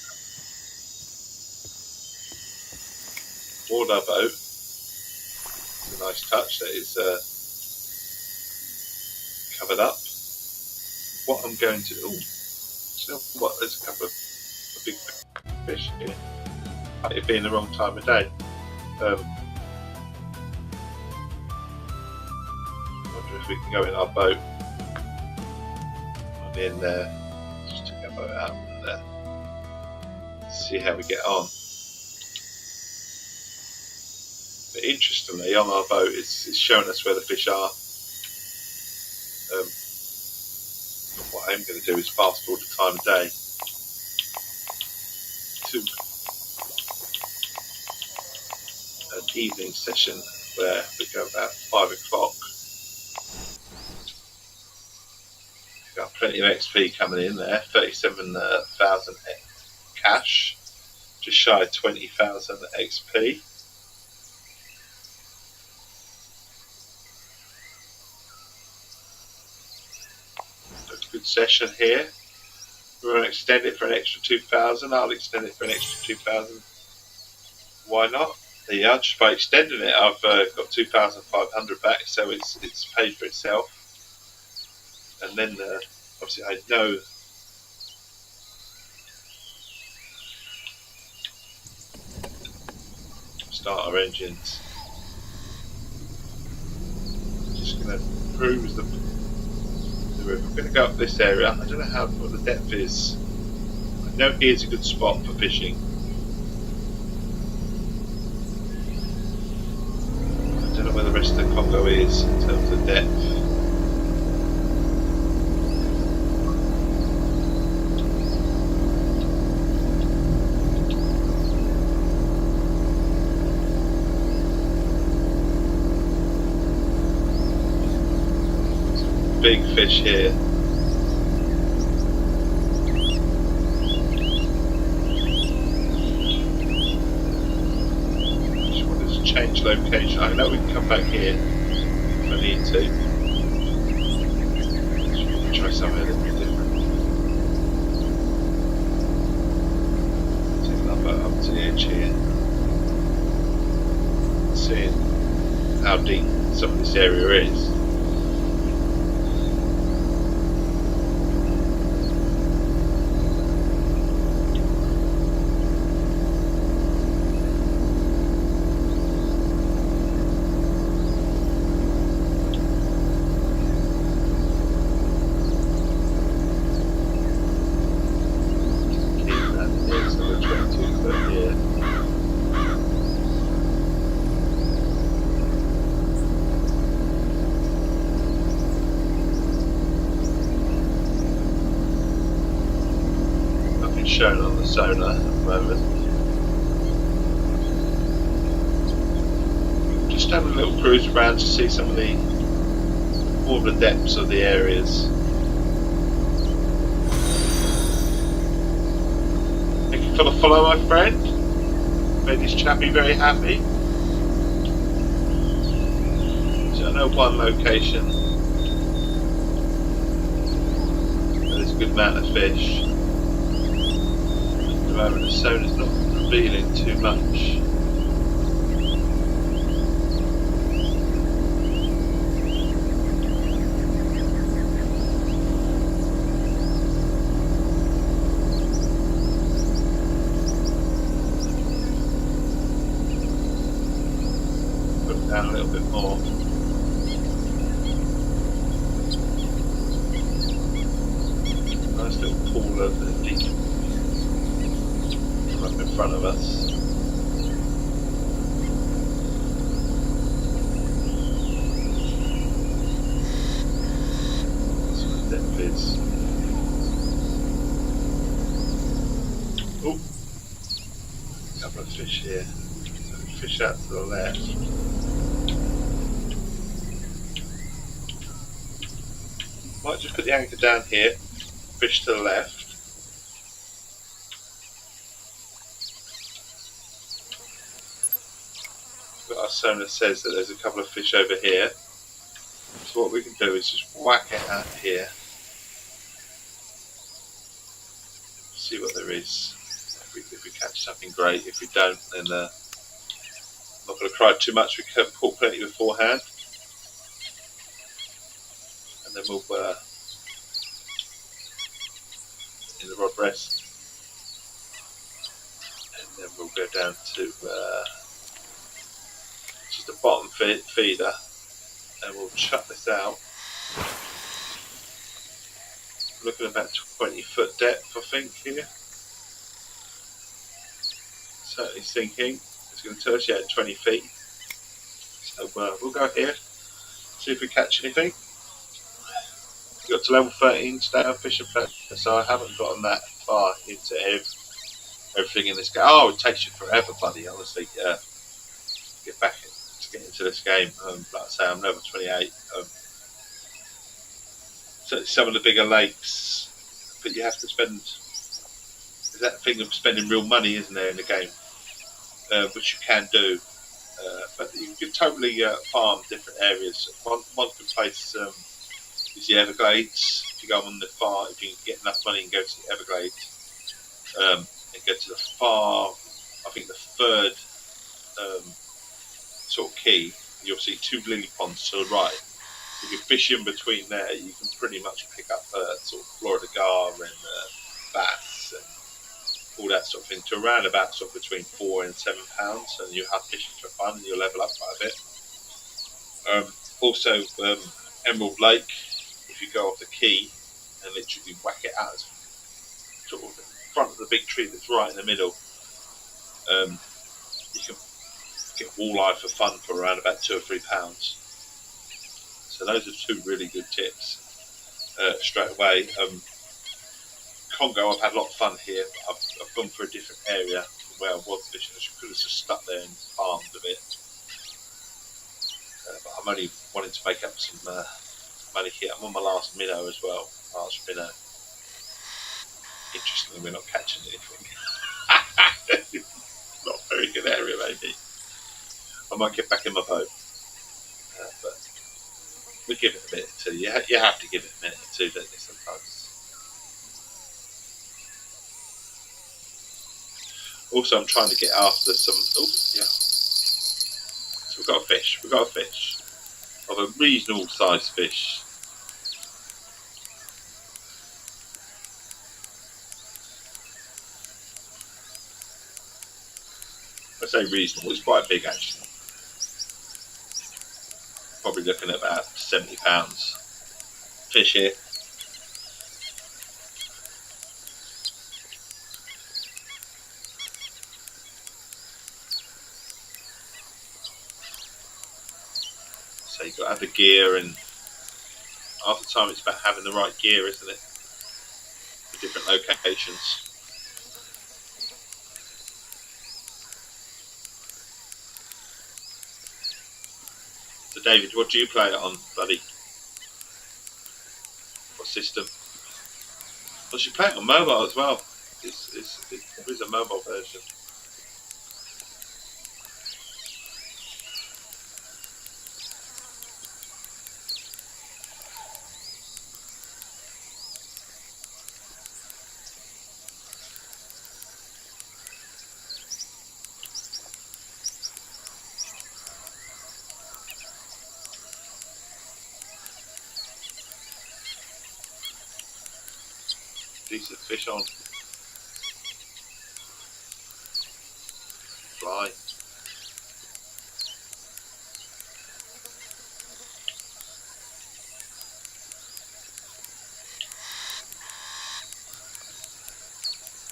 S1: Board our boat. It's a nice touch that is covered up. What I'm going to do, there's a couple of big fish here. Might it be in the wrong time of day. I wonder if we can go in our boat. I'm in there. Just take our boat out and see how we get on. But interestingly, on our boat, it's showing us where the fish are. What I'm going to do is fast forward the time of day to an evening session where we go about 5 o'clock. We've got plenty of XP coming in there, 37,000 cash, just shy of 20,000 XP. Good session here. We're going to extend it for an extra 2,000. I'll extend it for an extra 2,000. Why not? Yeah, just by extending it, I've got 2,500 back, so it's paid for itself. And then obviously I know start our engines. Just going to cruise the river. I'm going to go up this area. I don't know what the depth is. I know here's a good spot for fishing. I don't know where the rest of the Congo is in terms of depth. Big fish here. Just wanted to change location. I know we can come back here if I need to. Just want to try something a little bit different. Taking our boat up to the edge here. Seeing how deep some of this area is. Shown on the sonar at the moment. Just having a little cruise around to see some of all the depths of the areas. Thank you for the follow, my friend. Made this chappie very happy. So I know one location. There's a good amount of fish. moment, the sona's not revealing too much. Put it down a little bit more. Nice little pool of the deep up in front of us. That's what the depth is. Oh, a couple of fish here. Fish out to the left. Might just put the anchor down here. Fish to the left. But our sonar says that there's a couple of fish over here. So what we can do is just whack it out here. See what there is. If we catch something, great. If we don't, then I'm not going to cry too much. We caught plenty beforehand. And then we'll in the rod rest. And then we'll go down to just a bottom feeder, and we'll chuck this out. Looking at about 20-foot depth, I think, here. Certainly sinking. It's going to tell us, yeah, at 20 feet. So we'll go here, see if we catch anything. Got to level 13 today on Fish and Pleasure, so I haven't gotten that far into everything in this game. Oh, it takes you forever, buddy, honestly. Get back to get into this game. Like I say, I'm level 28. Certainly some of the bigger lakes, but you have to spend. There's that thing of spending real money, isn't there, in the game? Which you can do, but you can totally farm different areas. One good place is the Everglades. If you go on the far, if you can get enough money and go to the Everglades, and go to the far, I think the third sort of key, you'll see two lily ponds to the right. If you fish in between there, you can pretty much pick up sort of Florida gar and bass and all that sort of thing to around about sort of between £4 and £7, and you have fishing for fun and you'll level up quite a bit. Also, Emerald Lake, if you go off the quay and literally whack it out sort of in front of the big tree that's right in the middle, you can get walleye for fun for around about £2 or £3. So those are two really good tips straight away. Congo, I've had a lot of fun here. I've gone for a different area where I was fishing. I could have just stuck there and farmed a bit. But I'm only wanting to make up some money here. I'm on my last minnow as well. Last minnow. Interestingly, we're not catching anything. Not a very good area, maybe. I might get back in my boat. But we give it a minute or two. You have to give it a minute or two, don't you, sometimes? Also, I'm trying to get after some. Oh, yeah. So we've got a fish. We've got a fish of a reasonable sized fish. I say reasonable. It's quite big actually. Probably looking at about £70. Fish here. So you've got to have the gear, and half the time it's about having the right gear, isn't it? For different locations. So David, what do you play it on, buddy? What system? Well, you play it on mobile as well. There is a mobile version. decent fish on. Fly.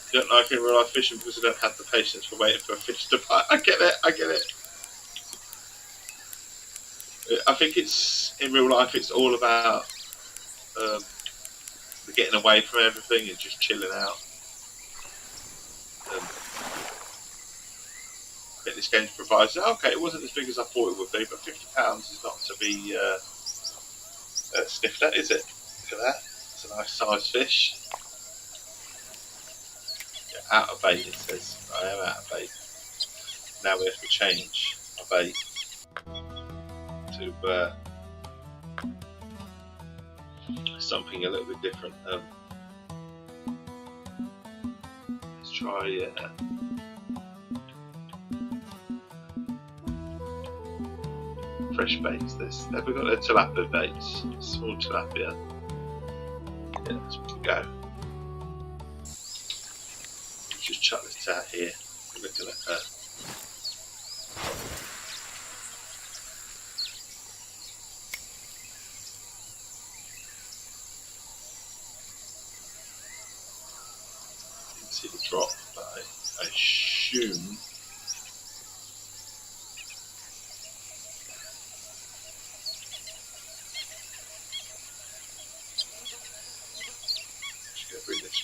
S1: I don't like in real life fishing because I don't have the patience for waiting for a fish to bite. I get it. I think it's in real life. It's all about getting away from everything and just chilling out. I think this game provides. Okay, it wasn't as big as I thought it would be, but £50 is not to be sniffed at, is it? Look at that. It's a nice sized fish. Yeah, out of bait, it says. I am out of bait. Now we have to change our bait to something a little bit different. Let's try fresh baits. This. Have we got the tilapia baits? Small tilapia. Yeah, let's go. Just chuck this out here. Look at that. Didn't see the drop, but I assume. Just going to bring this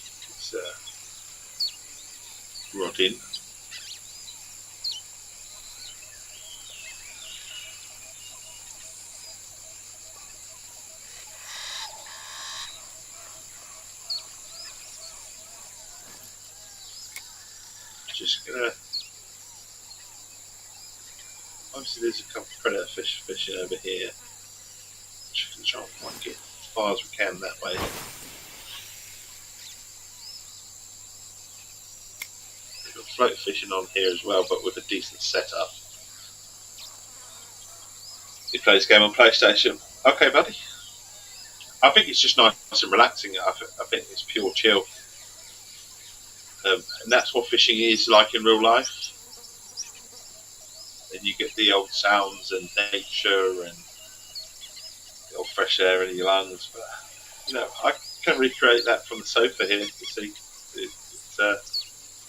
S1: rod in. Just gonna. Obviously, there's a couple of predator fish fishing over here. Just gonna try and get as far as we can that way. We've got float fishing on here as well, but with a decent setup. You play this game on PlayStation? Okay, buddy. I think it's just nice and relaxing. I think it's pure chill. And that's what fishing is like in real life. And you get the old sounds and nature and the old fresh air in your lungs. But you know, I can recreate that from the sofa here. You see,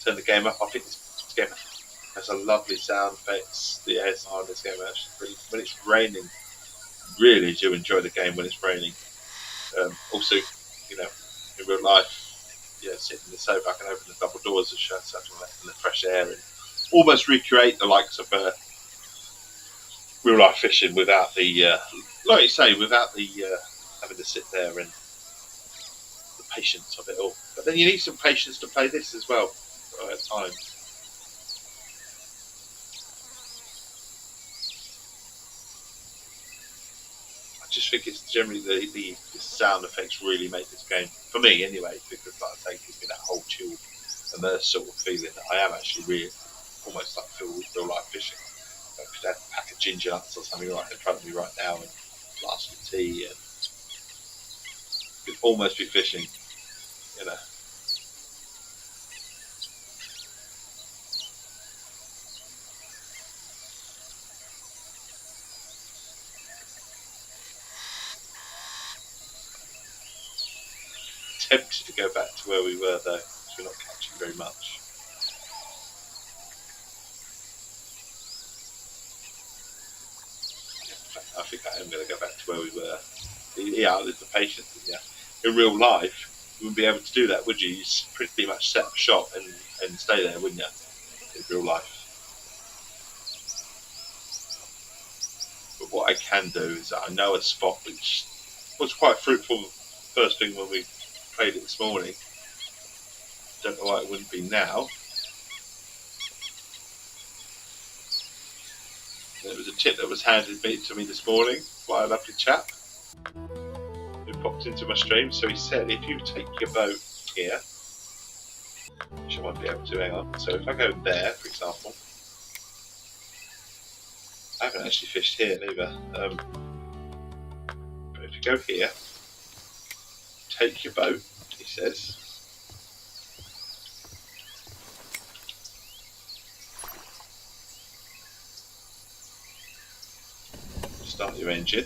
S1: turn the game up. I think this game has a lovely sound effects. The ASMR in this game actually pretty. When it's raining, really do enjoy the game when it's raining. Also, you know, in real life. Yeah, sitting in the sofa, I can open the double doors and shut so I can let in the fresh air and almost recreate the likes of real life fishing without the, like you say, without the having to sit there and the patience of it all. But then you need some patience to play this as well at times. I just think it's generally the sound effects really make this game, for me anyway, because like I say, it gives me that whole chill, immersed sort of feeling that I am actually really, almost like real life fishing. I could have a pack of ginger nuts or something right in front of me right now and a glass of tea and could almost be fishing, you know. Tempted to go back to where we were though, because we're not catching very much. I think I am going to go back to where we were. Yeah, there's the patience in there. In real life, you wouldn't be able to do that, would you? You pretty much set up shop and stay there, wouldn't you? In real life. But what I can do is that I know a spot which was quite fruitful first thing when we played it this morning. Don't know why it wouldn't be now. It was a tip that was handed to me this morning by a lovely chap who popped into my stream. So he said, if you take your boat here, which I won't be able to, hang on. So if I go there, for example, I haven't actually fished here either. But if you go here, take your boat, he says, your engine.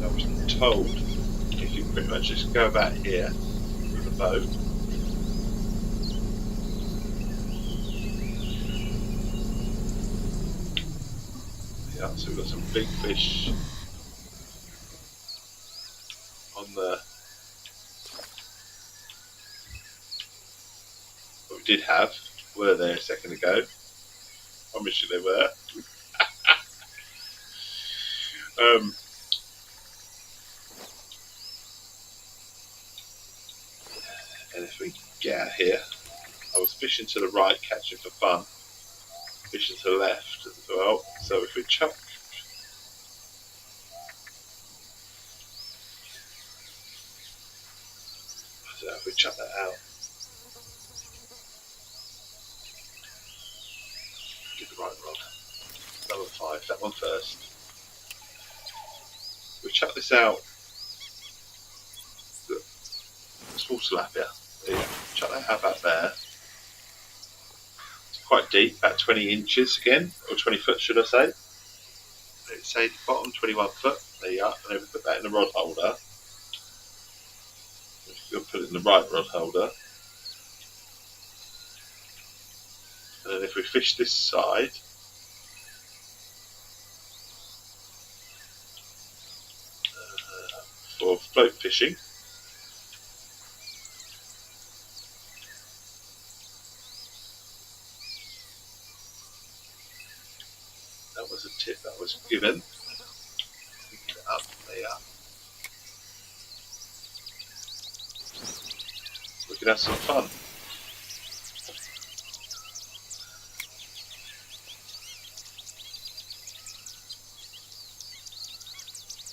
S1: I was told if you pretty much just go about here with the boat. Yeah, so we've got some big fish on the. What we did have were there a second ago. I promise you they were. And if we get out here, I was fishing to the right, catching for fun. Fishing to the left as well. So if we chuck. So if we chuck that out. Get the right rod. Number 5, that one first. We chuck this out. Look, small tilapia. There you go. Chuck that out about there. It's quite deep, about 20 inches again, or 20 foot should I say. Let's say the bottom 21 foot. There you are. And then we put that in the rod holder. We'll put it in the right rod holder. And then if we fish this side, for float fishing, that was a tip that was given. Get it up, there you are. We can have some fun.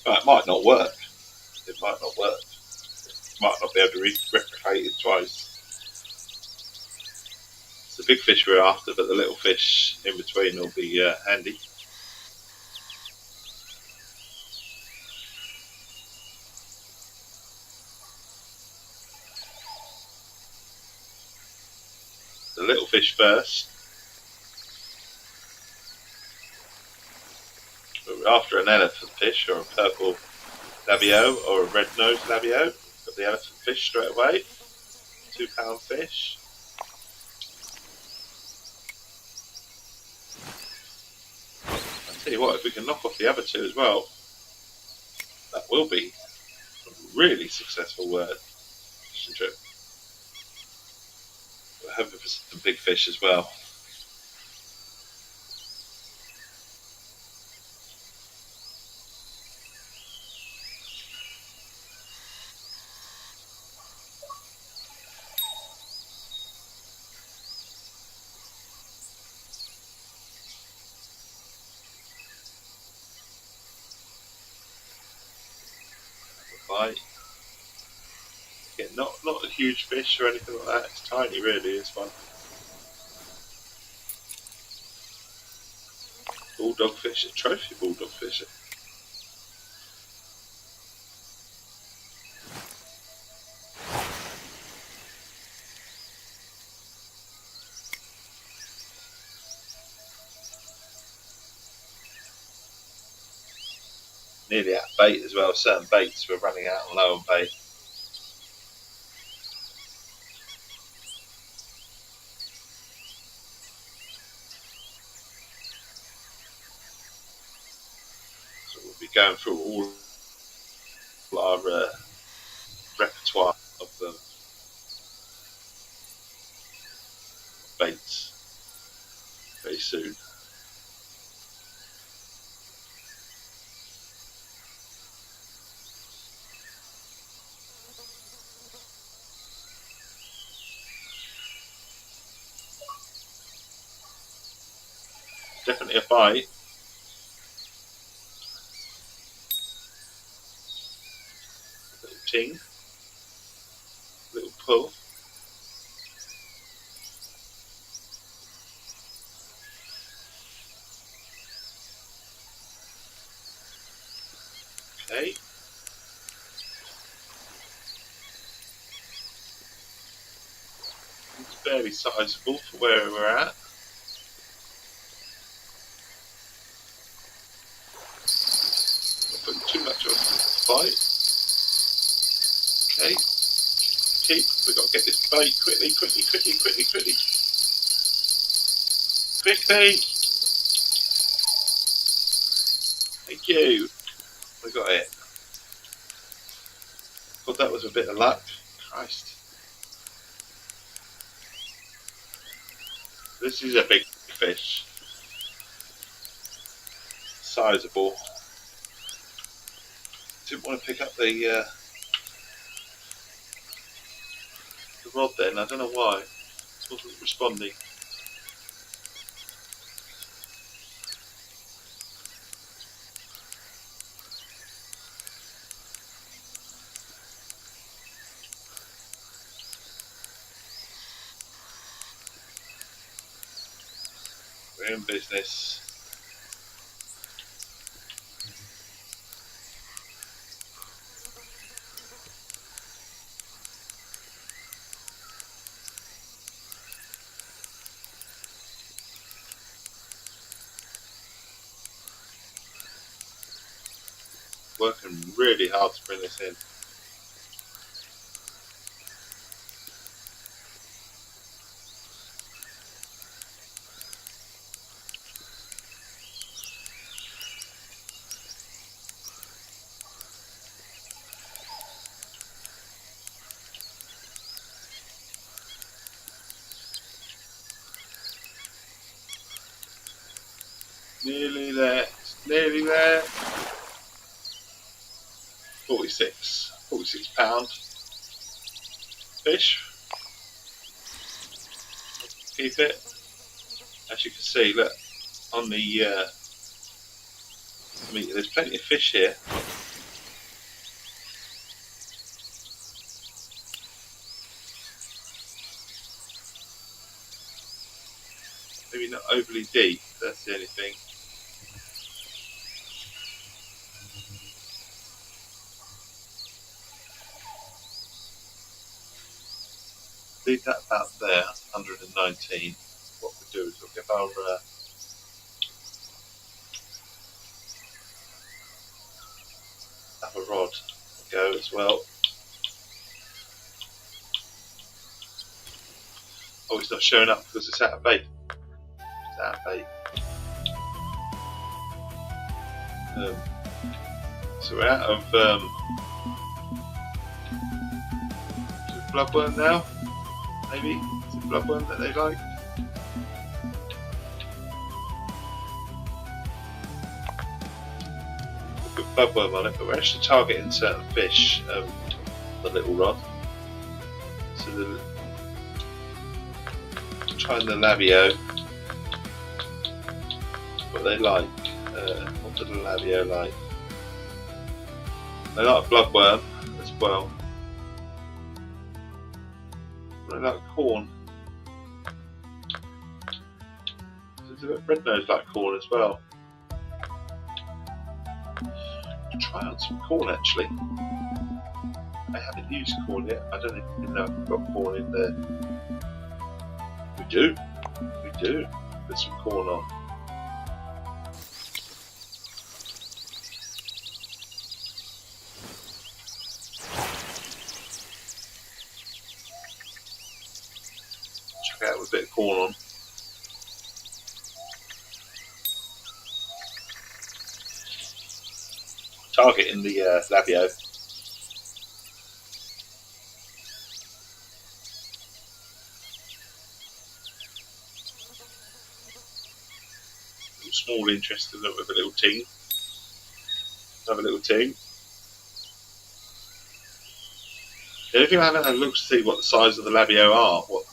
S1: But it might not work. It might not work. You might not be able to replicate it twice. It's the big fish we're after, but the little fish in between will be handy. The little fish first. But we're after an elephant fish or a purple labio or a red nose labio. Got the elephant fish straight away. 2 pound fish. I'll tell you what, if we can knock off the other 2 as well, that will be a really successful fishing trip. We're hoping for some big fish as well. Bite. Yeah, not a huge fish or anything like that. It's tiny, really. It's fun. Bulldog fish, a trophy bulldog fish. Nearly out of bait as well. Certain baits we're running out on low on bait. So we'll be going through all our repertoire of baits very soon. Definitely a bite. A little ting. A little pull. Okay. fairly sizable for where we're at. Not putting too much on the bite. Okay, keep. We've got to get this bait quickly. Thank you. We got it. Thought that was a bit of luck. Christ. This is a big fish. Sizable. Didn't want to pick up the rod then. I don't know why. It wasn't responding. We're in business. Working really hard to bring this in. Nearly there. Nearly there. 46 pound fish. Keep it. As you can see, look on the there's plenty of fish here. Maybe not overly deep, that's the only thing. Leave that about there, 119. What we'll do is we'll give our have a rod go as well. Oh, it's not showing up because it's out of bait. It's out of bait. So we're out of bloodworm now. Maybe it's a bloodworm that they like. We've got bloodworm on it, but we're actually targeting certain fish. The little rod. So trying the labio. What they like. What do the labio like? They like bloodworm as well. They like corn. There's a bit of red nose like corn as well. Try on some corn actually. I haven't used corn yet. I don't even know if we've got corn in there. We do. Put some corn on. Check out with a bit of corn on. Targeting the labio. Small interest in it with a little ting. Have a little ting. The only thing I haven't had a look to see what the size of the labio are. What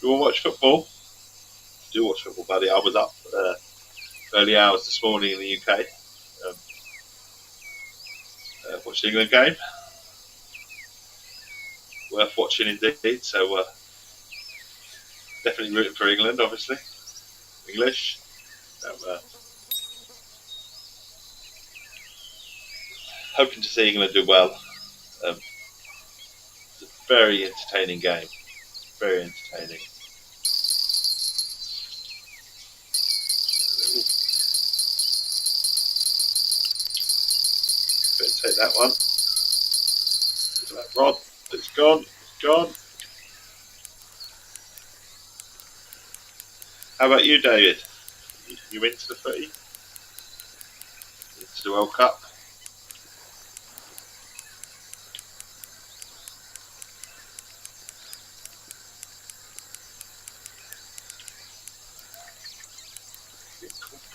S1: Do you want to watch football? I do watch football, buddy. I was up early hours this morning in the UK. Watched the England game. worth watching indeed. So definitely rooting for England, obviously. English. So, hoping to see England do well. Um, it's a very entertaining game. Very entertaining. Better take that one. Look at that rod. It's gone. It's gone. How about you, David? You into the footy? Into the World Cup?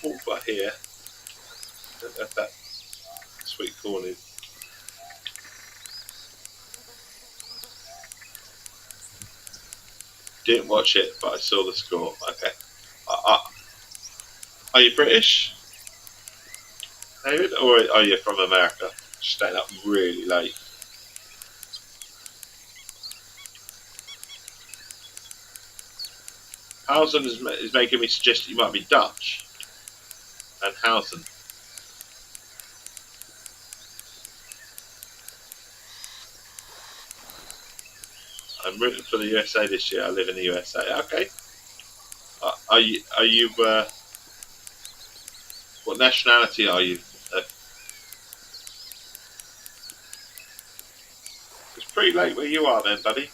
S1: Pulled by here. I don't know if that sweet corn is. Didn't watch it, but I saw the score. Okay. Are you British, David, or are you from America? Staying up really late. Housen is making me suggest you might be Dutch. And Housen. I'm rooting for the USA this year. I live in the USA. Okay. Are you? What nationality are you? It's pretty late where you are, then, buddy.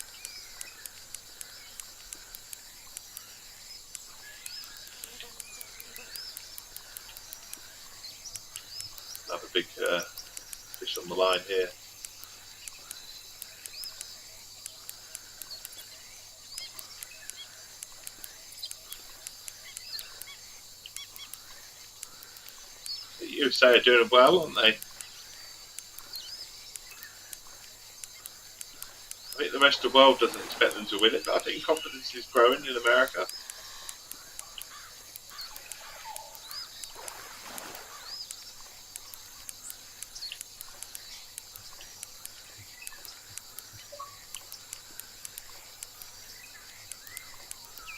S1: Another big fish on the line here. The USA are doing well, aren't they? I think the rest of the world doesn't expect them to win it, but I think confidence is growing in America.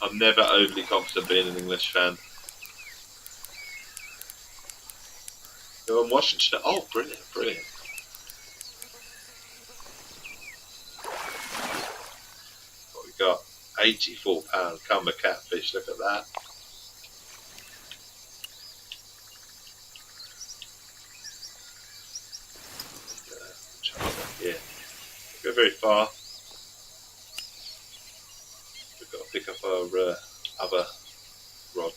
S1: I'm never overly confident being an English fan. You're in Washington. Oh, brilliant, brilliant. What we got? £84 cumba catfish. Look at that. Yeah, go very far. We've got to pick up our other rod.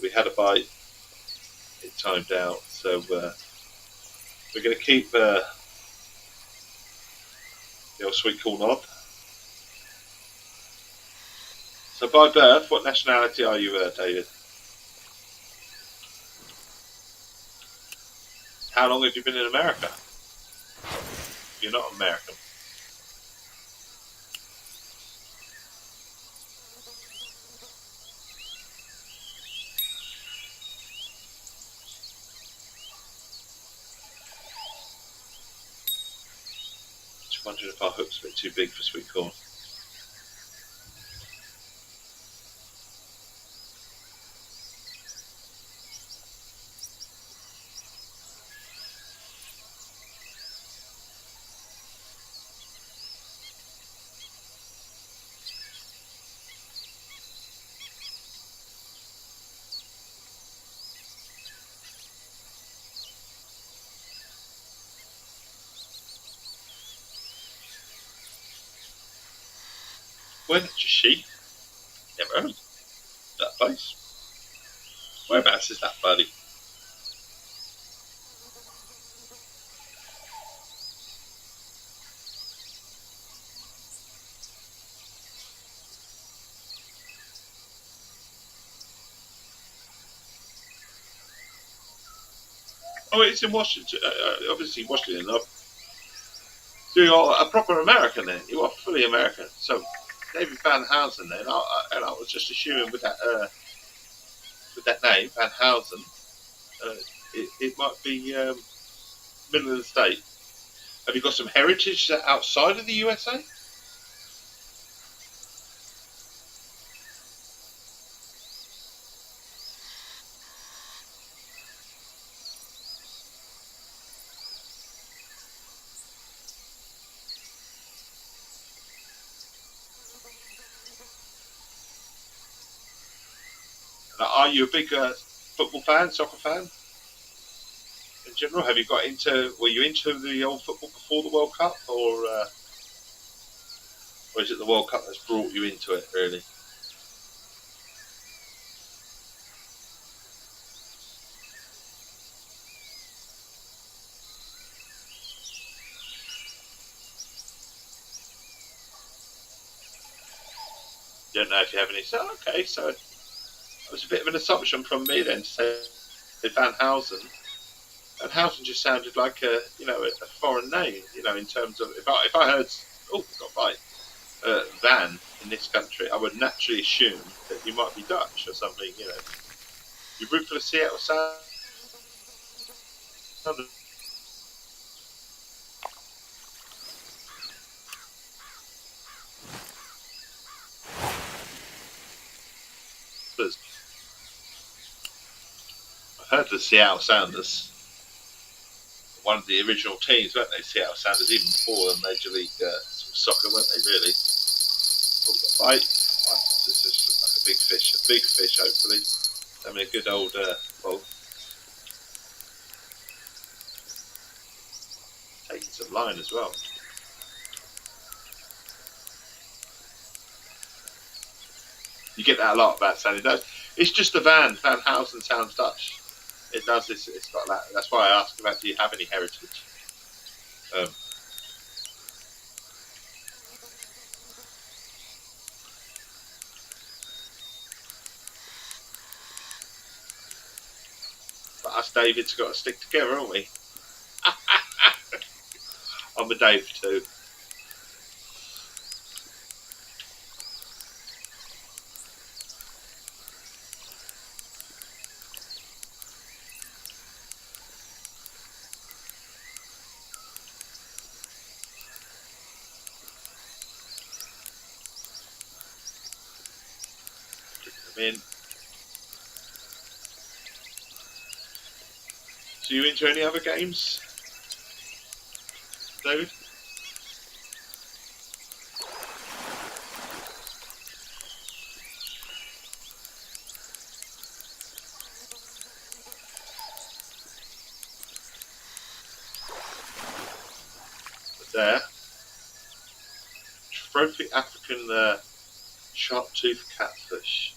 S1: We had a bite. It timed out, so we're going to keep the old sweet corn on. So by birth, what nationality are you, David? How long have you been in America? You're not American. Just wondering if our hook's a bit too big for sweet corn. Where did you sheep? Never heard of that place. Whereabouts is that, buddy? Oh, it's in Washington. Obviously, Washington. So you're a proper American then. You are fully American. So David Van Housen then. I was just assuming with that name, Van Housen, it might be middle of the state. Have you got some heritage outside of the USA? Are you a big football fan, soccer fan in general? Have you got into? Were you into the old football before the World Cup, or is it the World Cup that's brought you into it? Really? Don't know if you have any. So okay, so it was a bit of an assumption from me then to say Van Housen. Van Housen just sounded like a foreign name, in terms of if I heard got right Van in this country, I would naturally assume that you might be Dutch or something. You root for the Seattle Sounders. I've heard of the Seattle Sounders. One of the original teams, weren't they? Seattle Sounders, even before Major League soccer, weren't they? Really. Right. This is like a big fish. A big fish, hopefully. Having a good old well, taking some line as well. You get that a lot about sounding Dutch. It's just the Van Housen sounds Dutch. It does. It's got that. That's why I asked about, do you have any heritage? Um, but us Davids got to stick together, haven't we? I'm a Dave too. I mean, do you into any other games, David? There, trophy African sharp tooth catfish.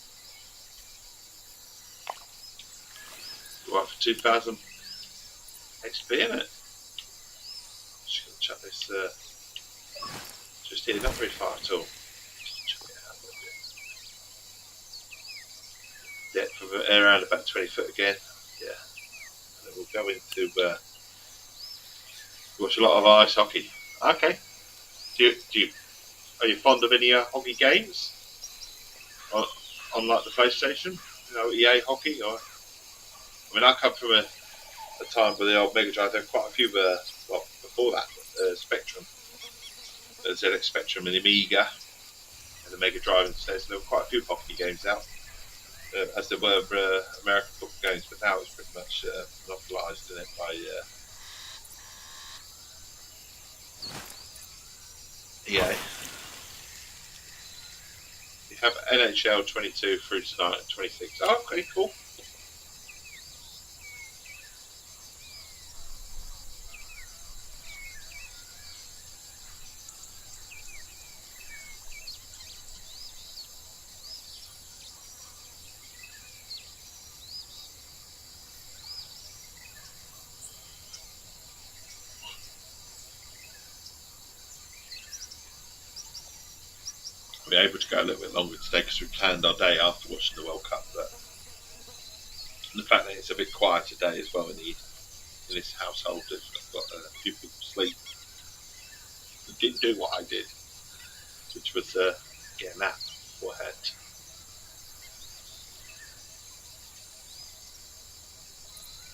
S1: What for 2,000 XP in it? Just gonna check this. Just here, not very far at all. Check it out a bit. Depth of around about 20 foot again. Yeah, and then we'll go into watch a lot of ice hockey. Okay. Are you fond of any hockey games on like the PlayStation? EA hockey or? I mean, I come from a time where the old Mega Drive had quite a few. Well, before that, Spectrum, the ZX Spectrum, and Amiga, and the Mega Drive, and so there were quite a few hockey games out, as there were American football games. But now it's pretty much monopolised in it by EA. You have NHL 22 through tonight at 26. Oh, okay, cool. We're able to go a little bit longer today because we planned our day after watching the World Cup. But the fact that it's a bit quiet today as well in this household, I've got a few people asleep who didn't do what I did, which was get a nap beforehand.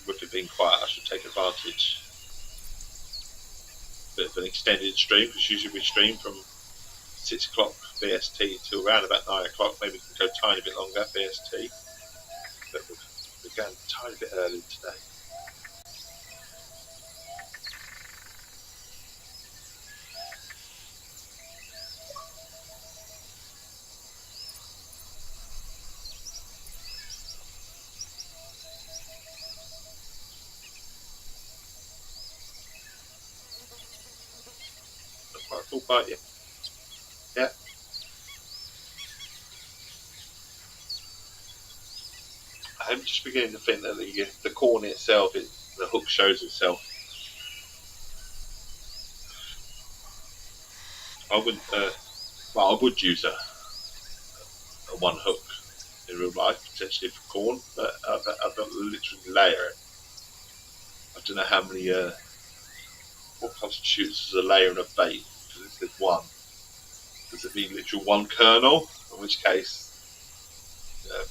S1: With it being quiet, I should take advantage. bit of an extended stream, because usually we stream from 6 o'clock BST till around about 9 o'clock. Maybe we can go a tiny bit longer BST, but we're going a tiny bit early today. Not quite a full bite yet. Yeah. I'm just beginning to think that the corn itself, the hook shows itself. I wouldn't. Well, I would use a one hook in real life, potentially for corn, but I've got to literally layer it. I don't know how many, what constitutes as a layer and a bait, because it says one. Does it mean literal one kernel? In which case, there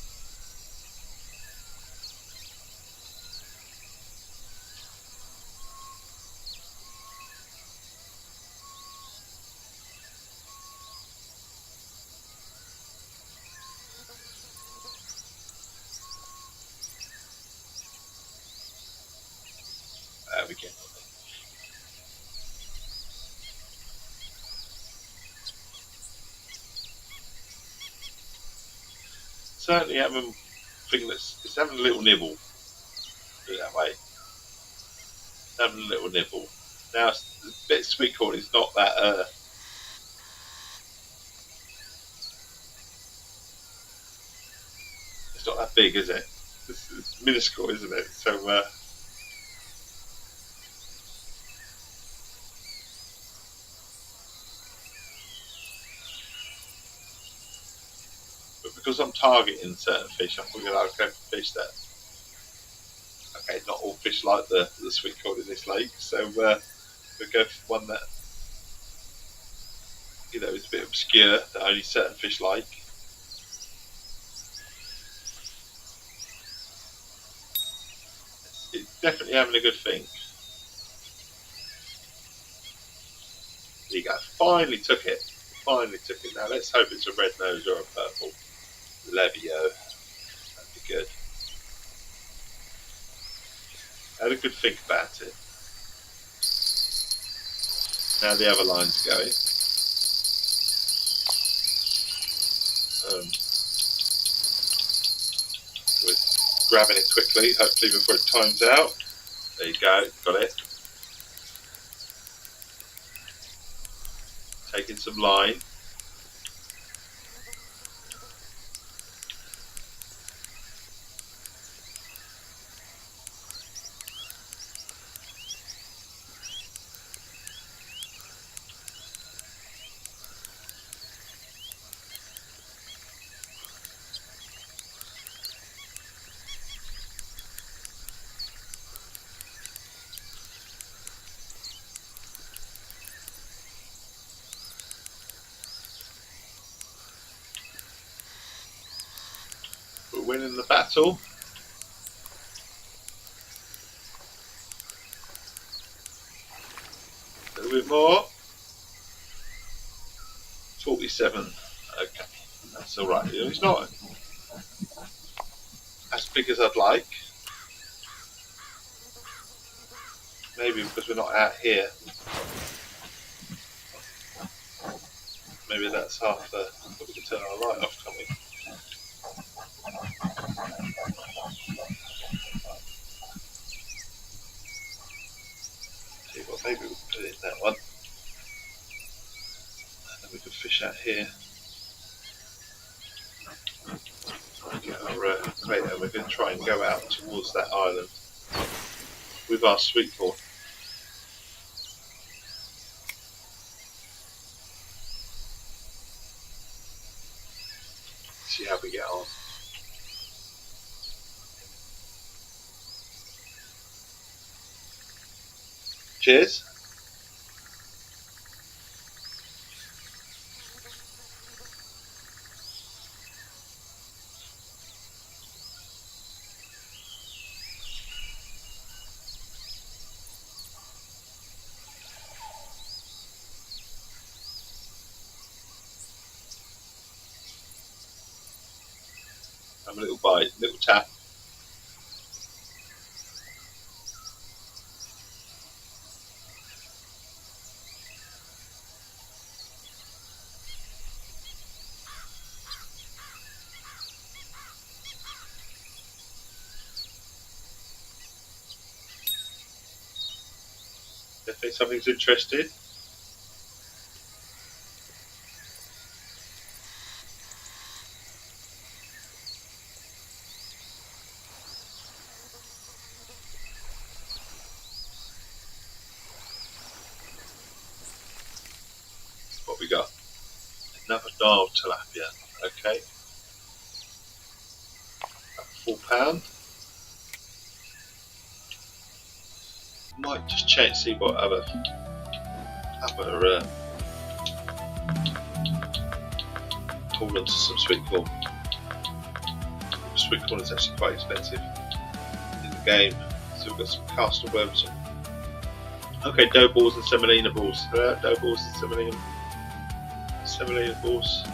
S1: we go. Certainly having thinking it's having a little nibble. Put it that way. It's having a little nibble. Now, the bit of sweet corn is not that. It's not that big, is it? It's minuscule, isn't it? So. But because I'm targeting certain fish, I'm thinking I'll go for fish that. Okay, not all fish like the sweet corn in this lake, so we'll go for one that is a bit obscure that only certain fish like. It's definitely having a good think. There you go. Finally took it. Now let's hope it's a red nose or a purple Levio. That'd be good. Had a good think about it. Now the other line's going. We're grabbing it quickly, hopefully before it times out. There you go, got it. Taking some line. We're winning the battle. A little bit more. 47. Okay, that's all right. It's not as big as I'd like. Maybe because we're not out here. Maybe that's half the. We can turn our light off, can't we? See what? Maybe we'll put it in that one. And then we can fish out here. Get our crate, and we're going to try and go out towards that island with our sweet corn. See how we get on. Cheers. Have a little bite, little tap. If there's something's interested. What we got? Another Nile tilapia. Okay. £4. Might just check, see what other hold on to some sweet corn. Sweet corn is actually quite expensive in the game, so we've got some castor worms. Okay, dough balls and semolina balls. Dough balls and semolina balls.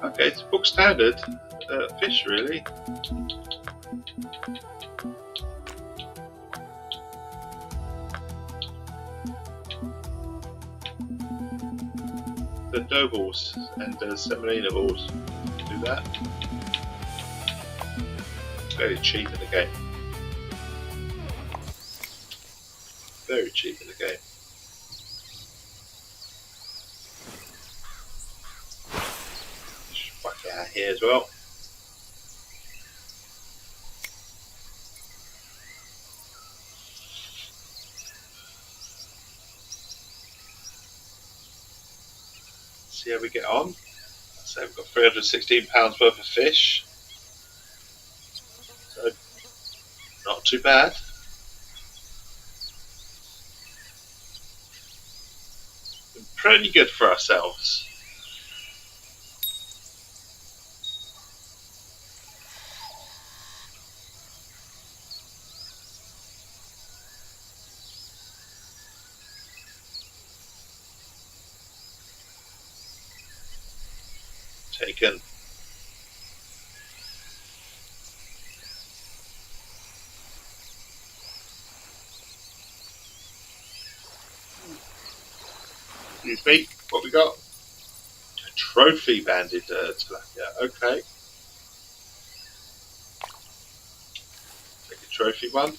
S1: Okay, it's book standard fish, really. The dough balls and semolina balls. Do that. Very cheap in the game. Very cheap in the game. Just whack it out here as well. See how we get on. So we've got £316 worth of fish. So not too bad. Been pretty good for ourselves. Taken. Excuse me, what we got? A trophy banded tilapia. Okay. Take a trophy one.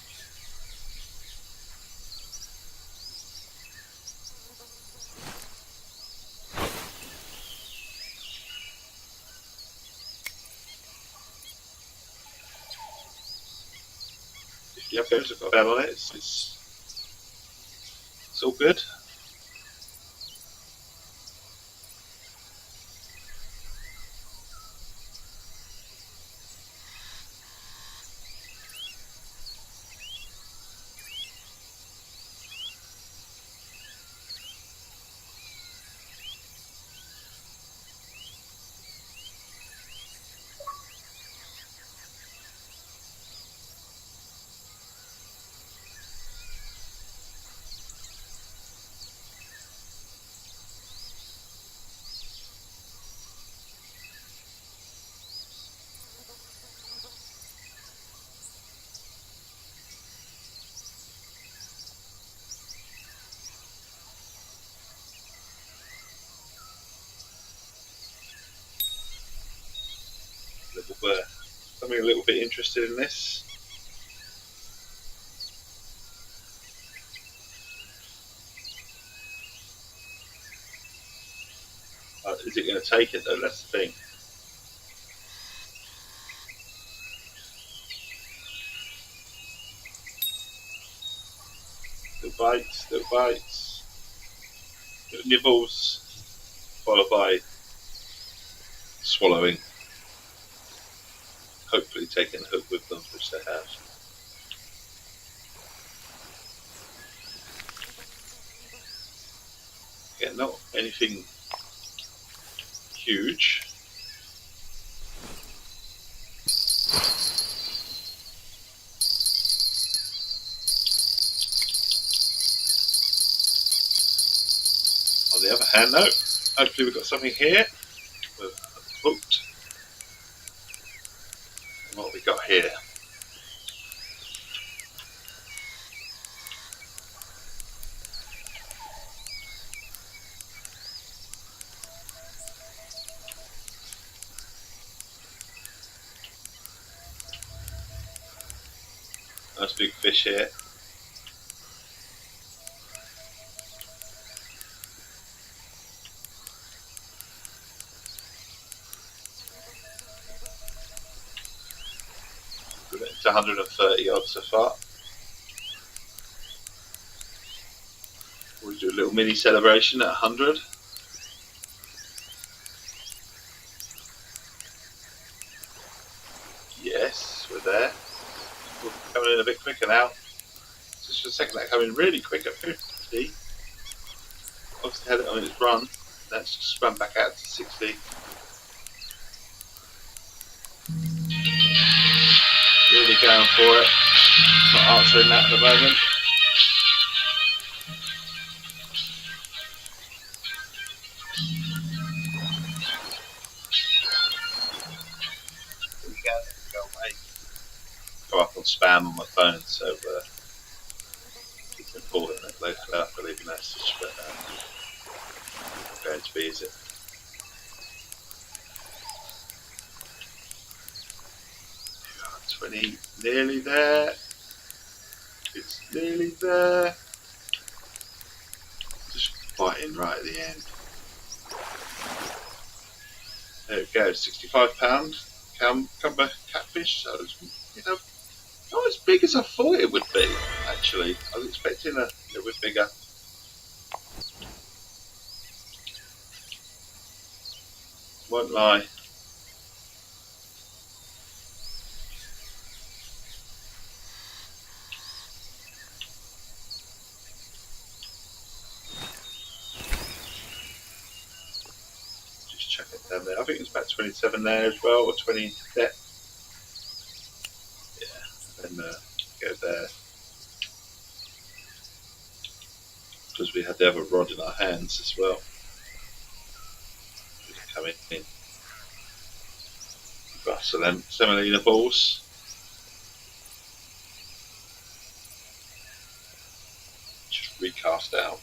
S1: Yep, there's a bell on it. It's all good. Something a little bit interested in this. Is it going to take it though? That's the thing. Little bites, little nibbles, followed by swallowing. Hopefully taking the hook with them, which they have. Yeah, not anything huge. On the other hand though, hopefully we've got something here. We're hooked got here? Nice big fish here. It's 130 odd so far. We'll do a little mini celebration at 100. Yes, we're there. We're coming in a bit quicker now. Just for a second, that coming really quick at 50. Obviously had it on its run. That's just run back out to 60. Really going for it. Not answering that at the moment. Here we go away. Go up on spam on my phone, so it's important that locally I leave a message, but not going to be, is it? Nearly there. It's nearly there. Just biting right at the end. There it goes, £65 cuppa catfish. So it's, not as big as I thought it would be. Actually, I was expecting a little bit bigger. Won't lie. Check it down there. I think it's about 27 there as well, or 20 depth. Yeah, and go there. Because we had the other rod in our hands as well. Just coming in. Got semolina balls. Just recast out.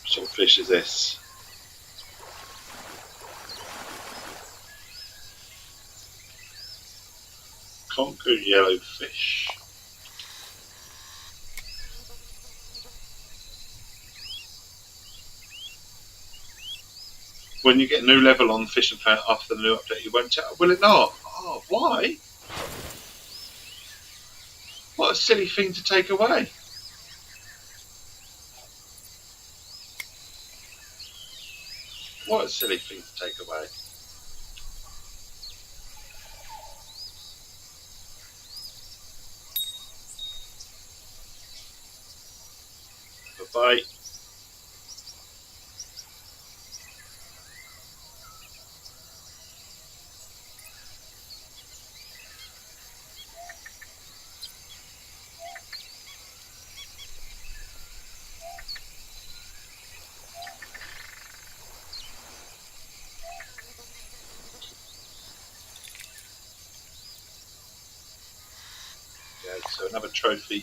S1: What sort of fish is this? Conquer yellowfish. When you get a new level on Fishing Planet after the new update, you won't tell. Will it not? Oh, why? What a silly thing to take away. What a silly thing to take away. Bye-bye. So another trophy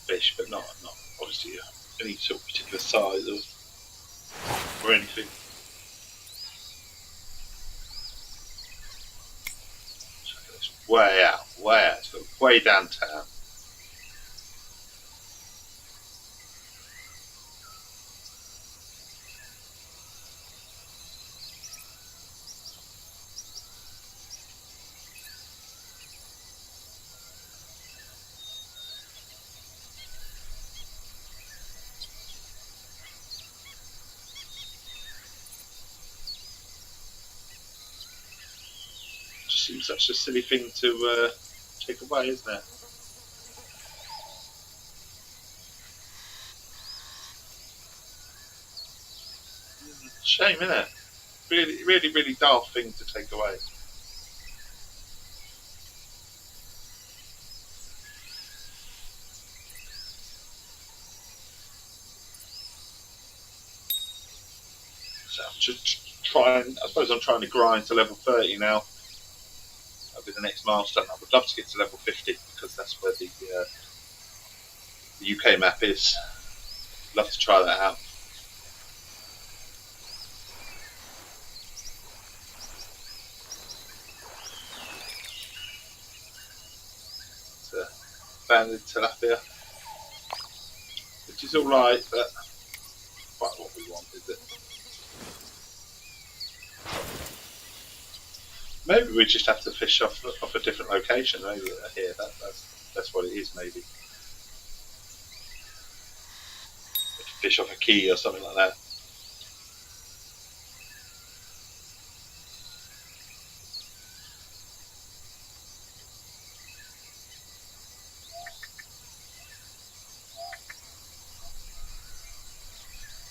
S1: fish, but not obviously any sort of particular size. or anything. It's way out, way out. It's got way downtown. Just seems such a silly thing to take away, isn't it? Shame, isn't it? Really, really, really daft thing to take away. So I'm just trying. I suppose I'm trying to grind to level 30 now. That'll be the next milestone. I would love to get to level 50 because that's where the UK map is. Love to try that out. It's a banded tilapia, which is all right, but quite what we want, is it? Maybe we just have to fish off a different location. Maybe here, that's what it is. Maybe fish off a key or something like that.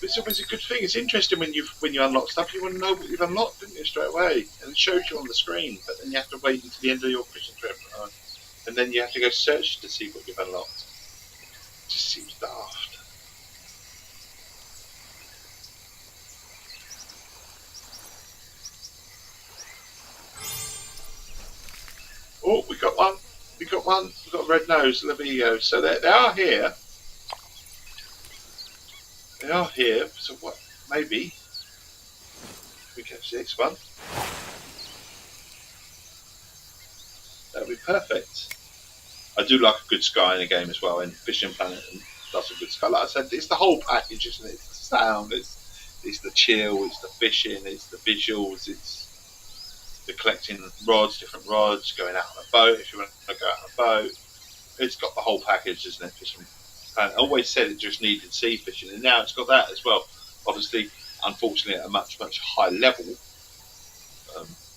S1: It's always a good thing. It's interesting when you unlock stuff. You want to know what you've unlocked, don't you, straight away, and it shows you on the screen. But then you have to wait until the end of your fishing trip, and then you have to go search to see what you've unlocked. It just seems daft. Oh, we got one. We got one. We got a red nose, Lavillo. So they are here. They are here. So what? Maybe we catch the next one. That'll be perfect. I do like a good sky in a game as well, and Fishing Planet does a good sky. Like I said, it's the whole package, isn't it? It's the sound, it's the chill, it's the fishing, it's the visuals, it's the collecting rods, different rods, going out on a boat if you want to go out on a boat. It's got the whole package, isn't it? Fishing Planet always said it just needed sea fishing, and now it's got that as well. Obviously, unfortunately, at a much, much higher level.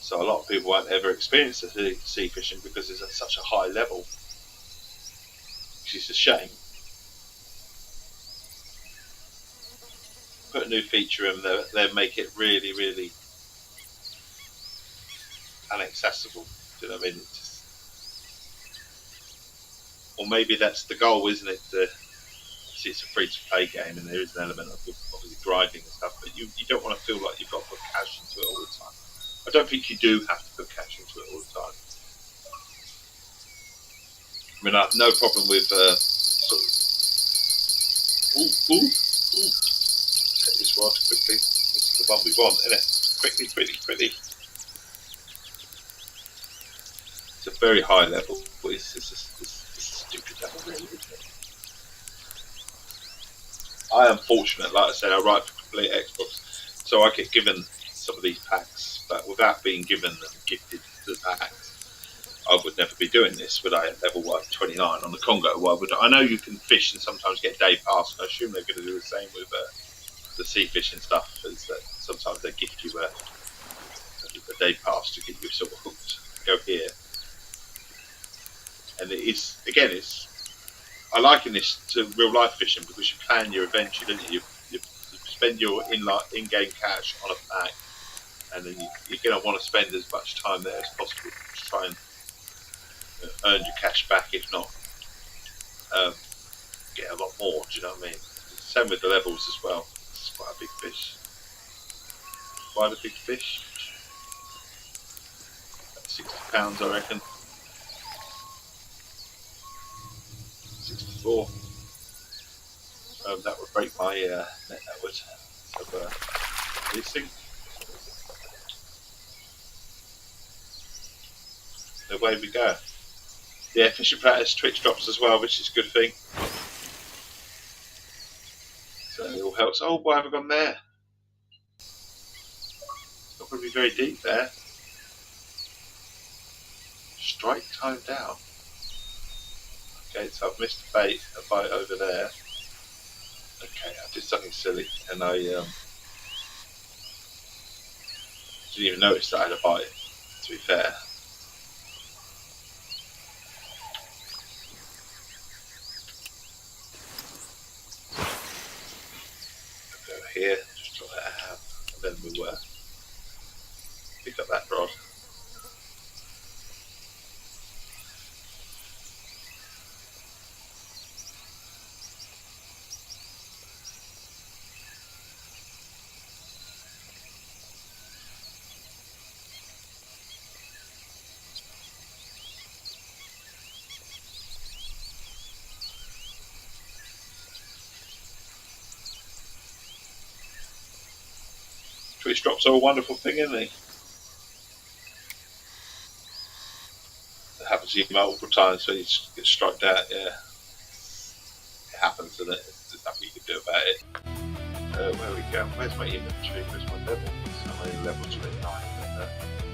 S1: So a lot of people won't ever experience the sea fishing because it's at such a high level. Which is a shame. Put a new feature in there, they'll make it really, really inaccessible. Do you know what I mean? Or maybe that's the goal, isn't it? Obviously, it's a free-to-play game, and there is an element of obviously grinding and stuff. But you don't want to feel like you've got to put cash into it all the time. I don't think you do have to put cash into it all the time. I mean, I have no problem with sort of. Take this rod quickly. This is the one we want, isn't it? Quickly. It's a very high level. It's a stupid level, really, isn't it? I am fortunate, like I said, I write for Complete Xbox, so I get given some of these packs, but without being given and gifted the packs, I would never be doing this. Would I at level 29 on the Congo? Why would I know you can fish and sometimes get day pass? I assume they're going to do the same with the sea fishing stuff. Is that sometimes they gift you a day pass to get you sort of hooked. Go here, and I liken this to real life fishing because you plan your adventure, don't you? You spend your in-game cash on a pack, and then you're going to want to spend as much time there as possible to try and earn your cash back, if not get a lot more. Do you know what I mean? Same with the levels as well. It's quite a big fish. Quite a big fish. About £60, I reckon. 64. That would break my net. That would. So, These things, away we go. Yeah, fishing practice, Twitch drops as well, which is a good thing. So it all helps. Oh, why have I gone there? It's not going to be very deep there. Strike time down. Okay, so I've missed a bite over there. Okay, I did something silly, and I didn't even notice that I had a bite, to be fair. Go over here, just drop that out, and then we'll pick up that rod. Twitch drops are a wonderful thing, isn't it? It happens to you multiple times when you get struck out, yeah. It happens, doesn't it? There's nothing you can do about it. Where are we going? Where's my inventory? Where's my level? So I'm only level 29.